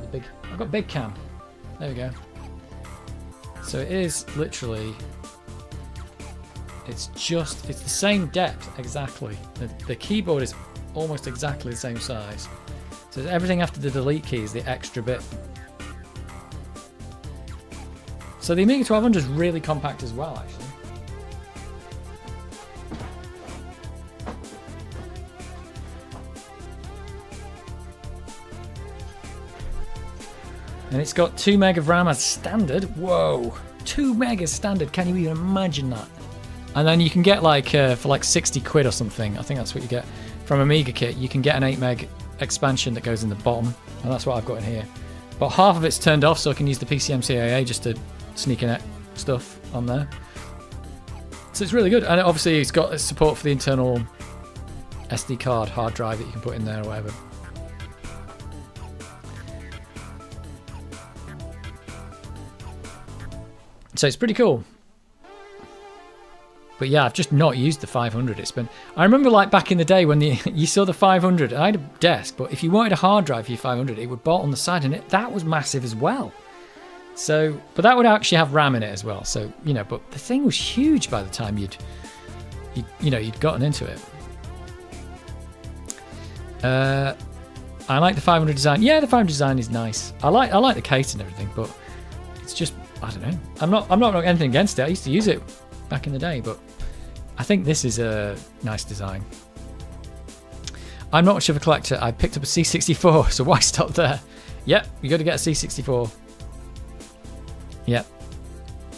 got big cam. There we go. So it is literally. It's the same depth exactly. The keyboard is almost exactly the same size. So everything after the delete key is the extra bit. So the Amiga 1200 is really compact as well, actually. And it's got 2 meg of RAM as standard. Whoa, 2 meg as standard. Can you even imagine that? And then you can get like for like 60 quid or something. I think that's what you get from Amiga Kit. You can get an 8 meg expansion that goes in the bottom, and that's what I've got in here. But half of it's turned off, so I can use the PCMCIA just to sneak in stuff on there. So it's really good, and obviously it's got support for the internal SD card hard drive that you can put in there or whatever. So it's pretty cool. But yeah, I've just not used the 500. I remember like back in the day when you saw the 500, I had a desk, but if you wanted a hard drive for your 500, it would bolt on the side, and that was massive as well. So, but that would actually have RAM in it as well. So, but the thing was huge by the time you'd gotten into it. I like the 500 design. Yeah, the 500 design is nice. I like the case and everything, but it's just, I don't know. I'm not anything against it. I used to use it back in the day, but I think this is a nice design. I'm not much of a collector. I picked up a C64, so why stop there? Yep, you got to get a C64. Yep.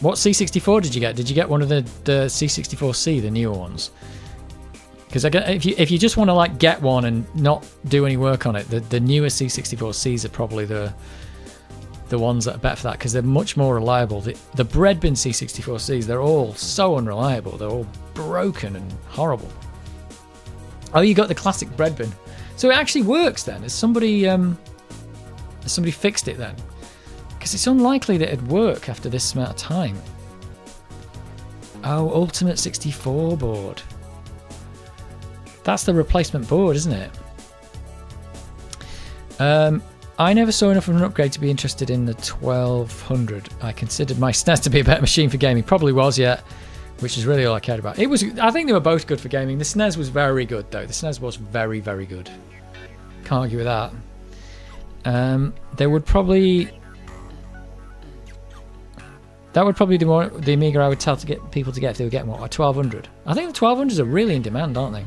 What C64 did you get? Did you get one of the C64C, the newer ones? Because if you just want to like get one and not do any work on it, the newer C64Cs are probably the ones that are better for that, because they're much more reliable. The bread bin C64Cs, they're all so unreliable. They're all broken and horrible. Oh, you got the classic bread bin. So it actually works then. Has somebody fixed it then? Because it's unlikely that it'd work after this amount of time. Oh, Ultimate 64 board. That's the replacement board, isn't it? I never saw enough of an upgrade to be interested in the 1200. I considered my SNES to be a better machine for gaming. Probably was, yeah. Which is really all I cared about. I think they were both good for gaming. The SNES was very good, though. The SNES was very, very good. Can't argue with that. That would probably be the Amiga I would tell to get people to get if they were getting what, a 1200. I think the 1200s are really in demand, aren't they?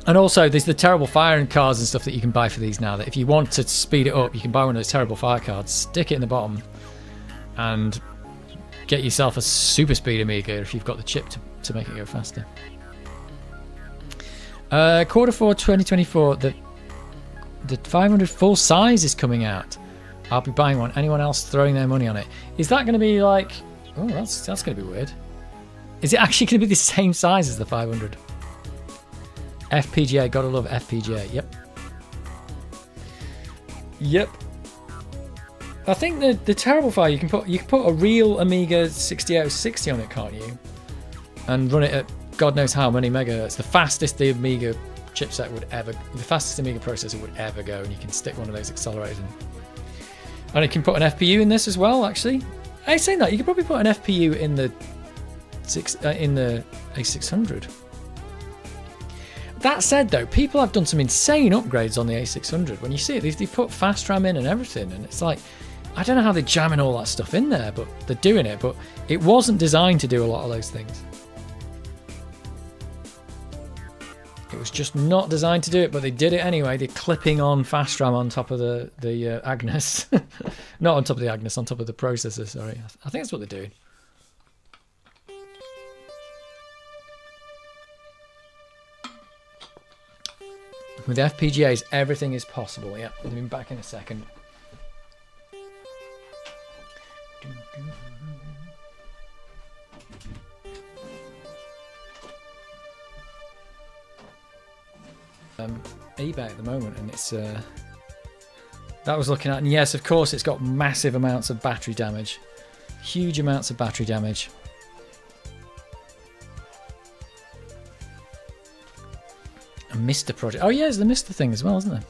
And also, there's the terrible firing cards and stuff that you can buy for these now, that if you want to speed it up, you can buy one of those terrible fire cards, stick it in the bottom, and get yourself a super speed Amiga if you've got the chip to make it go faster. Q4 2024, the 500 full size is coming out. I'll be buying one. Anyone else throwing their money on it? Is that going to be like... Oh, that's going to be weird. Is it actually going to be the same size as the 500? FPGA, gotta love FPGA. Yep. I think the terrible file you can put a real Amiga 6860 on it, can't you? And run it at God knows how many megahertz. The fastest the Amiga chipset would ever, the fastest Amiga processor would ever go, and you can stick one of those accelerators in. And it can put an FPU in this as well. Actually, I saying that you could probably put an FPU in the A600. That said, though, people have done some insane upgrades on the A600. When you see it, they've put fast RAM in and everything, and it's like, I don't know how they're jamming all that stuff in there, but they're doing it. But it wasn't designed to do a lot of those things. It was just not designed to do it, but they did it anyway. They're clipping on fast RAM on top of the Agnes. Not on top of the Agnes, on top of the processor, sorry. I think that's what they're doing. With FPGAs, everything is possible. Yeah, I'll be back in a second. eBay at the moment, and it's that was looking at, and yes, of course, it's got massive amounts of battery damage, huge amounts of battery damage. A Mister project. Oh yeah, there's the Mister thing as well, isn't there?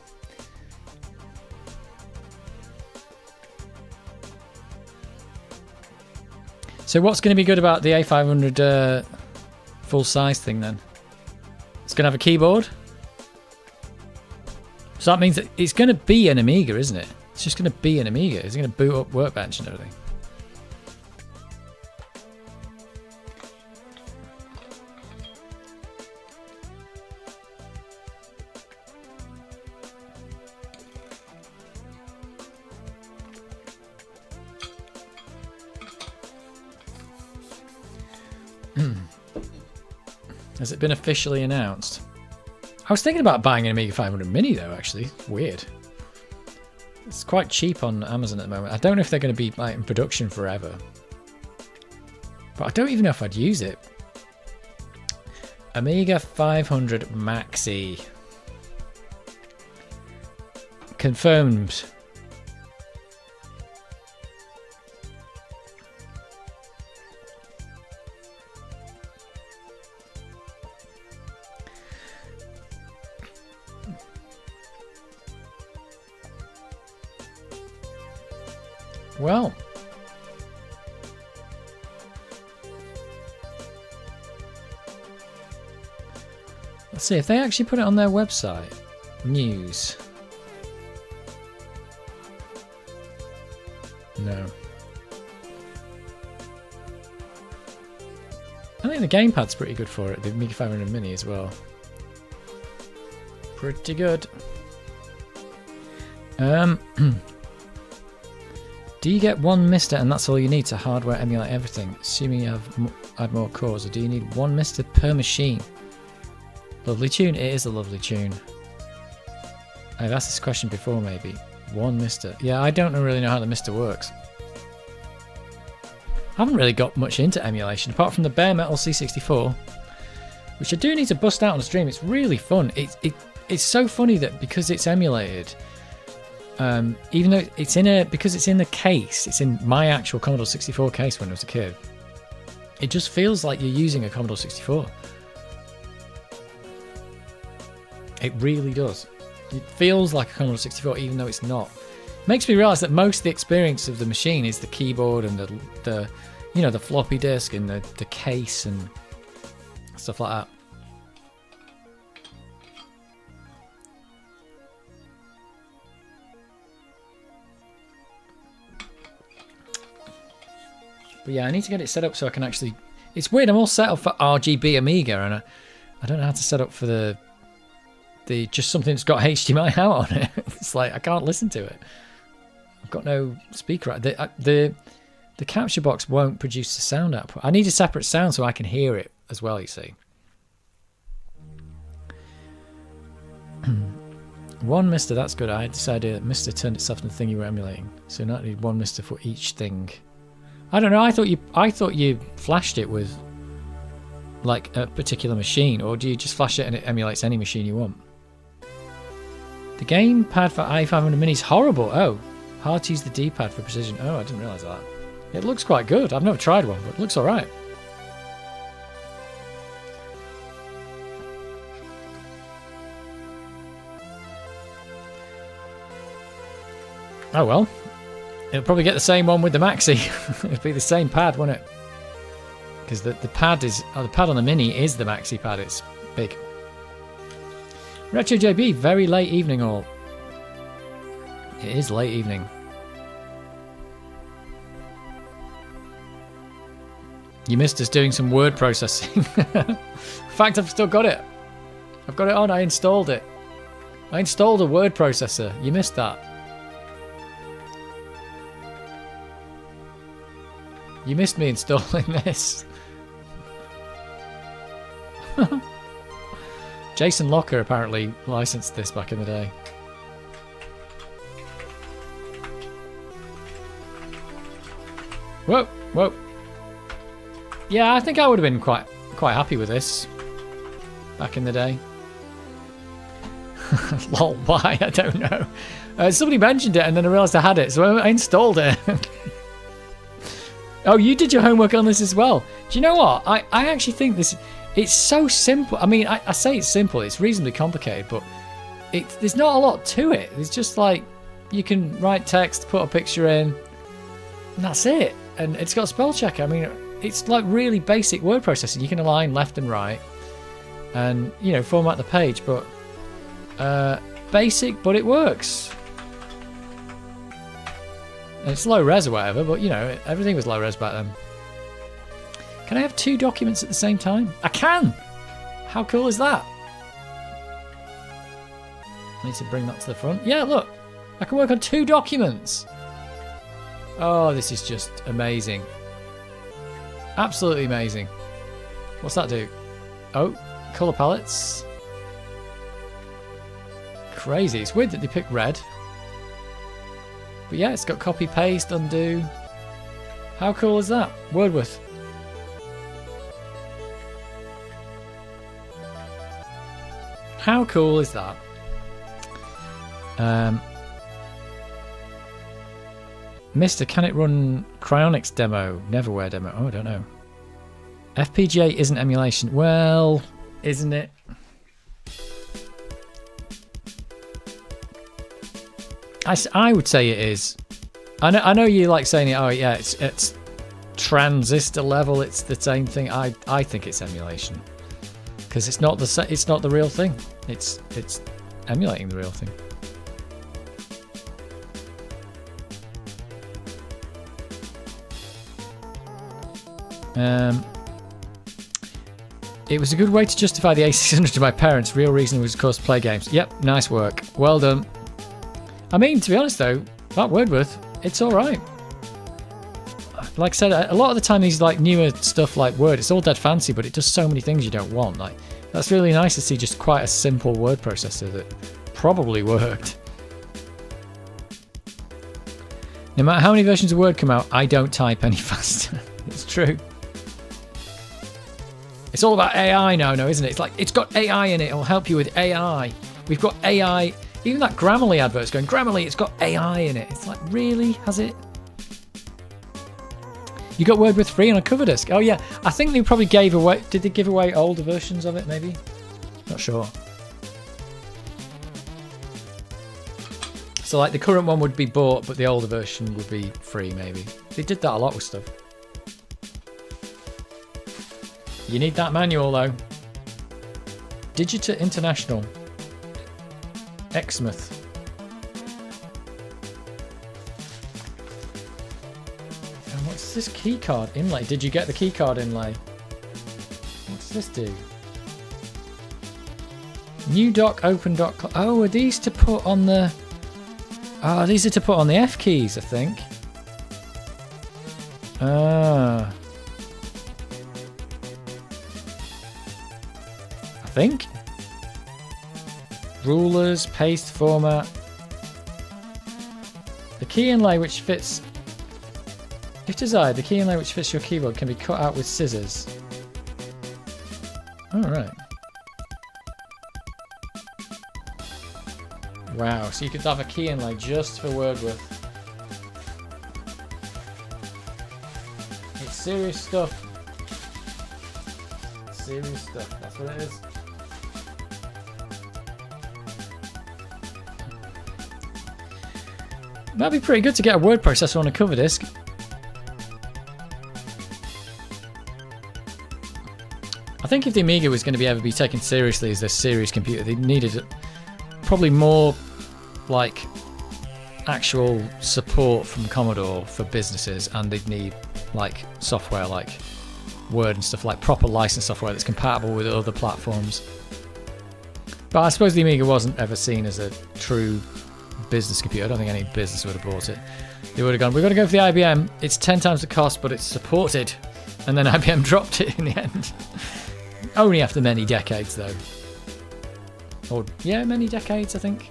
So what's going to be good about the A500 full size thing then? It's going to have a keyboard. So that means that it's going to be an Amiga, isn't it? It's just going to be an Amiga. It's going to boot up Workbench and everything. Has it been officially announced? I was thinking about buying an Amiga 500 Mini though, actually. Weird. It's quite cheap on Amazon at the moment. I don't know if they're going to be like in production forever. But I don't even know if I'd use it. Amiga 500 Maxi. Confirmed. Well, let's see if they actually put it on their website. News. No. I think the gamepad's pretty good for it, the Amiga 500 Mini as well. Pretty good. Do you get one Mister and that's all you need to hardware emulate everything, assuming you add more cores, or do you need one Mister per machine? Lovely tune. It is a lovely tune. I've asked this question before, maybe. One Mister. Yeah, I don't really know how the Mister works. I haven't really got much into emulation, apart from the bare metal C64, which I do need to bust out on a stream. It's really fun. It's so funny that because it's emulated, even though because it's in the case, it's in my actual Commodore 64 case when I was a kid, it just feels like you're using a Commodore 64. It really does. It feels like a Commodore 64 even though it's not. It makes me realise that most of the experience of the machine is the keyboard and the you know, the floppy disk and the case and stuff like that. But yeah, I need to get it set up so I can actually... It's weird, I'm all set up for RGB Amiga, and I don't know how to set up for the just something that's got HDMI out on it. It's like, I can't listen to it. I've got no speaker. The capture box won't produce the sound output. I need a separate sound so I can hear it as well, you see. One Mister, that's good. I had this idea that Mister turned itself into the thing you were emulating. So not need one Mister for each thing. I don't know. I thought you flashed it with like a particular machine, or do you just flash it and it emulates any machine you want? The gamepad for i500 Mini is horrible. Oh, Hard to use the D-pad for precision. Oh, I didn't realise that. It looks quite good. I've never tried one, but it looks alright. Oh well. It'll probably get the same one with the Maxi. It'll be the same pad, won't it? Because the pad is... Oh, the pad on the Mini is the Maxi pad. It's big. Retro JB, very late evening all. It is late evening. You missed us doing some word processing. In fact, I've still got it. I've got it on. I installed it. I installed a word processor. You missed that. You missed me installing this. Jason Locker apparently licensed this back in the day. Whoa, whoa. Yeah, I think I would have been quite happy with this back in the day. Lol, why? I don't know. Somebody mentioned it and then I realised I had it, so I installed it. Oh, you did your homework on this as well. Do you know what? I actually think this... It's so simple. I mean, I say it's simple. It's reasonably complicated, but there's not a lot to it. It's just like you can write text, put a picture in, and that's it. And it's got spell checker. I mean, it's like really basic word processing. You can align left and right and, you know, format the page, but basic, but it works. And it's low res or whatever, but, you know, everything was low res back then. Can I have 2 documents at the same time? I can! How cool is that? I need to bring that to the front. Yeah, look! I can work on 2 documents! Oh, this is just amazing. Absolutely amazing. What's that do? Oh, colour palettes. Crazy. It's weird that they picked red. But yeah, it's got copy, paste, undo. How cool is that? Wordworth. How cool is that? Mister, can it run Cryonics demo? Neverwhere demo? Oh, I don't know. FPGA isn't emulation. Well, isn't it? I would say it is. I know you like saying it. Oh yeah, it's transistor level. It's the same thing. I think it's emulation. Because it's not the real thing. It's emulating the real thing. It was a good way to justify the A600 to my parents. Real reason was, of course, to play games. Yep, nice work. Well done. I mean, to be honest though, that Wordworth, it's all right. Like I said, a lot of the time these like newer stuff like Word, it's all dead fancy, but it does so many things you don't want. Like that's really nice to see just quite a simple word processor that probably worked. No matter how many versions of Word come out, I don't type any faster. It's true. It's all about AI now, isn't it? It's like it's got AI in it. It'll help you with AI. We've got AI. Even that Grammarly advert's going, Grammarly, it's got AI in it. It's like, really? Has it? You got Wordworth free on a cover disc. Oh yeah, I think they probably gave away. Did they give away older versions of it? Maybe. Not sure. So like the current one would be bought, but the older version would be free. Maybe they did that a lot with stuff. You need that manual though. Digita International. Exmouth. And what's this keycard inlay? Did you get the keycard inlay? What's this do? New dock, open dock. Oh, are these to put on the... Oh, these are to put on the F keys, I think. Ah. I think. Rulers, paste format. The key inlay which fits... If desired, the key inlay which fits your keyboard can be cut out with scissors. Alright. Wow, so you could have a key inlay just for Wordworth. serious stuff. Serious stuff. That's what it is. That'd be pretty good to get a word processor on a cover disc. I think if the Amiga was going to be ever be taken seriously as a serious computer, they needed probably more like actual support from Commodore for businesses, and they'd need like software like Word and stuff, like proper licensed software that's compatible with other platforms. But I suppose the Amiga wasn't ever seen as a true business computer. I don't think any business would have bought it. They would have gone, we've got to go for the IBM. It's 10 times the cost, but it's supported. And then IBM dropped it in the end. Only after many decades, though. Or, yeah, many decades, I think.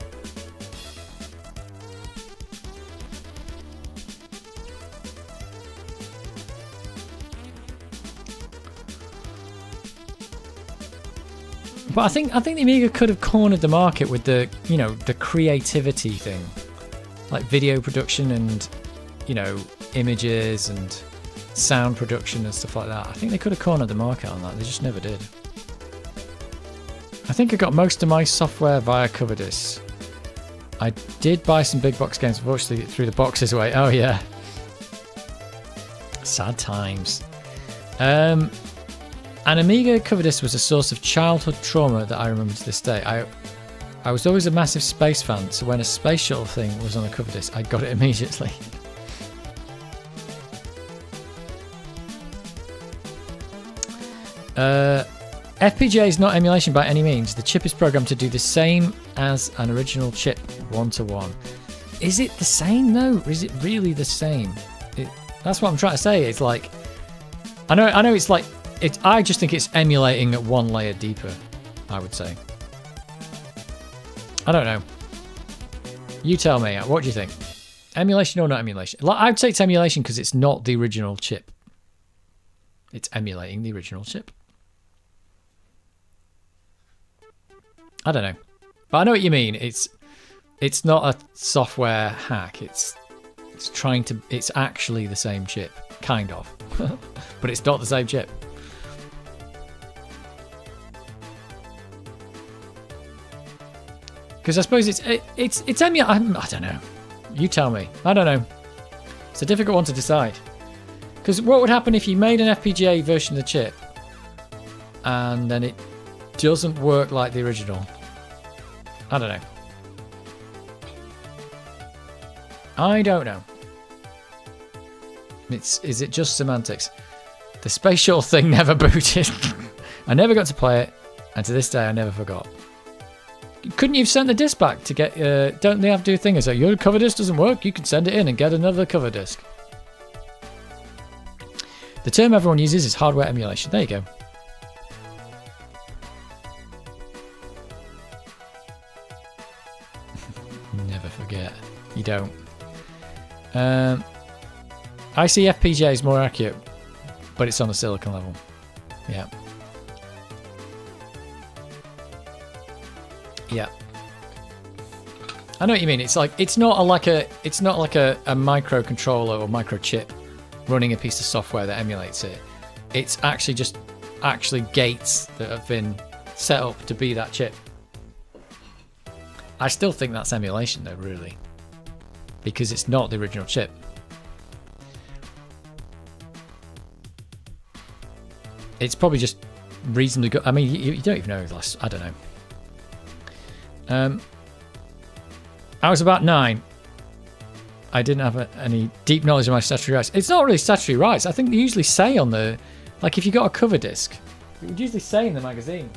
But I think the Amiga could have cornered the market with the, you know, the creativity thing, like video production and, you know, images and sound production and stuff like that. I think they could have cornered the market on that. They just never did. I think I got most of my software via cover discs. I did buy some big box games, unfortunately threw the boxes away. Oh yeah, sad times. An Amiga cover disc was a source of childhood trauma that I remember to this day. I was always a massive space fan, so when a space shuttle thing was on a cover disc, I got it immediately. FPGA is not emulation by any means. The chip is programmed to do the same as an original chip, 1-to-1. Is it the same though? Or is it really the same? That's what I'm trying to say. It's like, I know it's like, I just think it's emulating at one layer deeper, I would say. I don't know. You tell me. What do you think? Emulation or not emulation? I would say it's emulation because it's not the original chip. It's emulating the original chip. I don't know. But I know what you mean. It's not a software hack. It's actually the same chip. Kind of. But it's not the same chip. Because I suppose it's emulating. I don't know. You tell me. I don't know. It's a difficult one to decide. Because what would happen if you made an FPGA version of the chip and then it doesn't work like the original? I don't know. I don't know. Is it just semantics? The space shuttle thing never booted. I never got to play it, and to this day I never forgot. Couldn't you have sent the disc back to get... don't they have to do things like, your cover disc doesn't work, you can send it in and get another cover disc. The term everyone uses is hardware emulation. There you go. Never forget. You don't. I see FPGA is more accurate, but it's on a silicon level. Yeah. Yeah. I know what you mean. It's like it's not like a microcontroller or microchip running a piece of software that emulates it. It's actually just gates that have been set up to be that chip. I still think that's emulation though, really. Because it's not the original chip. It's probably just reasonably good. I mean, you don't even know. I don't know. I was about 9. I didn't have any deep knowledge of my statutory rights. It's not really statutory rights. I think they usually say on the... Like, if you got a cover disc, it would usually say in the magazine.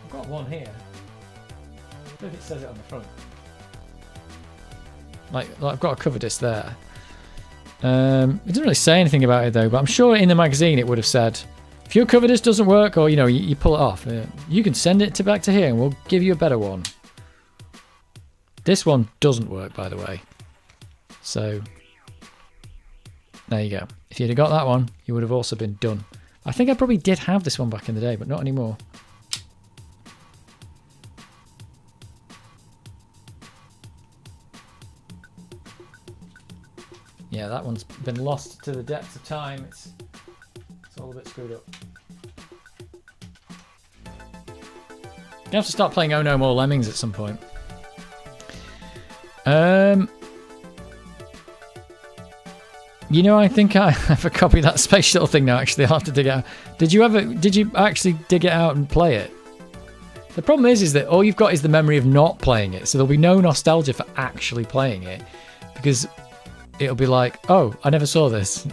I've got one here. I don't know if it says it on the front. Like I've got a cover disc there. It doesn't really say anything about it, though, but I'm sure in the magazine it would have said, if your cover disc doesn't work, or, you know, you pull it off, you can send it back to here and we'll give you a better one. This one doesn't work, by the way. So, there you go. If you'd have got that one, you would have also been done. I think I probably did have this one back in the day, but not anymore. Yeah, that one's been lost to the depths of time. all a bit screwed up. You have to start playing Oh No More Lemmings at some point. You know, I think I have a copy of that space shuttle thing now, actually. I'll have to dig it out. Did you actually dig it out and play it? The problem is that all you've got is the memory of not playing it, so there'll be no nostalgia for actually playing it, because it'll be like, oh, I never saw this.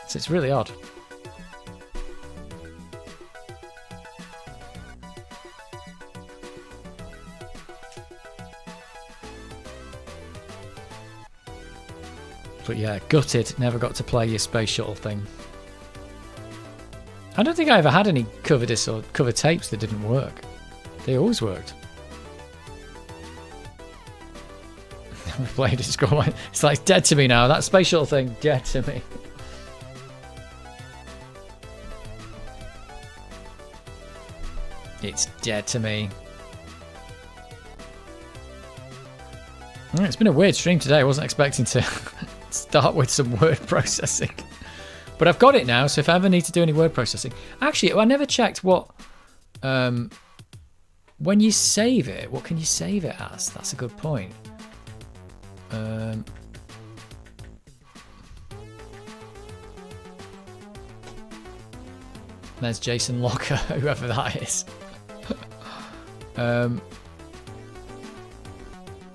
So it's really odd. But yeah, gutted, never got to play your space shuttle thing. I don't think I ever had any cover discs or cover tapes that didn't work. They always worked. Never played it. It's like it's dead to me now. That space shuttle thing, dead to me. It's dead to me. It's been a weird stream today. I wasn't expecting to start with some word processing. But I've got it now, so if I ever need to do any word processing... Actually, I never checked what... when you save it, what can you save it as? That's a good point. There's Jason Locker, whoever that is.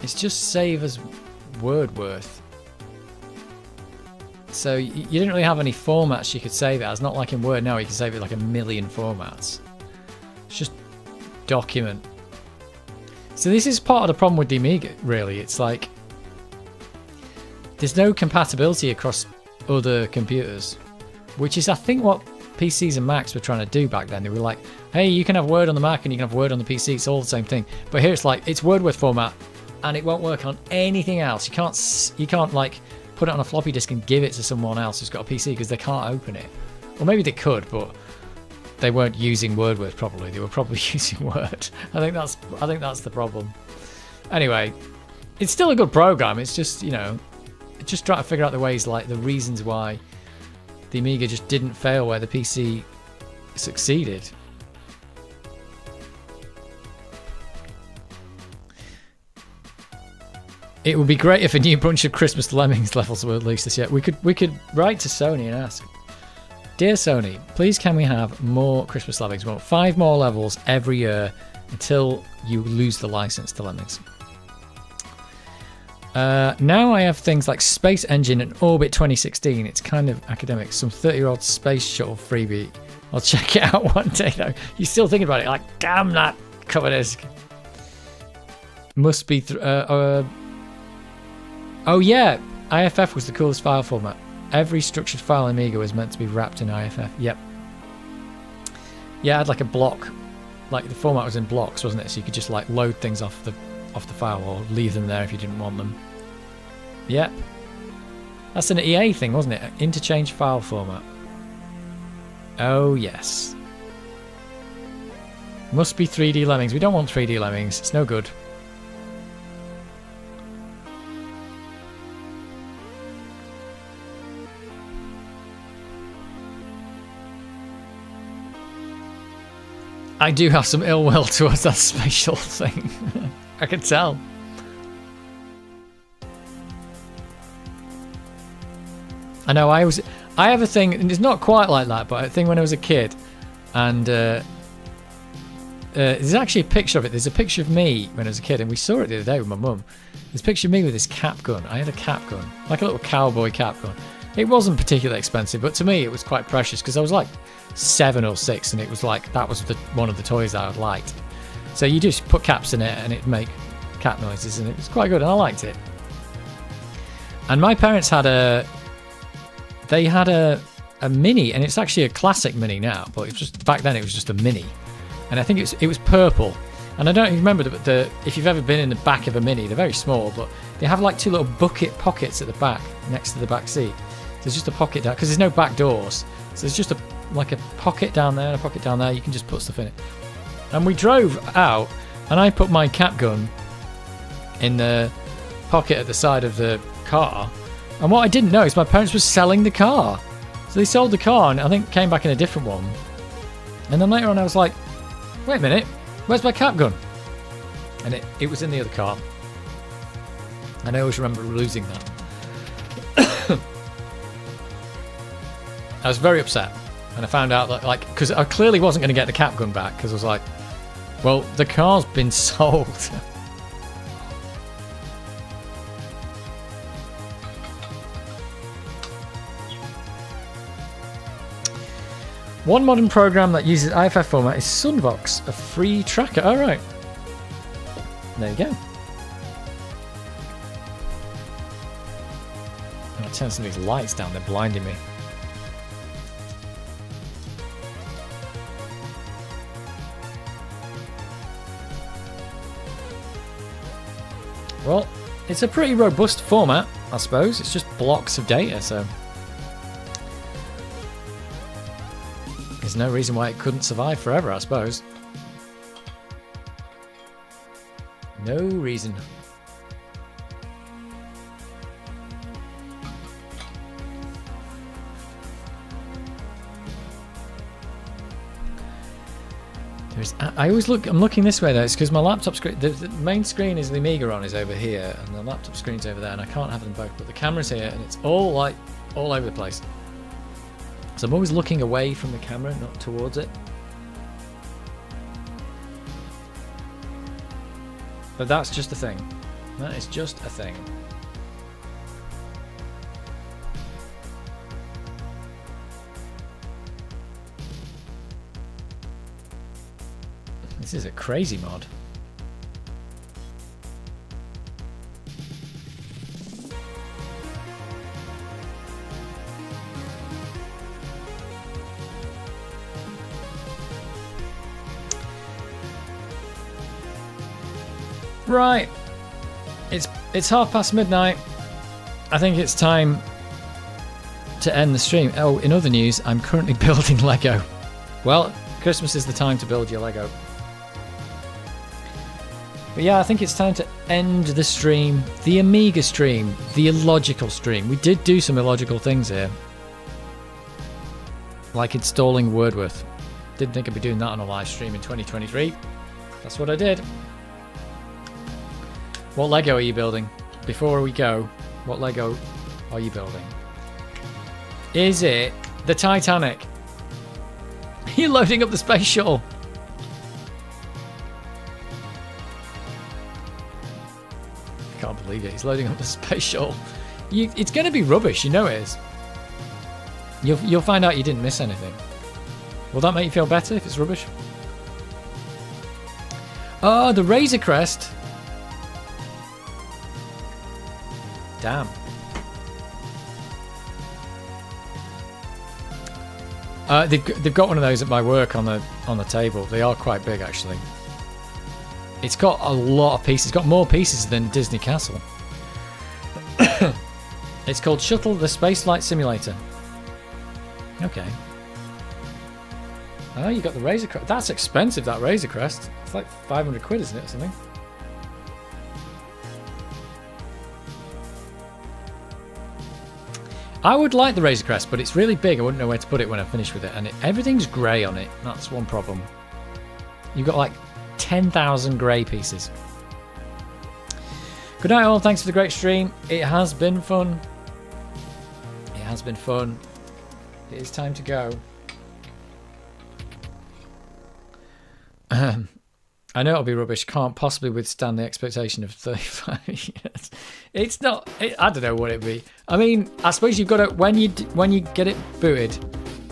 It's just save as word worth. So you didn't really have any formats you could save it as. Not like in Word now, you can save it like a million formats. It's just document. So this is part of the problem with the Amiga, really. It's like there's no compatibility across other computers, which is, I think, what PCs and Macs were trying to do back then. They were like, hey, you can have Word on the Mac and you can have Word on the PC. It's all the same thing. But here it's like, it's word worth format and it won't work on anything else. You can't like put it on a floppy disk and give it to someone else who's got a PC because they can't open it. Or maybe they could, but they weren't using WordWorth properly. They were probably using Word. I think that's the problem. Anyway, it's still a good program. It's just, you know, just trying to figure out the ways, like the reasons why the Amiga just didn't fail where the PC succeeded. It would be great if a new bunch of Christmas Lemmings levels were released this year. We could write to Sony and ask, dear Sony, please can we have more Christmas Lemmings? We want 5 more levels every year until you lose the license to Lemmings. Now I have things like Space Engine and Orbit 2016. It's kind of academic. Some 30-year-old space shuttle freebie. I'll check it out one day though. You're still thinking about it, like, damn that cover disc. Must be... oh yeah, IFF was the coolest file format. Every structured file in Amiga was meant to be wrapped in IFF. Yep. Yeah, I had like a block. Like the format was in blocks, wasn't it? So you could just like load things off the file or leave them there if you didn't want them. Yep. That's an EA thing, wasn't it? Interchange file format. Oh yes. Must be 3D Lemmings. We don't want 3D Lemmings. It's no good. I do have some ill will towards that spatial thing. I can tell. I know, I have a thing, and it's not quite like that, but a thing when I was a kid, and there's actually a picture of it. There's a picture of me when I was a kid, and we saw it the other day with my mum. There's a picture of me with this cap gun. I had a cap gun, like a little cowboy cap gun. It wasn't particularly expensive, but to me it was quite precious because I was like 7 or 6, and it was like that was one of the toys that I liked. So you just put caps in it, and it'd make cap noises, and it was quite good, and I liked it. And my parents had a mini, and it's actually a classic mini now, but it was just back then it was just a mini, and I think it was purple. And I don't even remember if you've ever been in the back of a mini, they're very small, but they have like 2 little bucket pockets at the back next to the back seat. So there's just a pocket down because there's no back doors, so there's just like a pocket down there and a pocket down there. You can just put stuff in it. And we drove out, and I put my cap gun in the pocket at the side of the car. And what I didn't know is my parents were selling the car. So they sold the car and I think came back in a different one. And then later on I was like, wait a minute, where's my cap gun? And it was in the other car. And I always remember losing that. I was very upset. And I found out that, like, because I clearly wasn't going to get the cap gun back, because I was like, well, the car's been sold. One modern program that uses IFF format is Sunvox, a free tracker. All right. There you go. I'm going to turn some of these lights down, they're blinding me. Well, it's a pretty robust format, I suppose. It's just blocks of data, so there's no reason why it couldn't survive forever, I suppose. No reason. I always look. I'm looking this way though. It's because my laptop screen, the main screen is the Amiga on is over here, and the laptop screen's over there, and I can't have them both. But the camera's here, and it's all like all over the place. So I'm always looking away from the camera, not towards it. But that's just a thing. That is just a thing. This is a crazy mod. Right. It's midnight. I think it's time to end the stream. Oh, in other news, I'm currently building Lego. Well, Christmas is the time to build your Lego. But yeah, I think it's time to end the stream. The Amiga stream. The Illogical stream. We did do some illogical things here. Like installing Wordworth. Didn't think I'd be doing that on a live stream in 2023. That's what I did. What Lego are you building? Before we go, what Lego are you building? Is it the Titanic? You're loading up the space shuttle. I can't believe it. He's loading up the space shuttle. It's going to be rubbish. You know it is. You'll find out you didn't miss anything. Will that make you feel better if it's rubbish? Oh, the Razor Crest. Damn. They've got one of those at my work on the table. They are quite big actually. It's got a lot of pieces. It's got more pieces than Disney Castle. It's called Shuttle the Space Flight Simulator. Okay. Oh, you got the Razor Crest. That's expensive, that Razor Crest. It's like 500 quid, isn't it, or something? I would like the Razor Crest, but it's really big. I wouldn't know where to put it when I finish with it. And everything's grey on it. That's one problem. You've got like 10,000 grey pieces. Good night all. Thanks for the great stream. It has been fun. It has been fun. It is time to go. I know it'll be rubbish. Can't possibly withstand the expectation of 35 years. It's not. I don't know what it'd be. I mean, I suppose you've got to when you get it booted,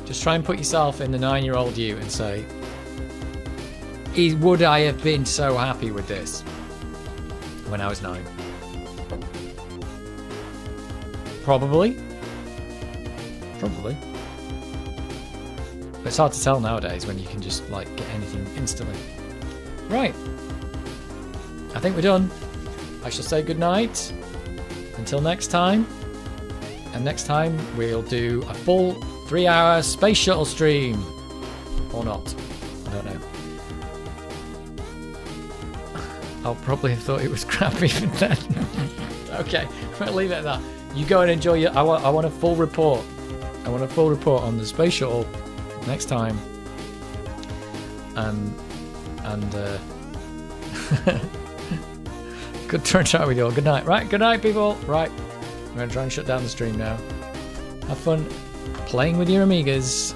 just try and put yourself in the 9-year-old you and say, would I have been so happy with this when I was 9? Probably. Probably. But it's hard to tell nowadays when you can just like get anything instantly. Right. I think we're done. I shall say goodnight. Until next time. And next time we'll do a full 3-hour space shuttle stream. Or not. I don't know. I'll probably have thought it was crap even then. Okay, I'll leave it at that. You go and enjoy your... I want a full report I want a full report on the space shuttle next time. And good turn chat with you all. Good night. Right, good night, people. Right, I'm gonna try and shut down the stream now. Have fun playing with your Amigas.